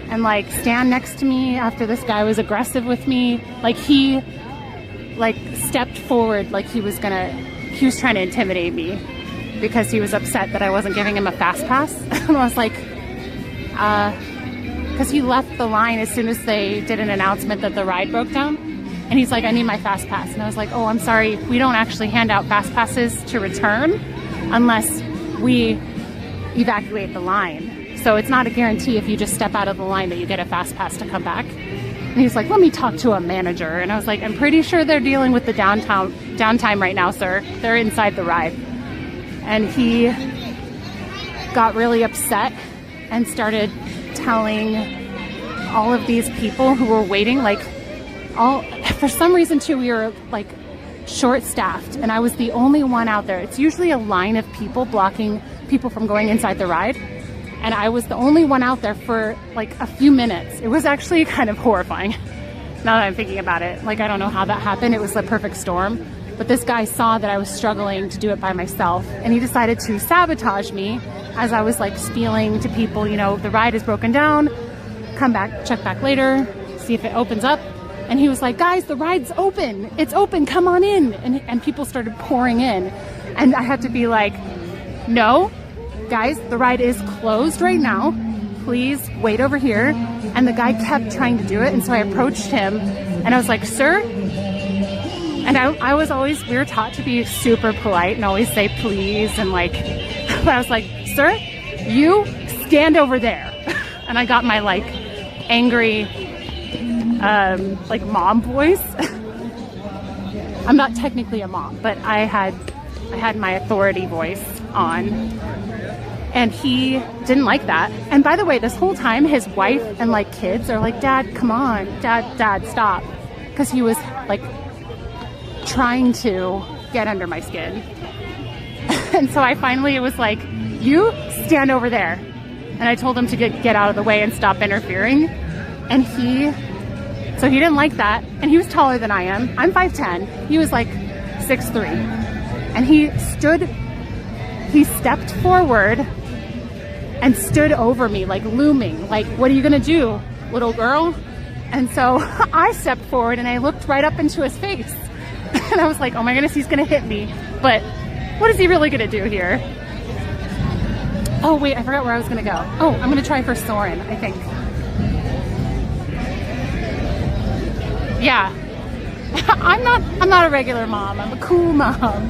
and like stand next to me after this guy was aggressive with me. Like he like stepped forward like he was trying to intimidate me because he was upset that I wasn't giving him a fast pass. And I was like, because he left the line as soon as they did an announcement that the ride broke down. And he's like, I need my fast pass. And I was like, oh, I'm sorry, we don't actually hand out fast passes to return unless we evacuate the line. So it's not a guarantee if you just step out of the line that you get a fast pass to come back. And he's like, let me talk to a manager. And I was like, I'm pretty sure they're dealing with the downtime right now, sir. They're inside the ride. And he got really upset and started telling all of these people who were waiting, like for some reason too, we were like short-staffed and I was the only one out there. It's usually a line of people blocking people from going inside the ride, and I was the only one out there for like a few minutes. It was actually kind of horrifying now that I'm thinking about it. Like I don't know how that happened. It was the perfect storm. But this guy saw that I was struggling to do it by myself, and he decided to sabotage me as I was like spieling to people, you know, the ride is broken down, come back, check back later, see if it opens up. And he was like, guys, the ride's open. It's open, come on in. And people started pouring in. And I had to be like, no, guys, the ride is closed right now. Please wait over here. And the guy kept trying to do it. And so I approached him and I was like, sir. And I was always, we were taught to be super polite and always say please. And like, but I was like, sir, you stand over there. And I got my like angry, like mom voice. I'm not technically a mom, but I had my authority voice on, and he didn't like that. And by the way, this whole time his wife and like kids are like, Dad, come on, Dad, stop. Because he was like trying to get under my skin. And so I finally was like, you stand over there. And I told him to get out of the way and stop interfering. And so he didn't like that. And he was taller than I am. I'm 5'10". He was like 6'3". And he stepped forward and stood over me, like looming, like, what are you gonna do, little girl? And so I stepped forward and I looked right up into his face. And I was like, oh my goodness, he's gonna hit me. But what is he really gonna do here? Oh wait, I forgot where I was gonna go. Oh, I'm gonna try for Soarin, I think. Yeah, I'm not a regular mom. I'm a cool mom.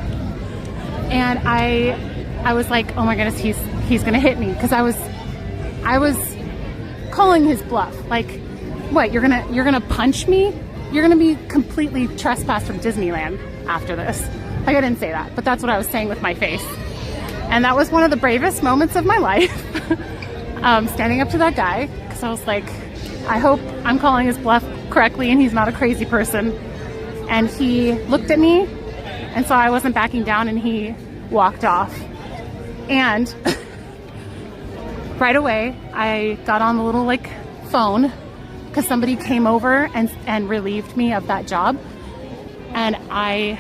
And I was like, oh my goodness, he's gonna hit me, because I was calling his bluff. Like, what? You're gonna punch me? You're gonna be completely trespassed from Disneyland after this. Like, I didn't say that, but that's what I was saying with my face. And that was one of the bravest moments of my life, standing up to that guy, because I was like, I hope I'm calling his bluff correctly and he's not a crazy person. And he looked at me and saw I wasn't backing down and he walked off. And right away, I got on the little like phone because somebody came over and relieved me of that job. And I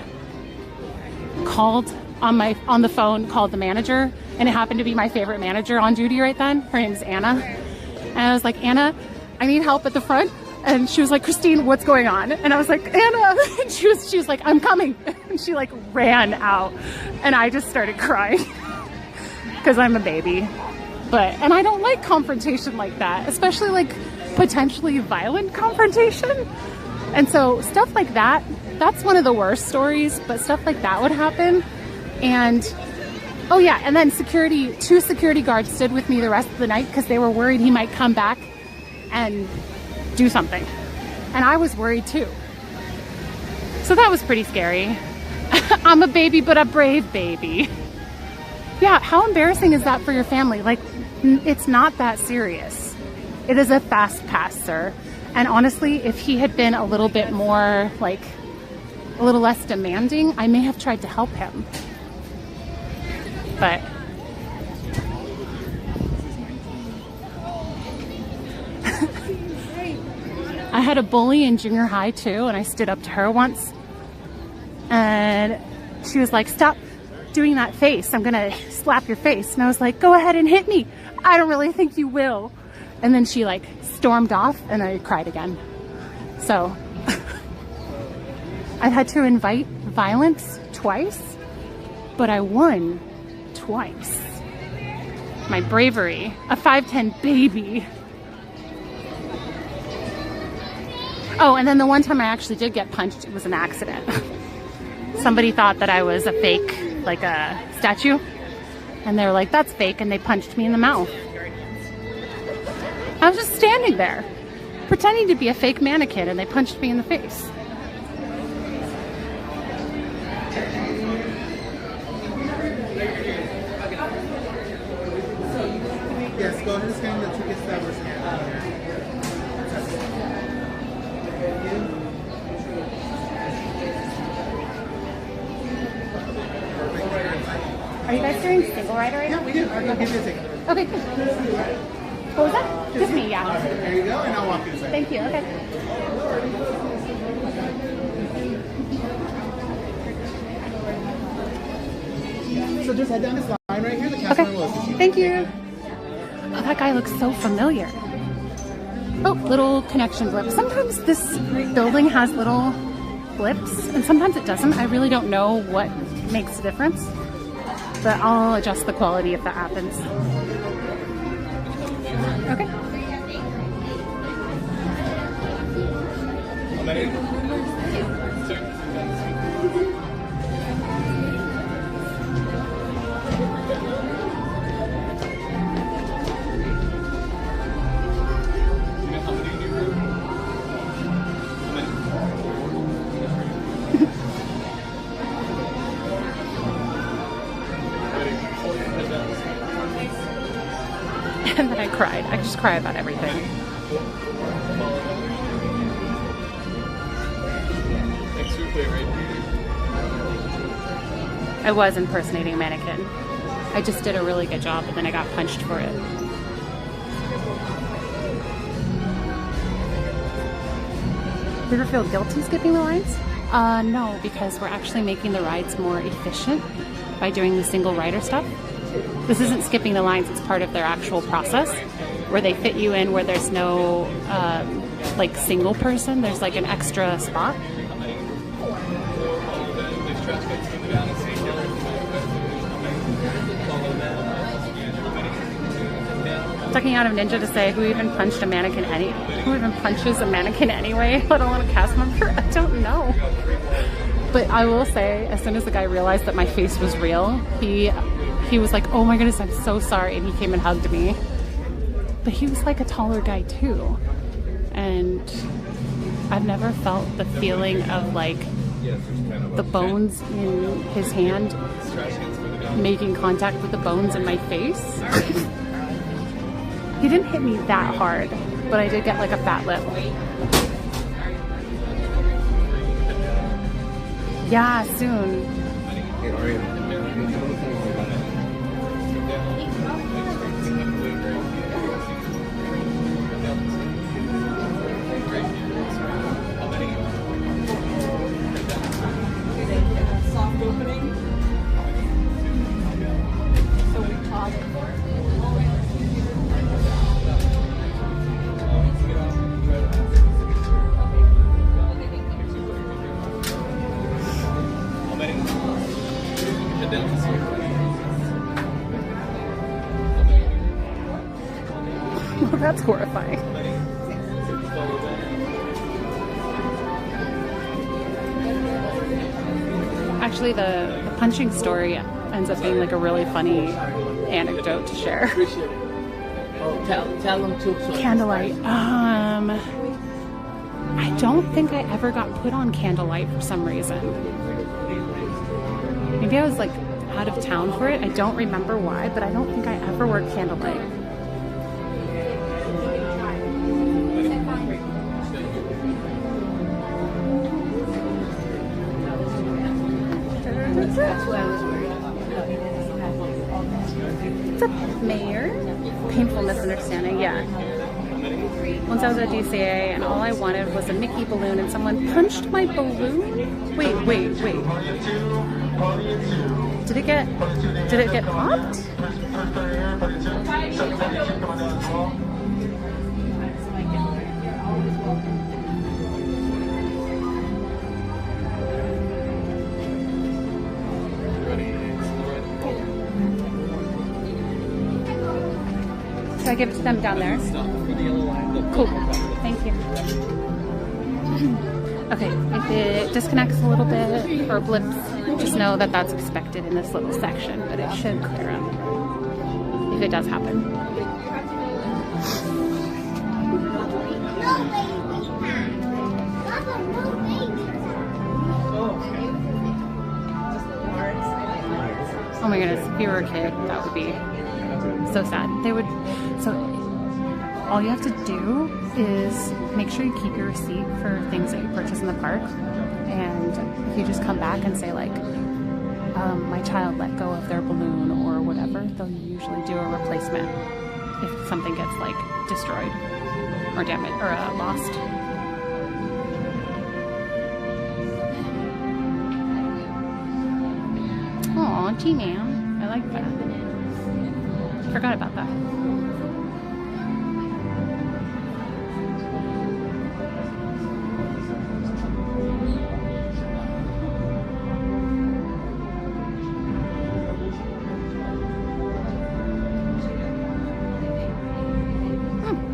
called on the phone, called the manager, and it happened to be my favorite manager on duty right then. Her name's Anna. And I was like, Anna, I need help at the front. And she was like, Christine, what's going on? And I was like, Anna. And she was like, I'm coming. And she like ran out. And I just started crying because I'm a baby. And I don't like confrontation like that, especially like potentially violent confrontation. And so stuff like that, that's one of the worst stories, but stuff like that would happen. And oh yeah, and then two security guards stood with me the rest of the night because they were worried he might come back and do something. And I was worried too. So that was pretty scary. I'm a baby, but a brave baby. Yeah, how embarrassing is that for your family? Like, it's not that serious. It is a fast pass, sir. And honestly, if he had been a little bit more, like, a little less demanding, I may have tried to help him. But I had a bully in junior high too, and I stood up to her once and she was like, stop doing that face, I'm gonna slap your face. And I was like, go ahead and hit me, I don't really think you will. And then she like stormed off and I cried again. So I had to invite violence twice, but I won twice. My bravery, a 5'10" baby. Oh, and then the one time I actually did get punched, it was an accident. Somebody thought that I was a fake, like a statue. And they were like, that's fake, and they punched me in the mouth. I was just standing there, pretending to be a fake mannequin, and they punched me in the face. Yes, go ahead and scan the tickets that were scanned. Are you guys doing single rider right now? Yeah, we do. I'll give you a ticket. Okay, good. What was that? Just me, yeah. Right, there you go, and I'll walk you inside. Thank you, okay. So just head down this line right here. The cast member will assist you. Thank you. Oh, that guy looks so familiar. Oh, little connection blip. Sometimes this building has little blips, and sometimes it doesn't. I really don't know what makes a difference, but I'll adjust the quality if that happens. Okay. And then I cried. I just cry about everything. I was impersonating a mannequin. I just did a really good job, and then I got punched for it. Do you ever feel guilty skipping the lines? No, because we're actually making the rides more efficient by doing the single rider stuff. This isn't skipping the lines, it's part of their actual process where they fit you in where there's no like single person, there's like an extra spot. Ducking out of Ninja to say, who even punches a mannequin anyway, let alone a cast member? I don't know. But I will say, as soon as the guy realized that my face was real, he was like, oh my goodness, I'm so sorry, and he came and hugged me. But he was like a taller guy too, and I've never felt the feeling of like the bones in his hand making contact with the bones in my face. He didn't hit me that hard, but I did get like a fat lip. Yeah, soon. Hey, Aria. Soft opening. So we taught it. Well, that's horrifying. Actually, the punching story ends up being like a really funny anecdote to share. Oh, tell them too. Candlelight. I don't think I ever got put on Candlelight for some reason. Maybe I was like out of town for it. I don't remember why, but I don't think I ever worked Candlelight. What's up, Mayor? Painful misunderstanding, yeah. Once I was at DCA and all I wanted was a Mickey balloon and someone punched my balloon? Wait. Did it get popped? So I give it to them down there? Cool. Thank you. Okay, if it disconnects a little bit or blips, just know that that's expected in this little section, but it should clear up if it does happen. Oh my goodness, if you were a kid, that would be so sad. So all you have to do is make sure you keep your receipt for things that you purchase in the park. And if you just come back and say like, my child let go of their balloon or whatever, they'll usually do a replacement if something gets like destroyed or damaged or lost. Aw, G-Man. I like that. Forgot about that.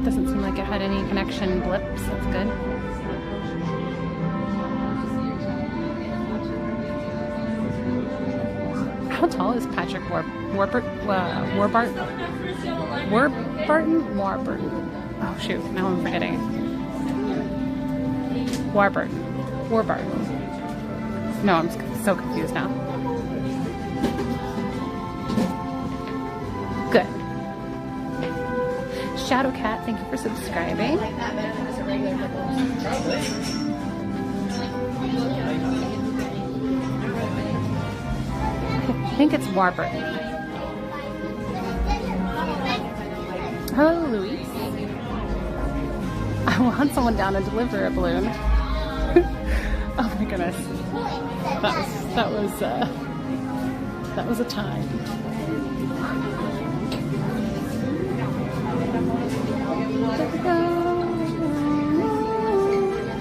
Doesn't seem like it had any connection blips. That's good. How tall is Patrick Warburton? Oh shoot, now I'm forgetting. Warburton. No, I'm so confused now. Good. Shadow Cat, thank you for subscribing. I think it's Warburton. Hello, Louise. I want someone down to deliver a balloon. Oh my goodness, that was a time.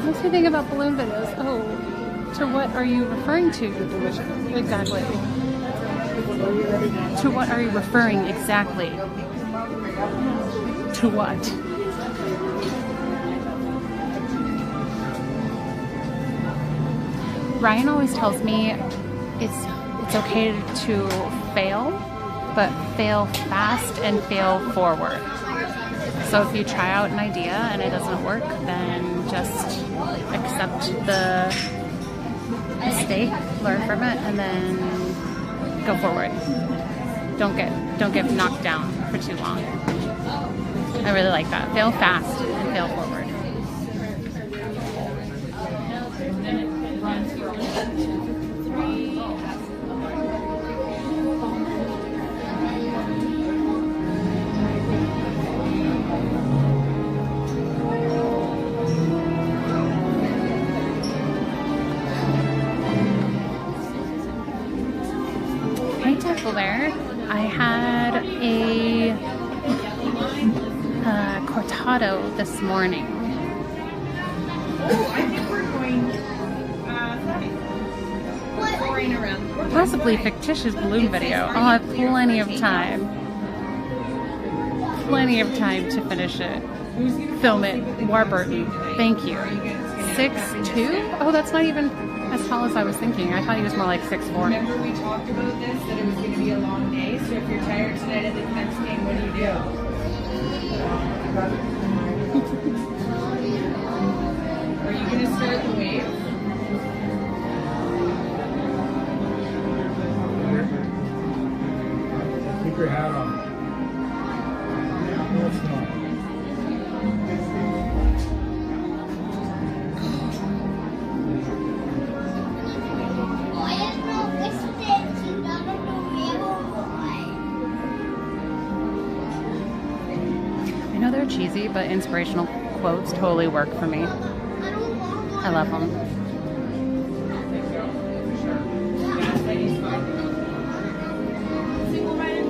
What's the thing about balloon videos? Oh, to what are you referring to? Exactly. To what are you referring exactly? To what? Ryan always tells me it's okay to fail, but fail fast and fail forward. So if you try out an idea and it doesn't work, then just accept the mistake, learn from it, and then go forward. Don't get knocked down for too long. I really like that. Fail fast and fail forward. beautiful there. I had a cortado this morning. Oh, I think we're going Soarin Around the World. Possibly fictitious balloon video. I'll have plenty of time. Plenty of time to finish it. Film it. Warburton. Thank you. 6'2"? Oh, that's not even as tall as I was thinking. I thought he was more like 6'4". Remember we talked about this, that it was going to be a long day, so if you're tired tonight at the next game, what do you do? Are you going to start the wave? Keep your hat on. No, it's not. I know they're cheesy, but inspirational quotes totally work for me. I love them.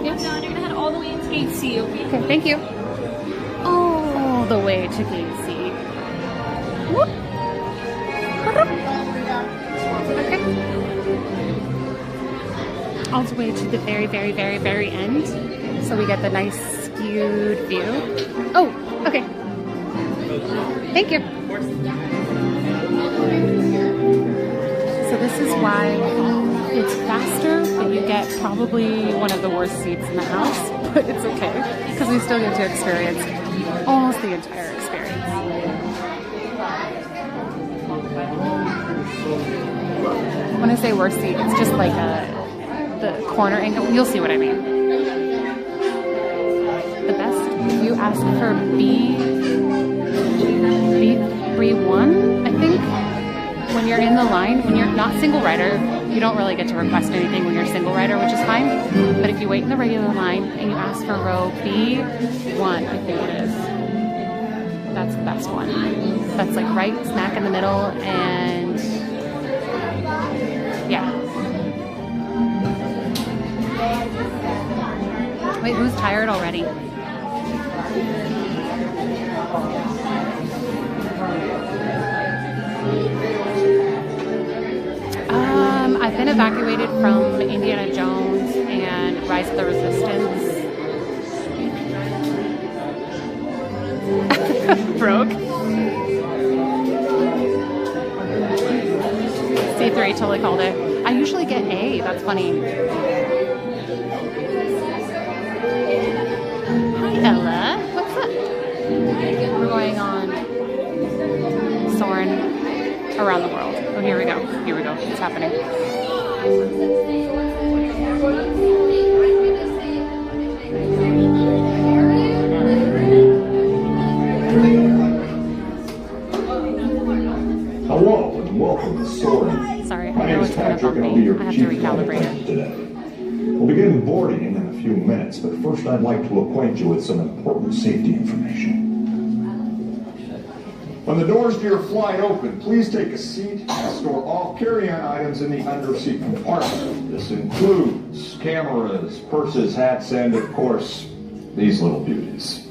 Yes. You're gonna head all the way to gate C, okay? Okay, thank you. All the way to gate C. Whoop. Okay. All the way to the very, very, very, very end. So we get the nice skewed view. Oh, okay. Thank you. So this is why it's faster, but you get probably one of the worst seats in the house, but it's okay, because we still get to experience almost the entire experience. When I say worst seat, it's just like the corner angle. You'll see what I mean. The best, if you ask for B1, I think, when you're in the line, when you're not single rider, you don't really get to request anything when you're single rider, which is fine. But if you wait in the regular line and you ask for row B1, I think it is, that's the best one. That's like right smack in the middle, and yeah. Wait, who's tired already? I've been evacuated from Indiana Jones and Rise of the Resistance. Broke. C3 totally called it. I usually get A, that's funny. Hi Ella, what's up? We're going on Soarin Around the World. Oh, here we go. Here we go. It's happening. Hello and welcome to Story. Sorry, I My name know is it's kind of Patrick and I'll be your bumpy. I have to chief recalibrate flight it. today. We'll begin boarding in a few minutes, but first I'd like to acquaint you with some important safety information. When the doors to your flight open, please take a seat and store all carry-on items in the underseat compartment. This includes cameras, purses, hats, and of course, these little beauties.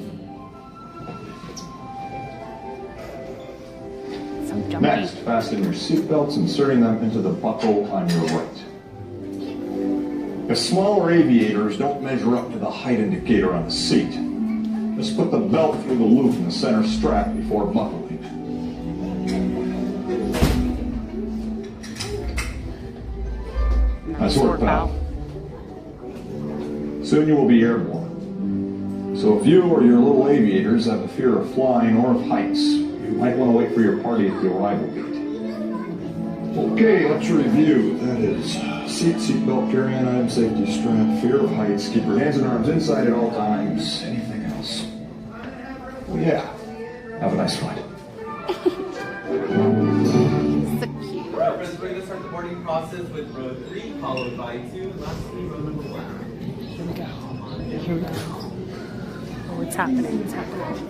Next, fasten your seatbelts, inserting them into the buckle on your right. If smaller aviators don't measure up to the height indicator on the seat, just put the belt through the loop in the center strap before buckling. Nice work, pal. Soon you will be airborne. So if you or your little aviators have a fear of flying or of heights, you might want to wait for your party at the arrival gate. Okay, let's review. That is seatbelt, carry-on item, safety strap, fear of heights, keep your hands and arms inside at all times. Anything else? Well, yeah. Have a nice flight. Alright, friends, we're going to start the boarding process with row 3, followed by 2, and lastly row number 1. Here we go. Here we go. Oh, it's happening. It's happening.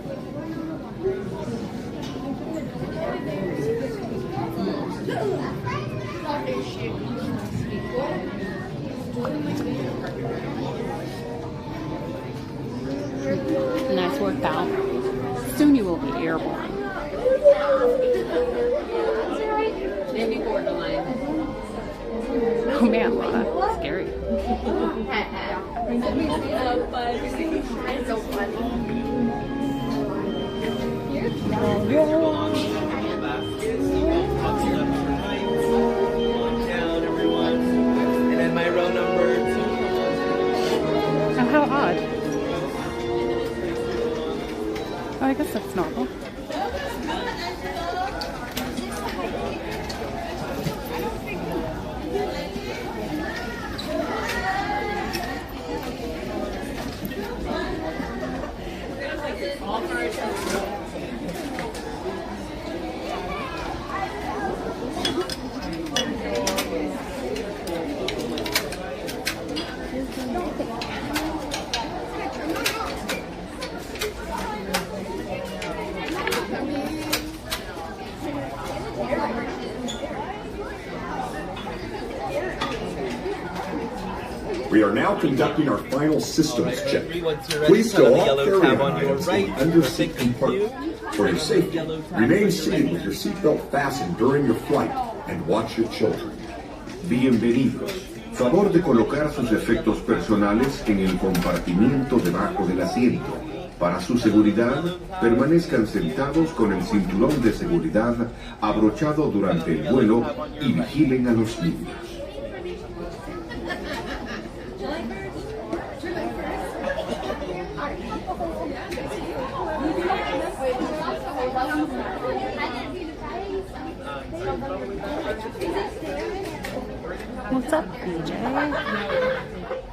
worked out. Soon you will be airborne. Oh man, Lana, scary. So funny. And then my row number 2. Oh, how odd. Oh, I guess that's normal. We are now conducting our final systems check. Please fill all carry-on items in the under-seat compartment. For your safety, remain seated with your seatbelt fastened during your flight and watch your children. Bienvenidos. Favor de colocar sus efectos personales en el compartimiento debajo del asiento. Para su seguridad, permanezcan sentados con el cinturón de seguridad abrochado durante el vuelo y vigilen a los niños. What's up, BJ?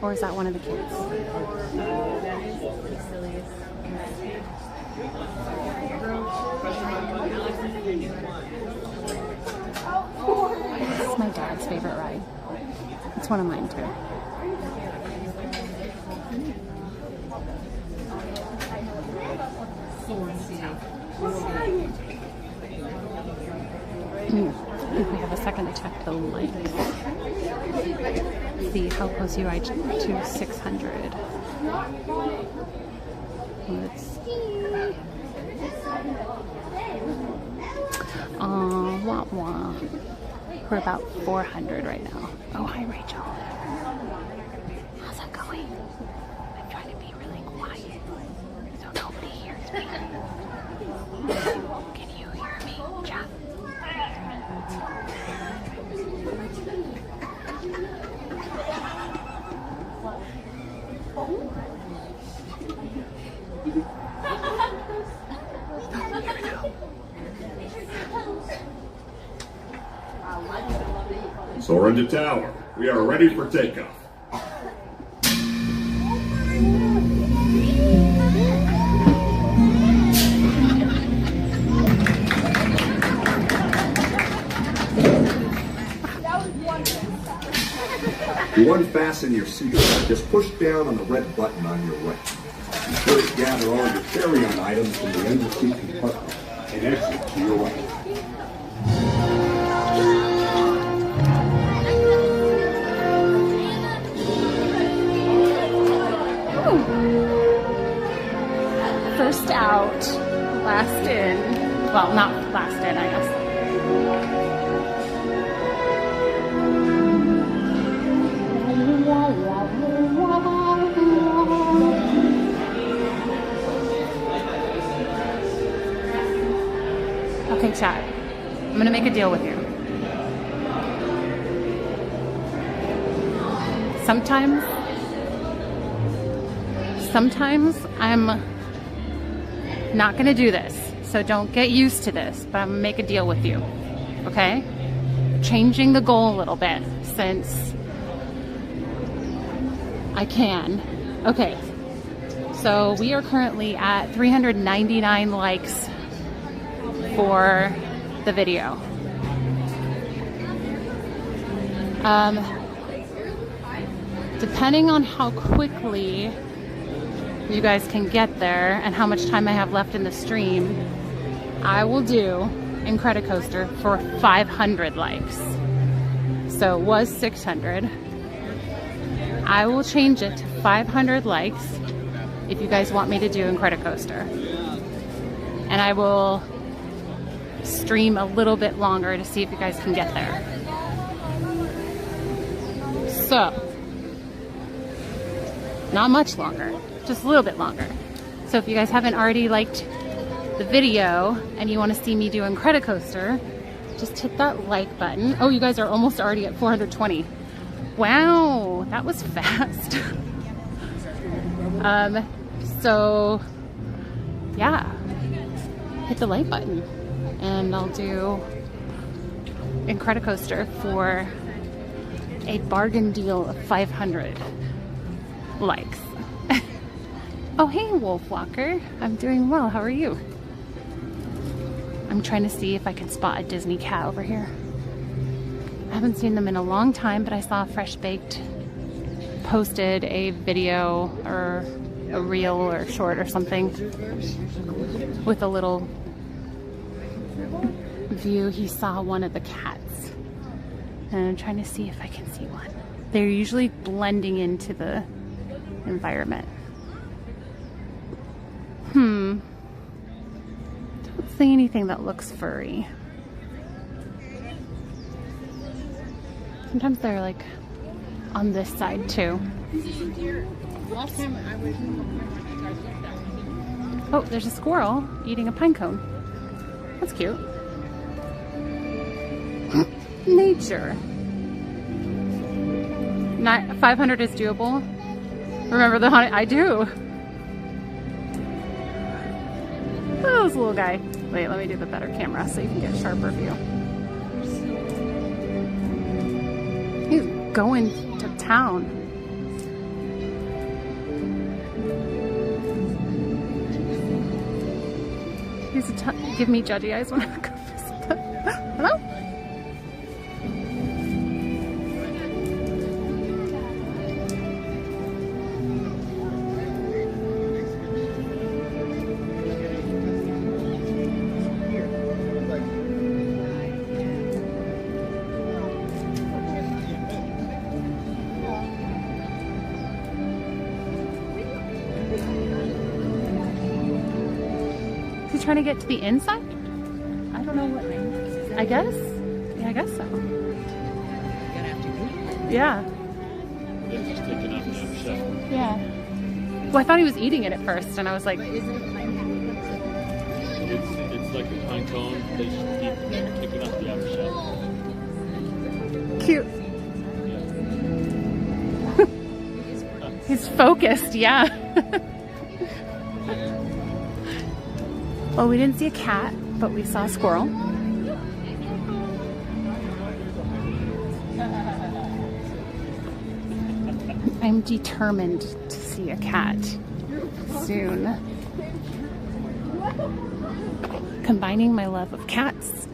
Or is that one of the kids? This is my dad's favorite ride. It's one of mine too. I think we have a second to check the lights. See how close you are to 600. Let's see. Wah wah. We're about 400 right now. Oh, hi Rachel. How's that going? I'm trying to be really quiet so nobody hears me. Can you hear me, Jeff? Soarin to tower. We are ready for takeoff. To unfasten your seatbelt, just push down on the red button on your right. Be sure to gather all your carry-on items from the under-seat compartment and exit to your right. First out, last in. Well, not last in, I guess. Okay, chat. I'm gonna make a deal with you. Sometimes I'm not gonna do this, so don't get used to this, but I'm gonna make a deal with you, okay? Changing the goal a little bit since I can. Okay, so we are currently at 399 likes for the video. Depending on how quickly you guys can get there and how much time I have left in the stream, I will do Incredicoaster for 500 likes. So it was 600. I will change it to 500 likes if you guys want me to do Incredicoaster. And I will stream a little bit longer to see if you guys can get there. So, not much longer, just a little bit longer. So if you guys haven't already liked the video and you want to see me do Incredicoaster, just hit that like button. Oh, you guys are almost already at 420. Wow, that was fast. So yeah, hit the like button and I'll do Incredicoaster for a bargain deal of 500 likes. Oh, hey, Wolf Walker. I'm doing well. How are you? I'm trying to see if I can spot a Disney cat over here. I haven't seen them in a long time, but I saw Fresh Baked posted a video or a reel or short or something with a little view. He saw one of the cats. And I'm trying to see if I can see one. They're usually blending into the environment. Don't see anything that looks furry. Sometimes they're like on this side too. Oh, there's a squirrel eating a pine cone. That's cute. Nature. 500 is doable. Remember the honey? I do. Oh, this little guy. Wait, let me do the better camera so you can get a sharper view. He's going to town. He's give me judgy eyes when I go visit them. Hello? Trying to get to the inside? I don't know what. I guess? Yeah, I guess so. Yeah. Yeah. Well, I thought he was eating it at first, and I was like. It's like a pine cone. They just keep taking off the outer shell. Cute. He's focused, yeah. Well, we didn't see a cat, but we saw a squirrel. I'm determined to see a cat soon. Combining my love of cats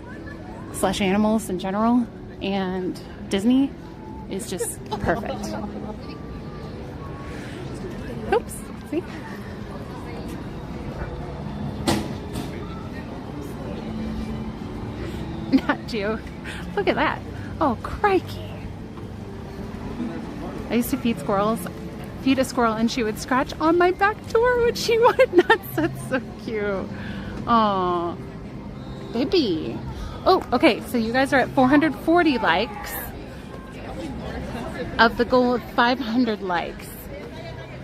/ animals in general and Disney is just perfect. Oops, see? Not you. Look at that. Oh, crikey. I used to feed a squirrel and she would scratch on my back door when she wanted nuts. That's so cute. Oh, baby. Oh, okay. So you guys are at 440 likes of the goal of 500 likes.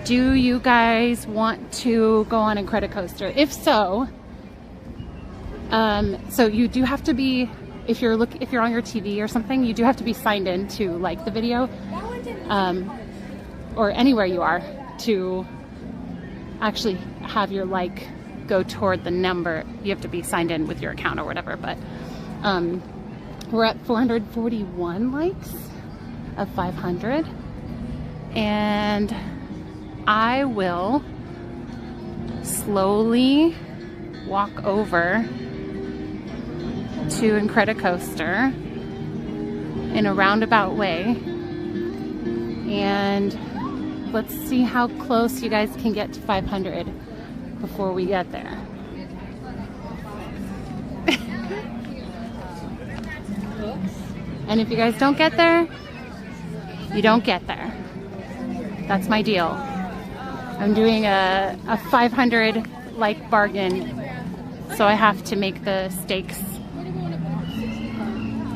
Do you guys want to go on Incredicoaster? If so, so you do have to be, if you're on your TV or something, you do have to be signed in to like the video, or anywhere you are, to actually have your like go toward the number. You have to be signed in with your account or whatever. But we're at 441 likes of 500, and I will slowly walk over to Incredicoaster in a roundabout way, and let's see how close you guys can get to 500 before we get there. And if you guys don't get there, you don't get there. That's my deal. I'm doing a 500 like bargain, so I have to make the stakes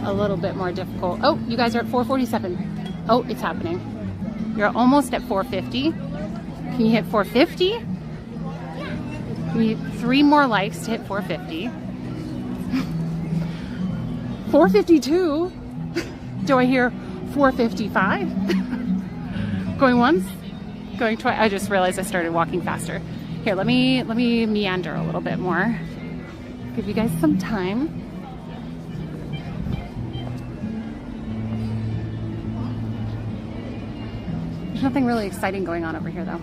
a little bit more difficult. Oh, you guys are at 447. Oh, it's happening. You're almost at 450. Can you hit 450? We need 3 more likes to hit 450. 452. Do I hear 455? Going once, going twice. I just realized I started walking faster. Here, let me meander a little bit more. Give you guys some time. There's nothing really exciting going on over here though.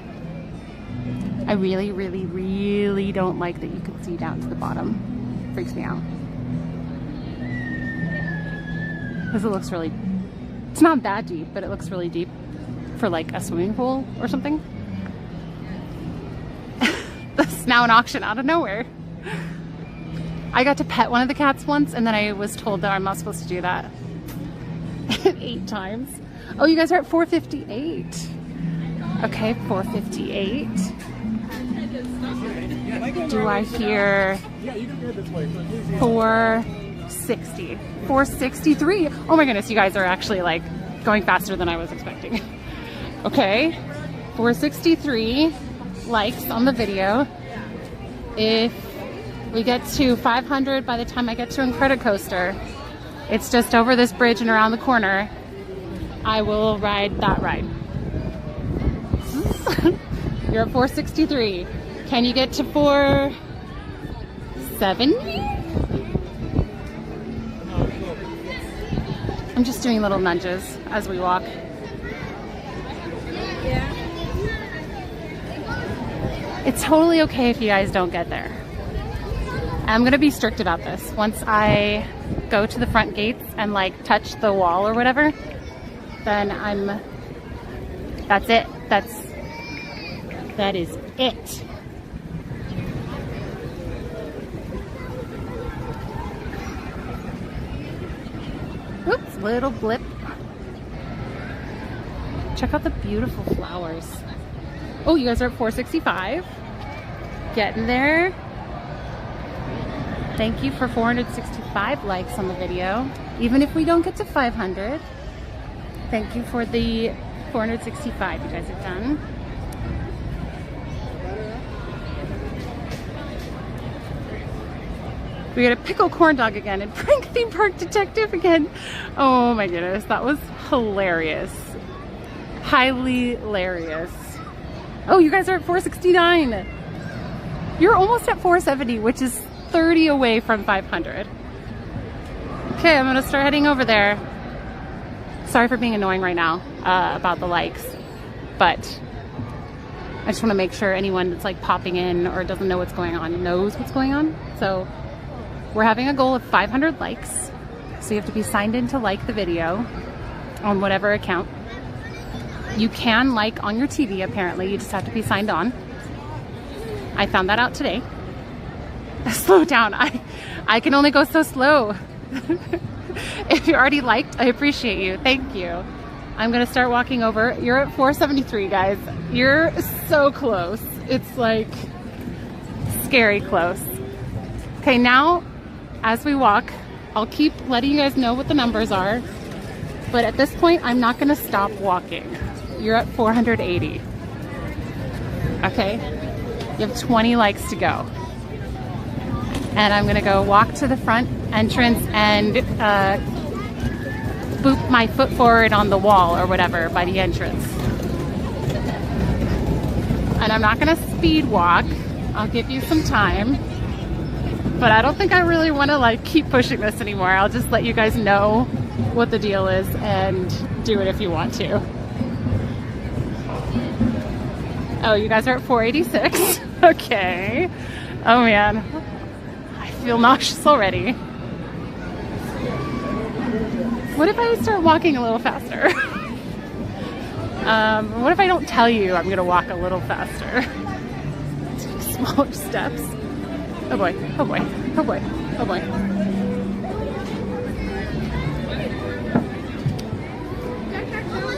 I really, really, really don't like that you can see down to the bottom. Freaks me out. Because it looks really, it's not that deep, but it looks really deep for like a swimming pool or something. That's now an auction out of nowhere. I got to pet one of the cats once and then I was told that I'm not supposed to do that 8 times. Oh, you guys are at 458. Okay, 458. Do I hear 460? 463. Oh my goodness, you guys are actually like going faster than I was expecting. Okay, 463 likes on the video. If we get to 500 by the time I get to Incredicoaster, it's just over this bridge and around the corner, I will ride that ride. You're at 463. Can you get to 470? I'm just doing little nudges as we walk. It's totally okay if you guys don't get there. I'm gonna be strict about this. Once I go to the front gates and like touch the wall or whatever, then that's it. That is it. Oops, little blip. Check out the beautiful flowers. Oh, you guys are at 465. Getting there. Thank you for 465 likes on the video. Even if we don't get to 500, thank you for the 465 you guys have done. We got a pickle corn dog again and prank theme park detective again. Oh my goodness, that was hilarious. Highly hilarious. Oh, you guys are at 469. You're almost at 470, which is 30 away from 500. Okay, I'm gonna start heading over there. Sorry for being annoying right now about the likes, but I just want to make sure anyone that's like popping in or doesn't know what's going on knows what's going on. So we're having a goal of 500 likes. So you have to be signed in to like the video on whatever account. You can like on your TV apparently, you just have to be signed on. I found that out today. Slow down, I can only go so slow. If you already liked, I appreciate you, thank you. I'm gonna start walking over. You're at 473 guys. You're so close. It's like scary close. Okay, now as we walk, I'll keep letting you guys know what the numbers are, but at this point I'm not gonna stop walking. You're at 480. Okay, you have 20 likes to go. And I'm gonna go walk to the front entrance and boop my foot forward on the wall or whatever by the entrance. And I'm not gonna speed walk. I'll give you some time. But I don't think I really wanna like keep pushing this anymore. I'll just let you guys know what the deal is and do it if you want to. Oh, you guys are at 486. Okay. Oh man. I feel nauseous already. What if I start walking a little faster? What if I don't tell you I'm gonna walk a little faster? Take smaller steps. Oh boy, oh boy, oh boy, oh boy.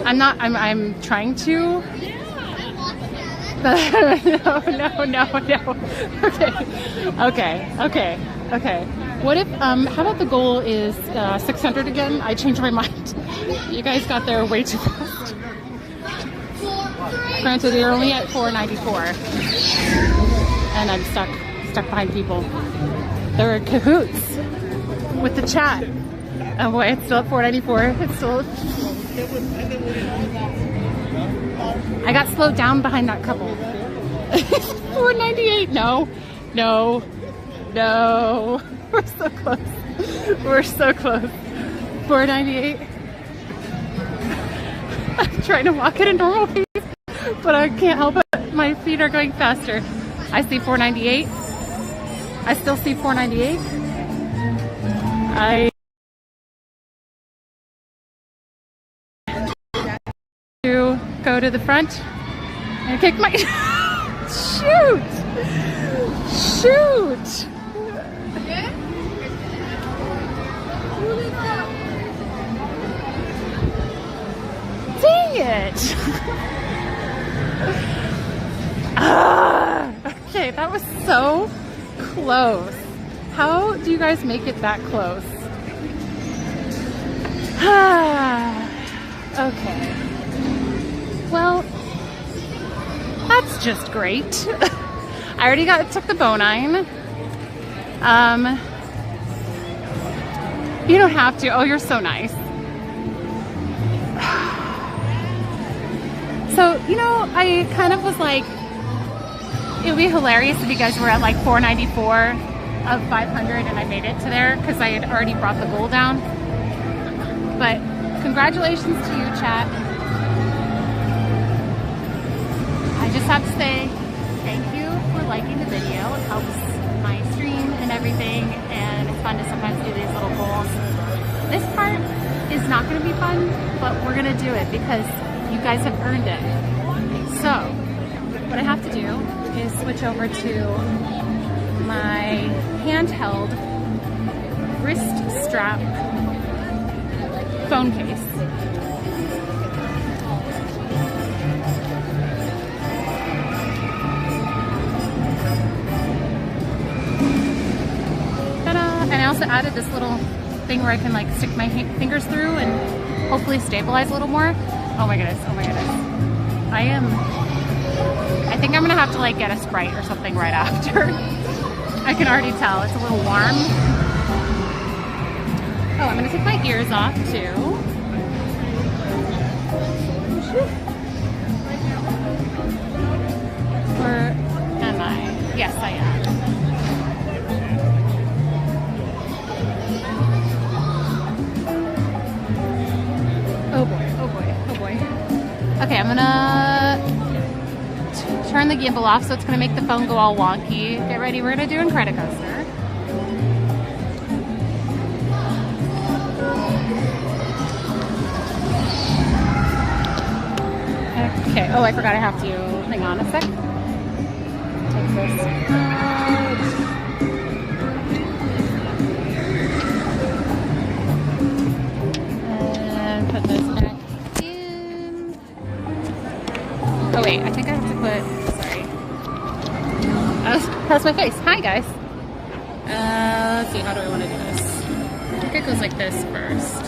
I'm trying to No. Okay. What if, how about the goal is 600 again? I changed my mind. You guys got there way too fast. Granted, you're only at 494. And I'm stuck behind people. They're in cahoots with the chat. Oh boy, it's still at 494. It's still... I got slowed down behind that couple. 498, no. We're so close. 498. I'm trying to walk at a normal pace, but I can't help it. My feet are going faster. I see 498. I still see 498. I to go to the front and kick my shoot. Dang it. Okay, that was so close. How do you guys make it that close? Okay. Well, that's just great. I already took the bone-ine. You don't have to. Oh, you're so nice. So, you know, I kind of was like, it would be hilarious if you guys were at like 494 of 500 and I made it to there because I had already brought the goal down. But congratulations to you, chat. I just have to say thank you for liking the video. It helps my stream and everything, and it's fun to sometimes do these little goals. This part is not going to be fun, but we're going to do it because you guys have earned it. So what I have to do is switch over to my handheld wrist strap phone case. Ta-da! And I also added this little thing where I can like stick my fingers through and hopefully stabilize a little more. Oh my goodness. I think I'm gonna have to like get a Sprite or something right after. I can already tell it's a little warm. Oh, I'm gonna take my ears off too. Or am I? Yes, I am. Oh boy. Okay, I'm gonna turn the gimbal off so it's gonna make the phone go all wonky. Get ready, we're gonna do Incredicoaster. Okay, oh, I forgot I have to, hang on a sec. Take this out. And put this back in. Oh wait, I think I have to put, sorry. That's my face. Hi guys. Let's see, how do I want to do this? I think it goes like this first.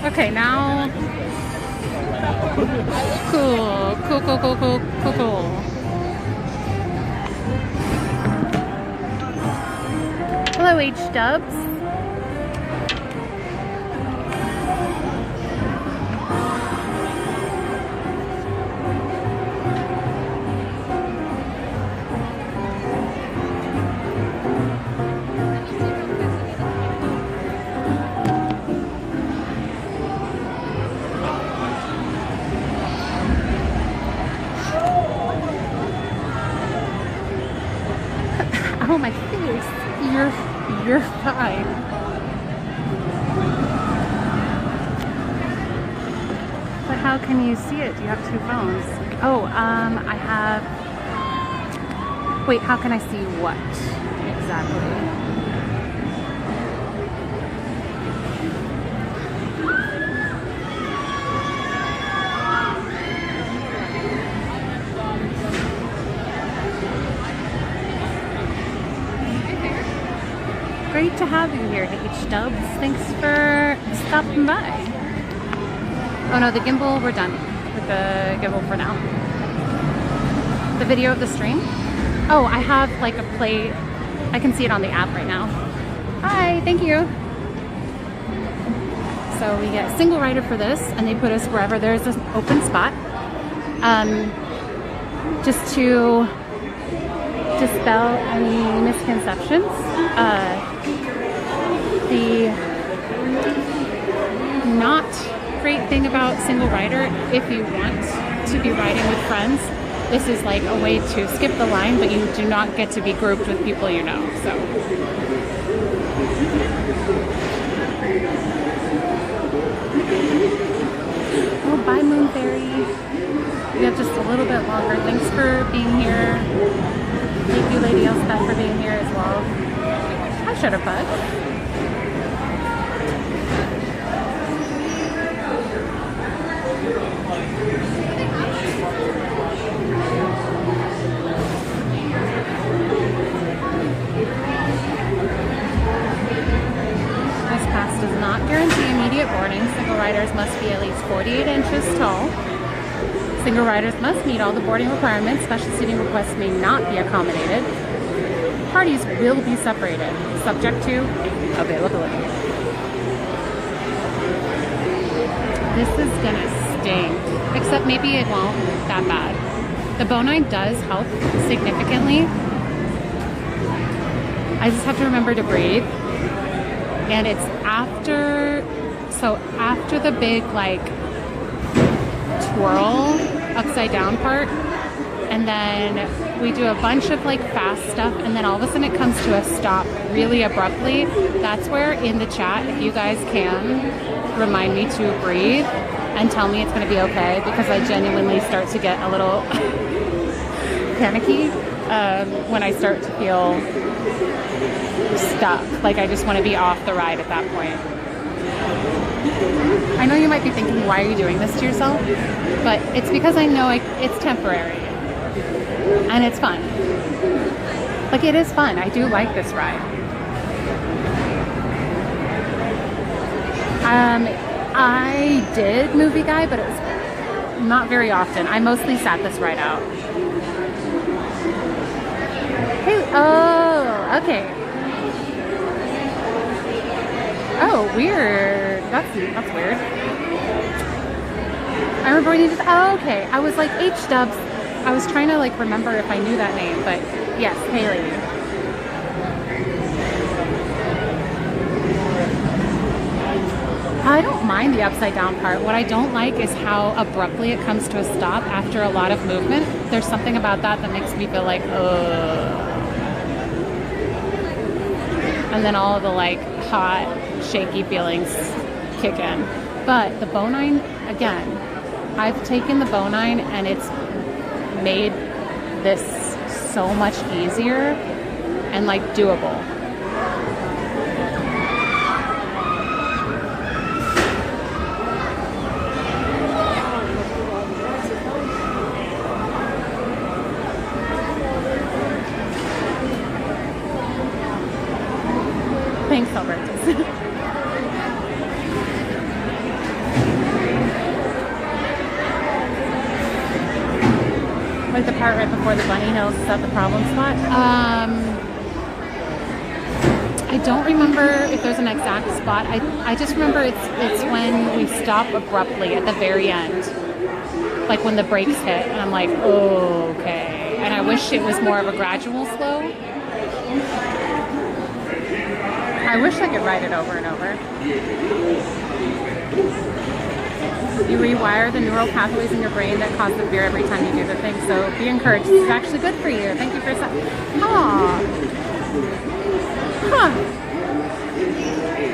Okay, now, cool. Hello, H-dubs. Oh, my face. You're fine. But how can you see it? Do you have two phones? Oh, I have... Wait, how can I see what exactly? Great to have you here, H-Dubs. Thanks for stopping by. Oh no, the gimbal, we're done with the gimbal for now. The video of the stream? Oh, I have like a play. I can see it on the app right now. Hi, thank you. So we get a single rider for this, and they put us wherever there's an open spot. Just to dispel any misconceptions. The not great thing about single rider, if you want to be riding with friends, this is like a way to skip the line, but you do not get to be grouped with people you know. So. Oh, bye Moon Fairy. We have just a little bit longer. Thanks for being here. Thank you, Lady Elspeth, for being here as well. Hi, Shutterbug. This pass does not guarantee immediate boarding. Single riders must be at least 48 inches tall. Single riders must meet all the boarding requirements. Special seating requests may not be accommodated. Parties will be separated, subject to availability. This is gonna stink, except maybe it won't that bad. The bovine does help significantly. I just have to remember to breathe. And it's after the big like twirl upside down part, and then we do a bunch of like fast stuff, and then all of a sudden it comes to a stop really abruptly. That's where in the chat, if you guys can remind me to breathe and tell me it's going to be okay, because I genuinely start to get a little panicky when I start to feel stuck. Like I just want to be off the ride at that point. I know you might be thinking, why are you doing this to yourself? But it's because I know it's temporary. And it's fun. Like, it is fun. I do like this ride. I did Movie Guy, but it was not very often. I mostly sat this ride out. Hey, oh, okay. Oh, weird. That's weird. I remember when you did, oh, okay. I was like, H-Dubs. I was trying to like remember if I knew that name, but yes, Haley. I don't mind the upside down part. What I don't like is how abruptly it comes to a stop after a lot of movement. There's something about that that makes me feel like, ugh. And then all of the like hot, shaky feelings kick in. But the bovine, again, I've taken the bovine and it's made this so much easier and like doable. Thanks, Albertus. Like the part right before the bunny hills, is that the problem spot? I don't remember if there's an exact spot. I just remember it's when we stop abruptly at the very end. Like when the brakes hit and I'm like, oh, okay. And I wish it was more of a gradual slow. I wish I could ride it over and over. You rewire the neural pathways in your brain that cause the fear every time you do the thing. So be encouraged. This is actually good for you. Thank you for Aww. Huh.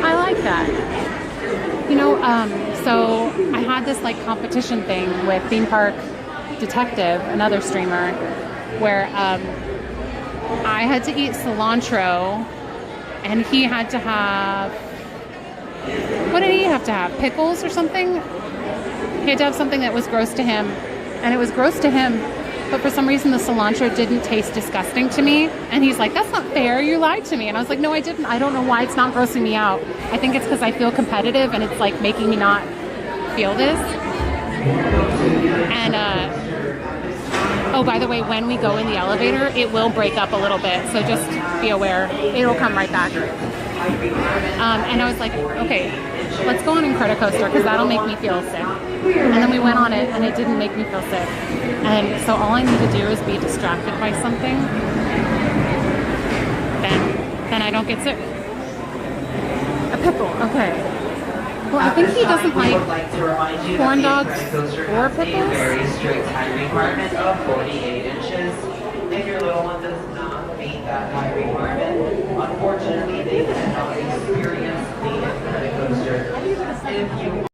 I like that. You know, so I had this like competition thing with Theme Park Detective, another streamer, where I had to eat cilantro and he had to have, what did he have to have? Pickles or something? He had to have something that was gross to him, and it was gross to him, but for some reason the cilantro didn't taste disgusting to me. And he's like, that's not fair, you lied to me. And I was like, no, I didn't. I don't know why it's not grossing me out. I think it's because I feel competitive and it's like making me not feel this. And oh, by the way, when we go in the elevator, it will break up a little bit, so just be aware. It'll come right back. And I was like, okay, let's go on Incredicoaster because that'll make me feel sick. And then we went on it and it didn't make me feel sick. And so all I need to do is be distracted by something. Then I don't get sick. A pickle, okay. Well, I think he doesn't like corn dogs or pickles. Very strict height requirement of 48 inches. If your little one does not meet that height requirement, unfortunately, they cannot experience the Incredicoaster. If you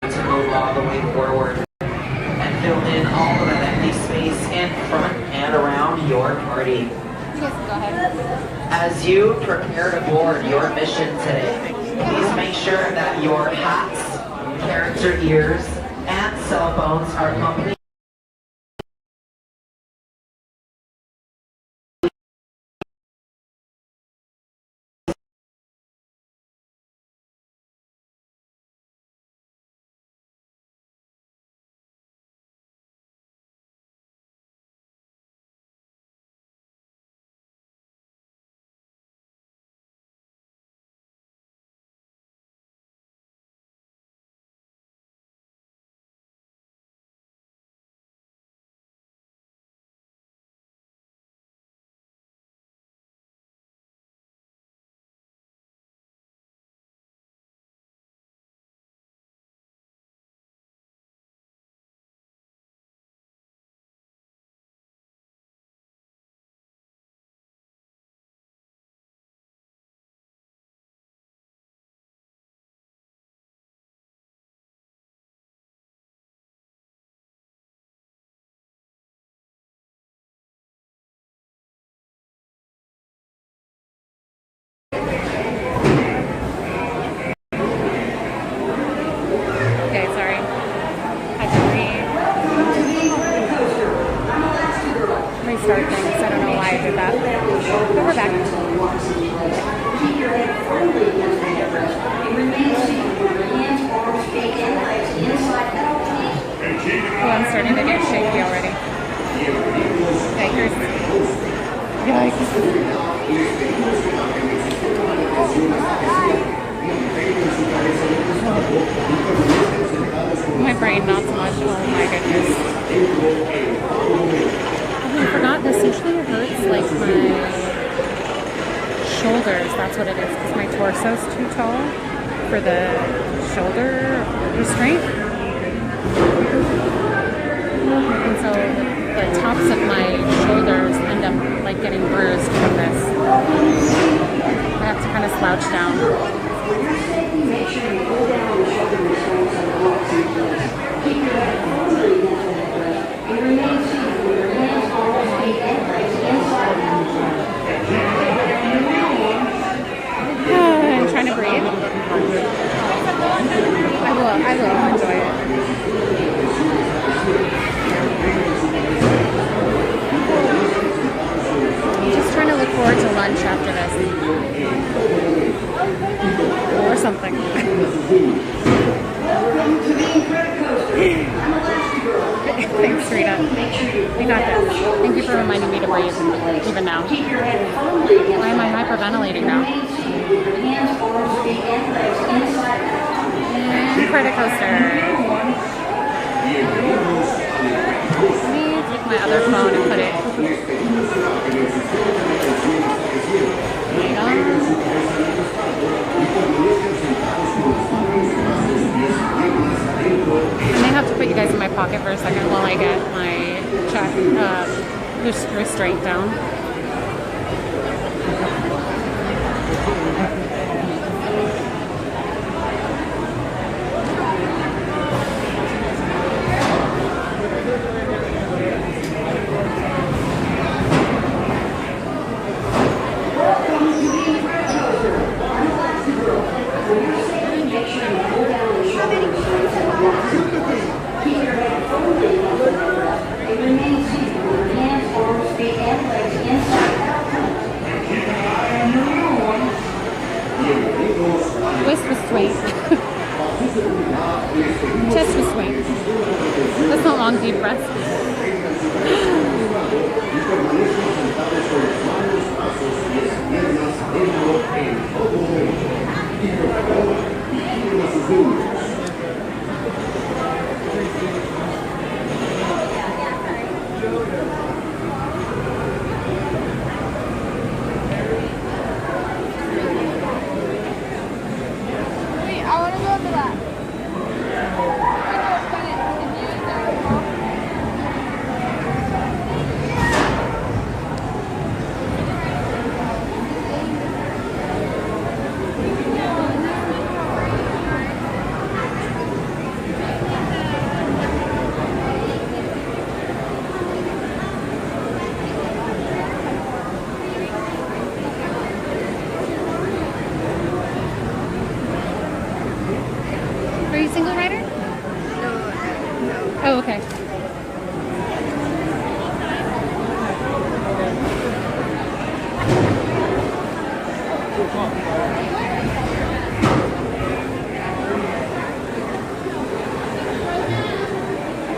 to move all the way forward and fill in all of that empty space in front and around your party. You guys can go ahead. As you prepare to board your mission today, please make sure that your hats, character ears, and cell phones are completely restart things. I don't know why I did that. But we're back. Oh, I'm starting to get shaky already. Yikers. My brain, not so much. Oh my goodness. Oh, I forgot this usually hurts like my shoulders. That's what it is, because my torso's too tall for the shoulder restraint. And so the tops of my shoulders end up like getting bruised from this. I have to kind of slouch down. Make sure you pull down the shoulder restraints on the block. Keep your head firmly down. You remain seated with your hands on your feet and legs inside. I'm trying to breathe. I will enjoy it. I'm just trying to look forward to lunch after this. Or something. Thanks, Rita. We got this. Thank you for reminding me to breathe, even now. Why am I hyperventilating now? Incredicoaster. Let me take my other phone and put it right on. I may have to put you guys in my pocket for a second while I get my restraint down. Waist restraint. Chest restraint. That's not long deep breaths. Are you a single rider? No. Oh, okay.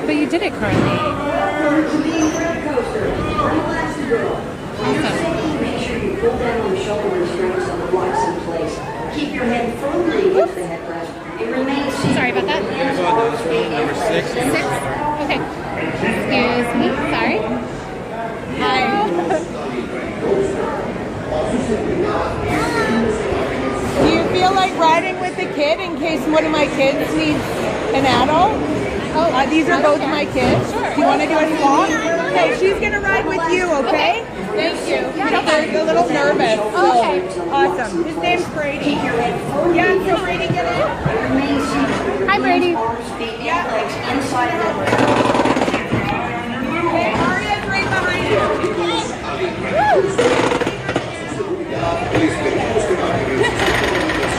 But you did it correctly. Welcome to the Incredicoaster. Awesome. Make sure you pull down on the shoulder restraints on the blocks in place. Keep your head firmly against the headrest. It remains seated. Sorry about that. Number 6. 6? Okay. Excuse me. Sorry. Hi. Do you feel like riding with a kid in case one of my kids needs an adult? Oh, these are both my kids. Sure. Do you want to do a swap? Okay, she's going to ride with you, okay? Thank you. They're a little nervous. So. Okay. Awesome. His name's Brady. Yeah, so Brady, get in. Hi, Brady. Yeah. Inside of the Okay, Maria's right behind you.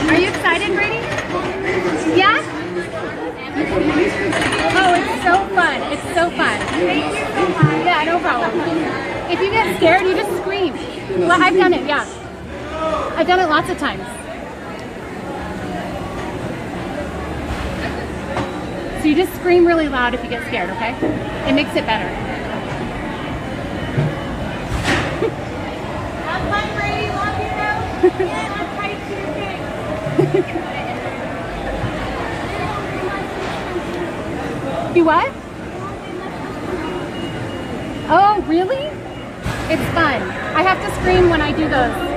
Are you excited, Brady? Yeah? Oh, it's so fun. It's so fun. Thank you so much. Yeah, no problem. If you get scared, you just scream. Well, I've done it, yeah. I've done it lots of times. So you just scream really loud if you get scared, okay? It makes it better. Have fun, Brady. Love you. Yeah, I'm tight to your thing. You what? Oh, really? It's fun. I have to scream when I do those.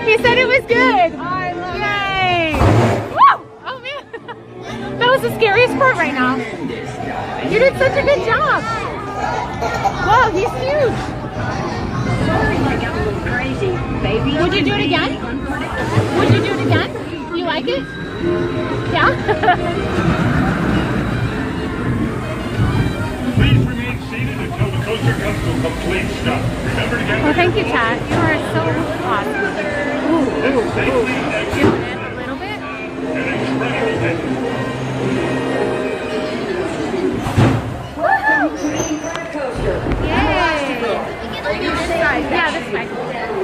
He said it was good. I love Yay. It. Woo! Oh man. That was the scariest part right now. You did such a good job. Whoa, he's huge. Sorry, I got a little crazy, baby. Would you do it again? Would you do it again? You like it? Yeah? Please remain seated until the coaster comes to a complete stop. Remember to get Oh, thank you, Chad. You are so awesome. Ooh, ooh, ooh. Doing it a little bit. Incredicoaster. Yay! Yeah, this way.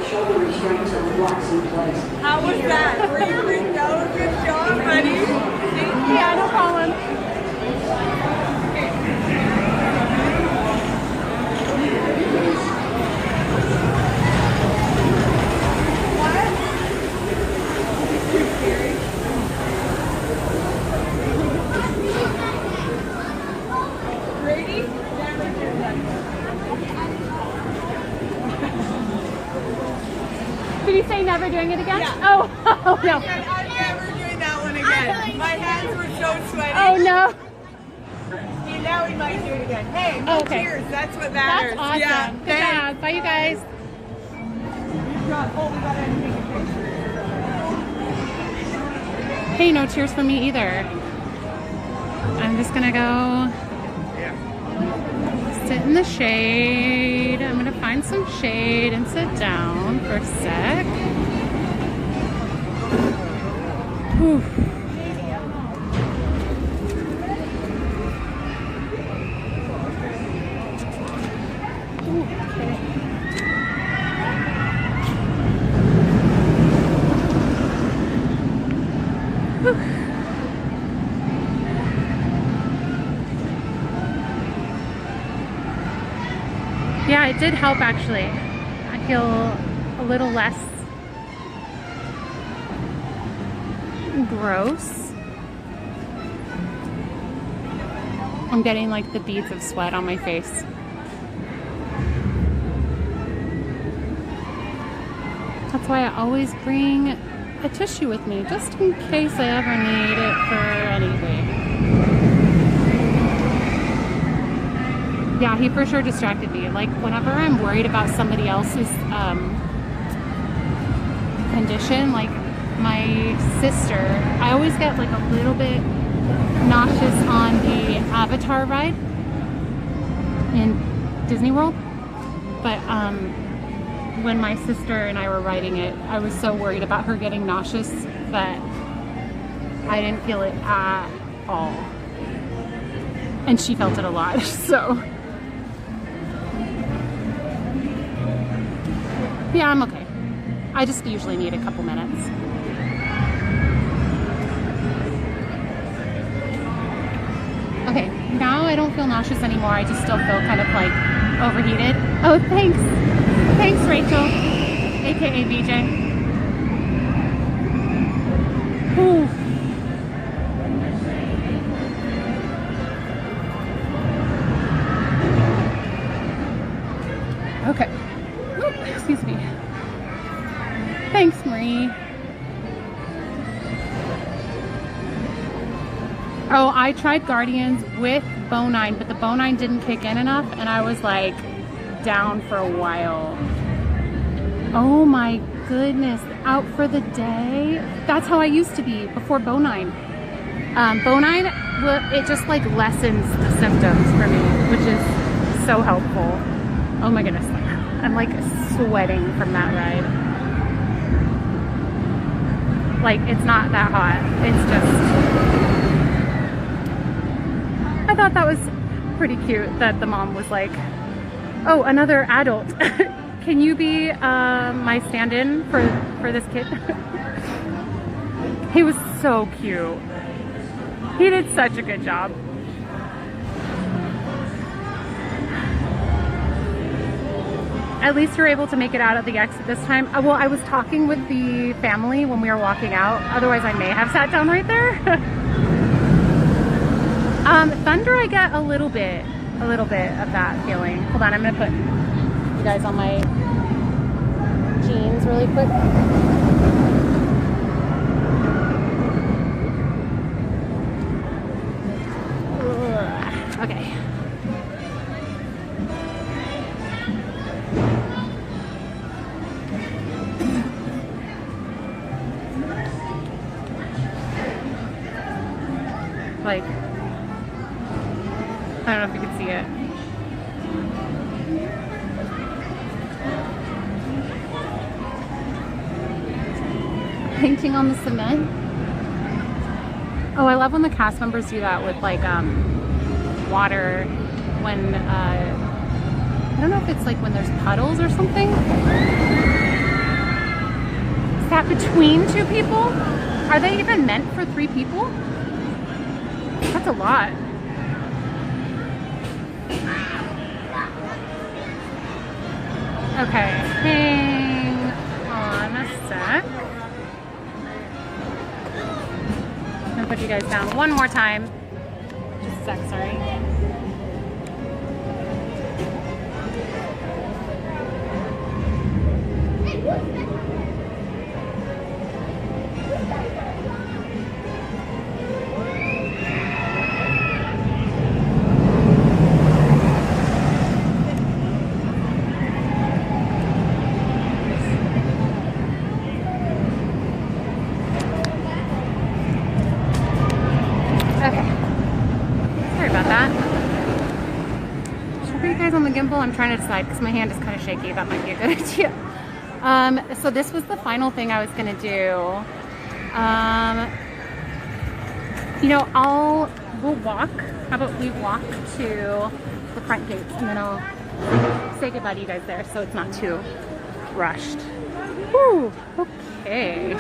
Shoulder restraints and locks in place. How was that? Were you reading out? Good job, buddy. Yeah, no problem. Did he say never doing it again? Yeah. Oh, oh no. I'm never doing that one again. My hands were so sweaty. Oh no. And now we might do it again. Hey, no cheers. That's what matters. That's awesome. Yeah, Good job. Bye, you guys. Good job. Oh, we gotta take a picture. Hey, no cheers for me either. I'm just gonna go sit in the shade. I'm gonna find some shade and sit down for a sec. Whew. Yeah, it did help actually. I feel a little less gross. I'm getting like the beads of sweat on my face. That's why I always bring a tissue with me, just in case I ever need it for anything. Yeah, he for sure distracted me. Like whenever I'm worried about somebody else's condition, like my sister, I always get like a little bit nauseous on the Avatar ride in Disney World. But when my sister and I were riding it, I was so worried about her getting nauseous that I didn't feel it at all. And she felt it a lot, so. Yeah, I'm okay. I just usually need a couple minutes. Okay, now I don't feel nauseous anymore. I just still feel kind of like overheated. Oh, thanks. Thanks, Rachel, aka BJ. Ooh. Okay. Oop, excuse me. Thanks, Marie. Oh, I tried Guardians with Bonine, but the Bonine didn't kick in enough, and I was like down for a while. Oh my goodness, out for the day? That's how I used to be before Bonine. Bonine, it just like lessens the symptoms for me, which is so helpful. Oh my goodness, I'm like sweating from that ride. Like, it's not that hot, it's just... I thought that was pretty cute that the mom was like, oh, another adult. Can you be my stand-in for this kid? He was so cute. He did such a good job. At least you're able to make it out at the exit this time. Well, I was talking with the family when we were walking out. Otherwise, I may have sat down right there. Thunder, I get a little bit of that feeling. Hold on, I'm gonna put you guys on my jeans really quick. Okay. Like, I don't know if you can see it. Painting on the cement. Oh, I love when the cast members do that with like water when I don't know if it's like when there's puddles or something. Is that between two people? Are they even meant for 3 people? That's a lot. Okay, hang on a sec. I'm gonna put you guys down one more time. Just a sec, sorry. Gimbal, I'm trying to decide because my hand is kind of shaky. That might be a good idea. So this was the final thing I was gonna do. You know, we'll walk. How about we walk to the front gates and then I'll say goodbye to you guys there so it's not too rushed. Woo, okay.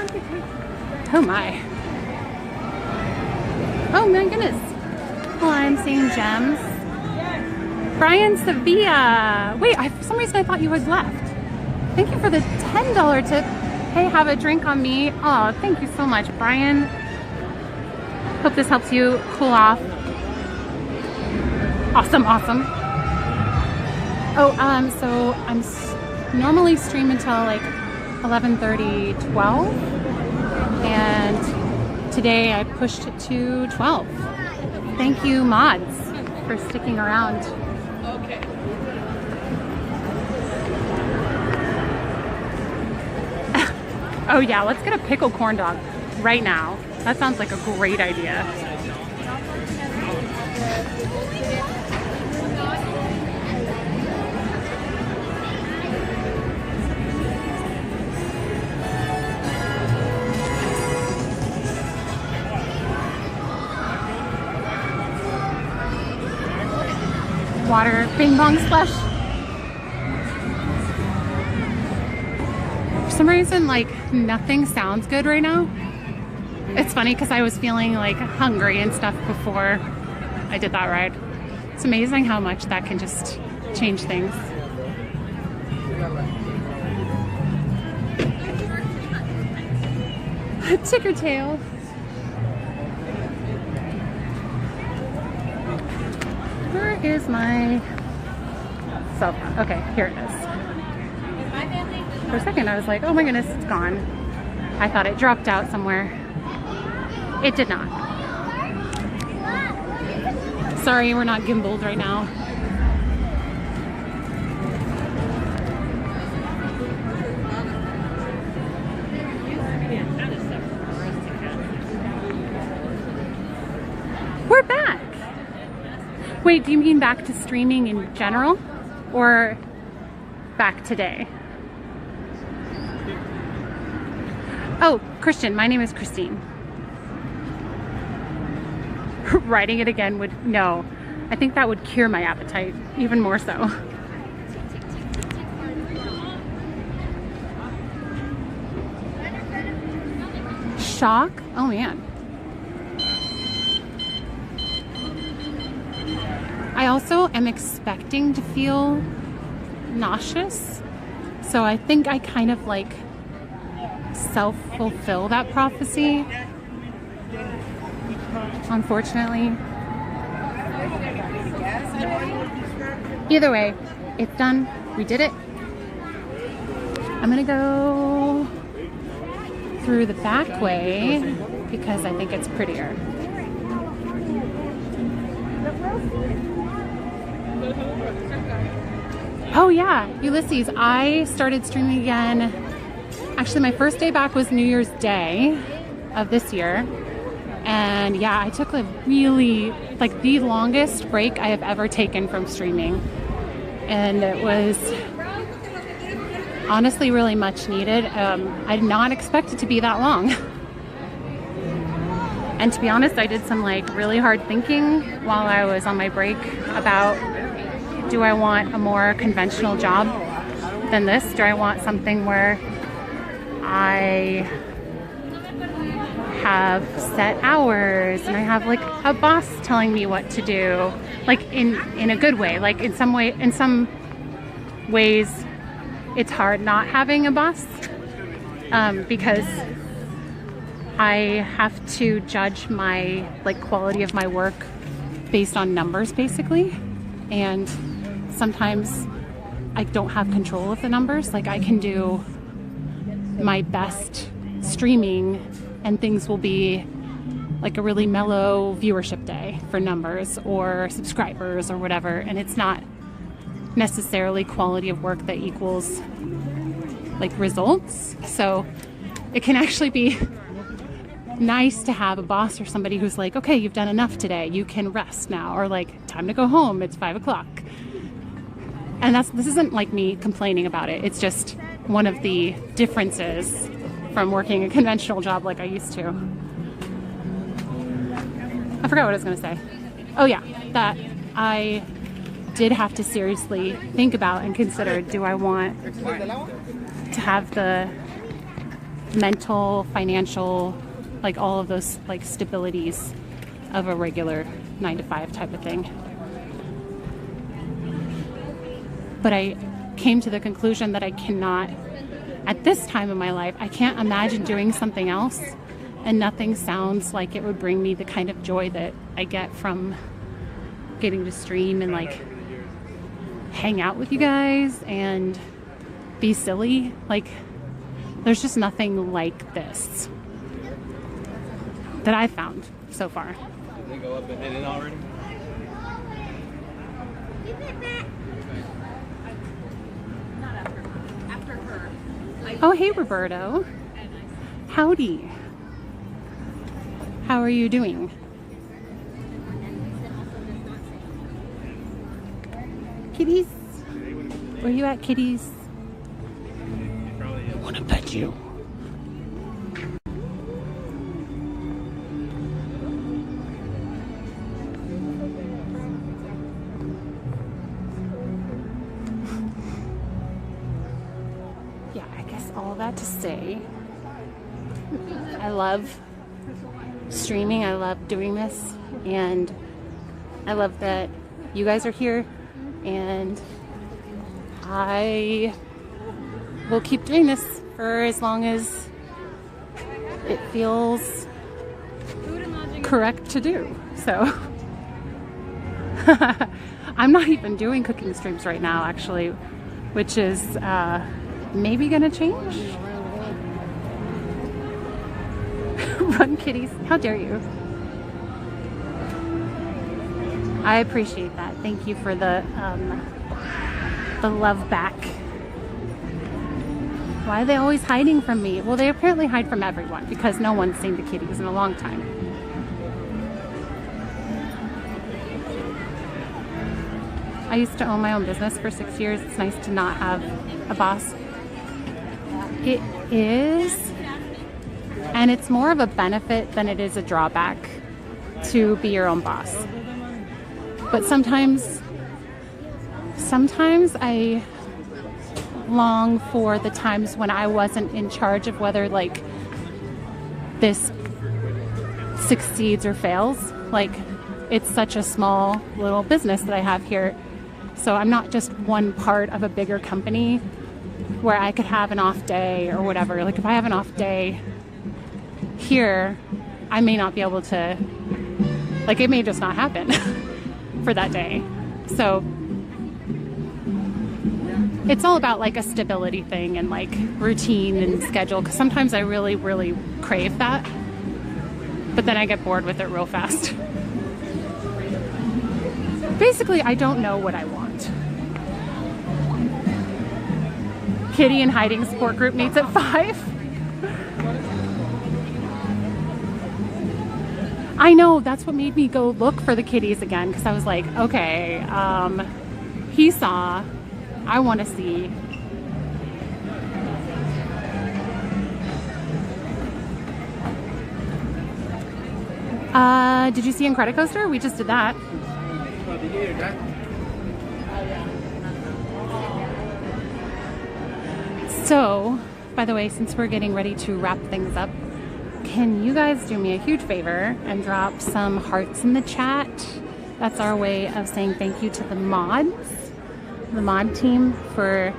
Oh my. Oh my goodness. Well, I'm seeing gems. Brian Sevilla. Wait, for some reason I thought you had left. Thank you for the $10 tip. Hey, have a drink on me. Oh, thank you so much, Brian. Hope this helps you cool off. Awesome, awesome. Oh, so I'm normally stream until like 11:30, 12. And today I pushed it to 12. Thank you, mods, for sticking around. Okay. Oh yeah, let's get a pickle corn dog right now. That sounds like a great idea. Water, bing bong splash. For some reason, like, nothing sounds good right now. It's funny because I was feeling like hungry and stuff before I did that ride. It's amazing how much that can just change things. Ticker tail. Where is my cell phone? Okay, here it is. For a second I was like, oh my goodness, it's gone. I thought it dropped out somewhere. It did not. Sorry, we're not gimbaled right now. We're back. Wait, do you mean back to streaming in general or back today? Oh, Christian, my name is Christine. Writing it again would, no. I think that would cure my appetite, even more so. Shock? Oh man. I also am expecting to feel nauseous, so I think I kind of like self-fulfill that prophecy, unfortunately. Either way, it's done. We did it. I'm gonna go through the back way because I think it's prettier. Oh yeah, Ulysses, I started streaming again. Actually, my first day back was New Year's Day of this year. And yeah, I took a really, like the longest break I have ever taken from streaming. And it was honestly really much needed. I did not expect it to be that long. And to be honest, I did some like really hard thinking while I was on my break about, do I want a more conventional job than this? Do I want something where I have set hours and I have like a boss telling me what to do, like in a good way? Like in some ways it's hard not having a boss, because I have to judge my like quality of my work based on numbers basically, and sometimes I don't have control of the numbers. Like I can do my best streaming and things will be like a really mellow viewership day for numbers or subscribers or whatever, and it's not necessarily quality of work that equals like results. So it can actually be nice to have a boss or somebody who's like, okay, you've done enough today, you can rest now, or like, time to go home, it's 5 o'clock. And this isn't like me complaining about it, it's just one of the differences from working a conventional job like I used to. I forgot what I was gonna say. Oh yeah, that I did have to seriously think about and consider, do I want to have the mental, financial, like all of those like stabilities of a regular 9-to-5 type of thing. But I came to the conclusion that I cannot, at this time in my life, I can't imagine doing something else, and nothing sounds like it would bring me the kind of joy that I get from getting to stream and like hang out with you guys and be silly. Like there's just nothing like this that I've found so far. Did they go up and hit it already? Oh, hey, Roberto. Howdy. How are you doing? Kitties? Where you at, kitties? I want to pet you. All that to say, I love streaming, I love doing this, and I love that you guys are here, and I will keep doing this for as long as it feels correct to do. So I'm not even doing cooking streams right now, actually, which is maybe gonna change. Run, kitties. How dare you? I appreciate that. Thank you for the love back. Why are they always hiding from me? Well, they apparently hide from everyone because no one's seen the kitties in a long time. I used to own my own business for 6 years. It's nice to not have a boss. It is, and it's more of a benefit than it is a drawback to be your own boss. But sometimes I long for the times when I wasn't in charge of whether like this succeeds or fails. Like, it's such a small little business that I have here. So I'm not just one part of a bigger company where I could have an off day or whatever. Like, if I have an off day here, I may not be able to, like, it may just not happen for that day. So it's all about like a stability thing and like routine and schedule, because sometimes I really, really crave that, but then I get bored with it real fast. Basically, I don't know what I want. Kitty and hiding support group meets at 5. I know, that's what made me go look for the kitties again, because I was like, okay, he saw, I want to see. Did you see Incredicoaster? We just did that. So, by the way, since we're getting ready to wrap things up, can you guys do me a huge favor and drop some hearts in the chat? That's our way of saying thank you to the mods, the mod team, for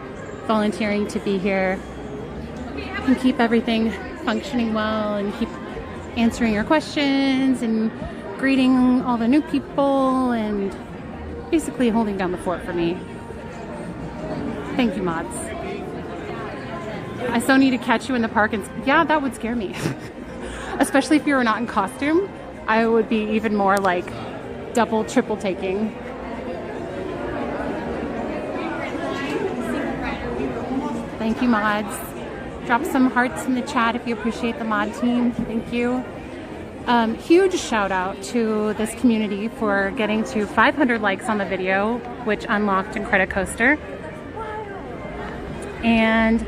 volunteering to be here and keep everything functioning well and keep answering your questions and greeting all the new people and basically holding down the fort for me. Thank you, mods. I so need to catch you in the park, and yeah, that would scare me. Especially if you were not in costume, I would be even more like double, triple taking. Thank you, mods. Drop some hearts in the chat if you appreciate the mod team. Thank you. Huge shout out to this community for getting to 500 likes on the video, which unlocked Incredicoaster. And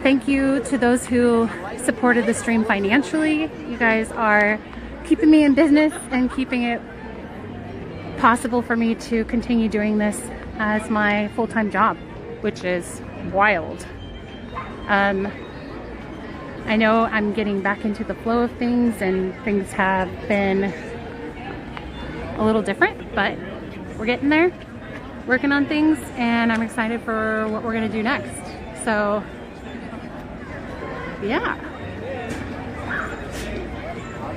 thank you to those who supported the stream financially. You guys are keeping me in business and keeping it possible for me to continue doing this as my full-time job, which is wild. I know I'm getting back into the flow of things, and things have been a little different, but we're getting there, working on things, and I'm excited for what we're gonna do next. So yeah.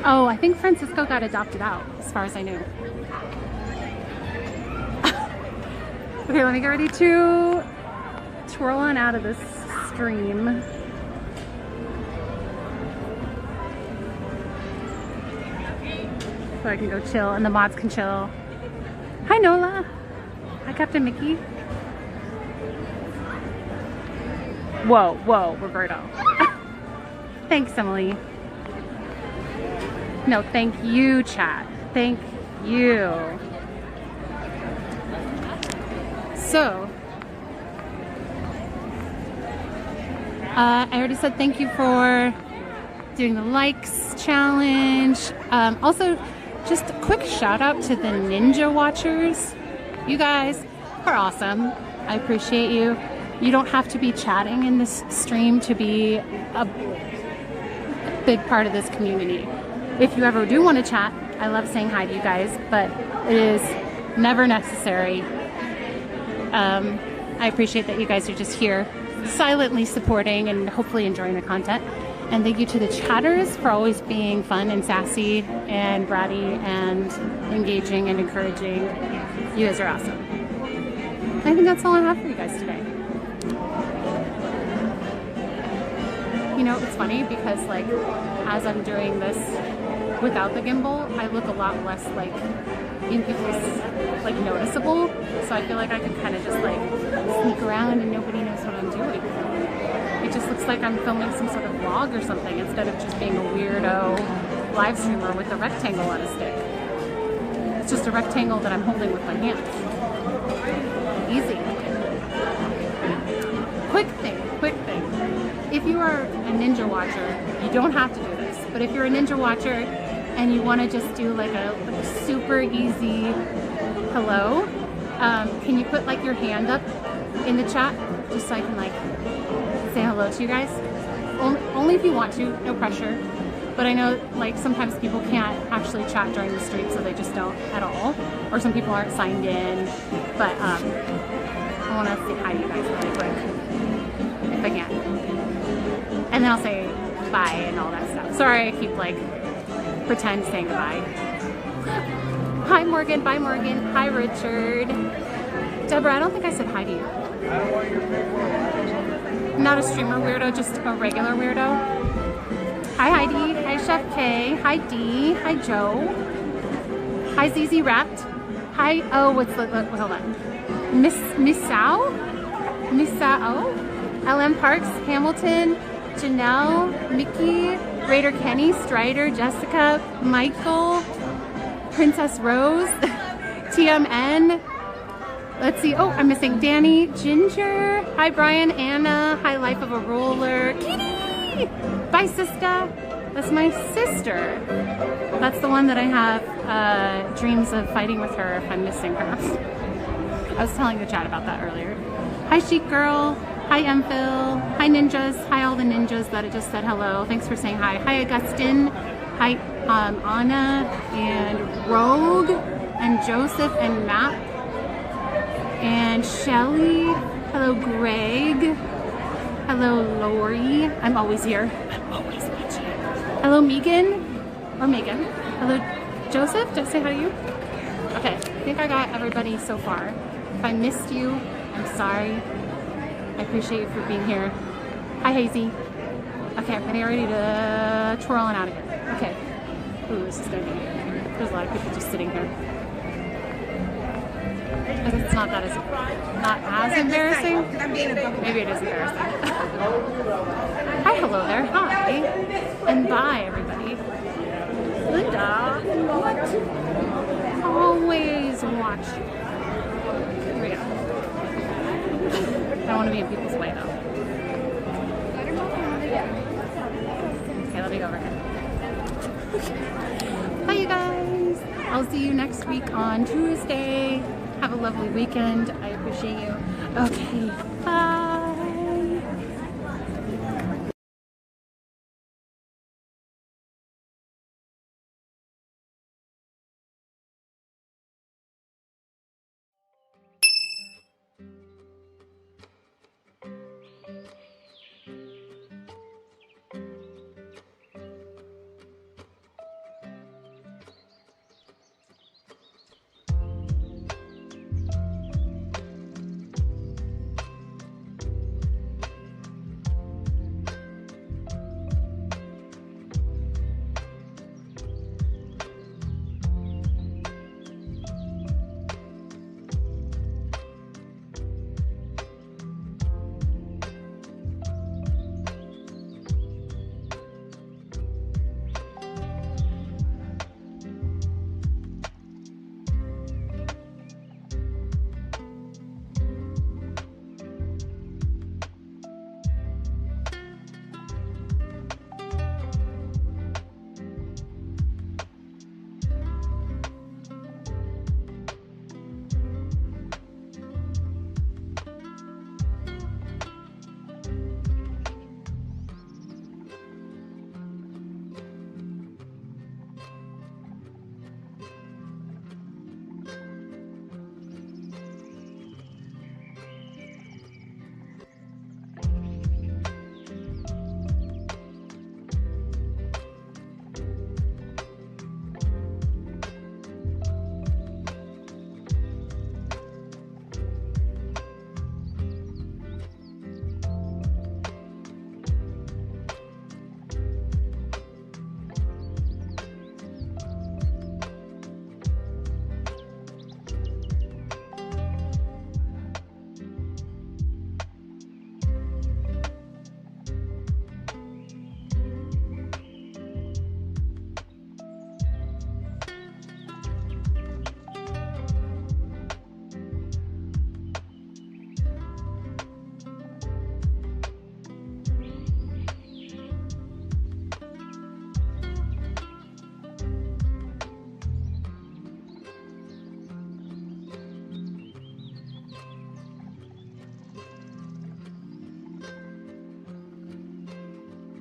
Oh, I think Francisco got adopted out, as far as I knew. Okay, let me get ready to twirl on out of this stream. So I can go chill and the mods can chill. Hi, Nola. Hi, Captain Mickey. Whoa, whoa, Roberto. Thanks, Emily. No, thank you, chat. Thank you. So, I already said thank you for doing the likes challenge. Also, just a quick shout out to the Ninja Watchers. You guys are awesome. I appreciate you. You don't have to be chatting in this stream to be a big part of this community. If you ever do want to chat, I love saying hi to you guys, but it is never necessary. I appreciate that you guys are just here silently supporting and hopefully enjoying the content. And thank you to the chatters for always being fun and sassy and bratty and engaging and encouraging. You guys are awesome. I think that's all I have for you guys today. You know, it's funny because like as I'm doing this without the gimbal, I look a lot less like in people's like noticeable. So I feel like I can kind of just like sneak around and nobody knows what I'm doing. It just looks like I'm filming some sort of vlog or something instead of just being a weirdo live streamer with a rectangle on a stick. It's just a rectangle that I'm holding with my hands. Easy. Quick thing. If you are a Ninja watcher, you don't have to do this, but if you're a Ninja watcher and you want to just do like a super easy hello, can you put like your hand up in the chat just so I can like say hello to you guys? Only if you want to, no pressure. But I know like sometimes people can't actually chat during the stream, so they just don't at all. Or some people aren't signed in. But I want to say hi to you guys really quick, if I can. And then I'll say bye and all that stuff. Sorry, I keep like pretend saying goodbye. Hi Morgan, bye Morgan. Hi Richard. Deborah, I don't think I said hi to you. I don't want your big Not a streamer weirdo, just a regular weirdo. Hi Heidi, hi Chef K, hi Dee, hi Joe, hi ZZ Wrapped, hi, oh, what's the, hold on, Missao, LM Parks, Hamilton, Janelle, Mickey, Raider Kenny, Strider, Jessica, Michael, Princess Rose, TMN, let's see, oh, I'm missing Danny, Ginger, hi Brian, Anna, hi Life of a Roller, Kitty, bye Siska, that's my sister. That's the one that I have dreams of fighting with her if I'm missing her. I was telling the chat about that earlier. Hi Chic Girl, hi Emphil, hi Ninjas, hi all the ninjas that I just said hello. Thanks for saying hi. Hi Augustine, hi Anna and Rogue and Joseph and Matt and Shelly. Hello Greg. Hello Lori. I'm always here. I'm always watching. Hello Megan. Or Megan. Hello Joseph. Did I say hi to you? Okay, I think I got everybody so far. If I missed you, I'm sorry. I appreciate you for being here. Hi Hazy. Okay, I'm getting ready to twirl on out of here. Okay. Ooh, this is gonna be, there's a lot of people just sitting here. I guess it's not as embarrassing. Maybe it is embarrassing. Hi, hello there. Hi. And bye, everybody. Linda. What? Always watch. Here we go. I don't want to be in people's way, though. Okay, let me go over here. Bye, you guys. I'll see you next week on Tuesday. Have a lovely weekend. I appreciate you. Okay, bye.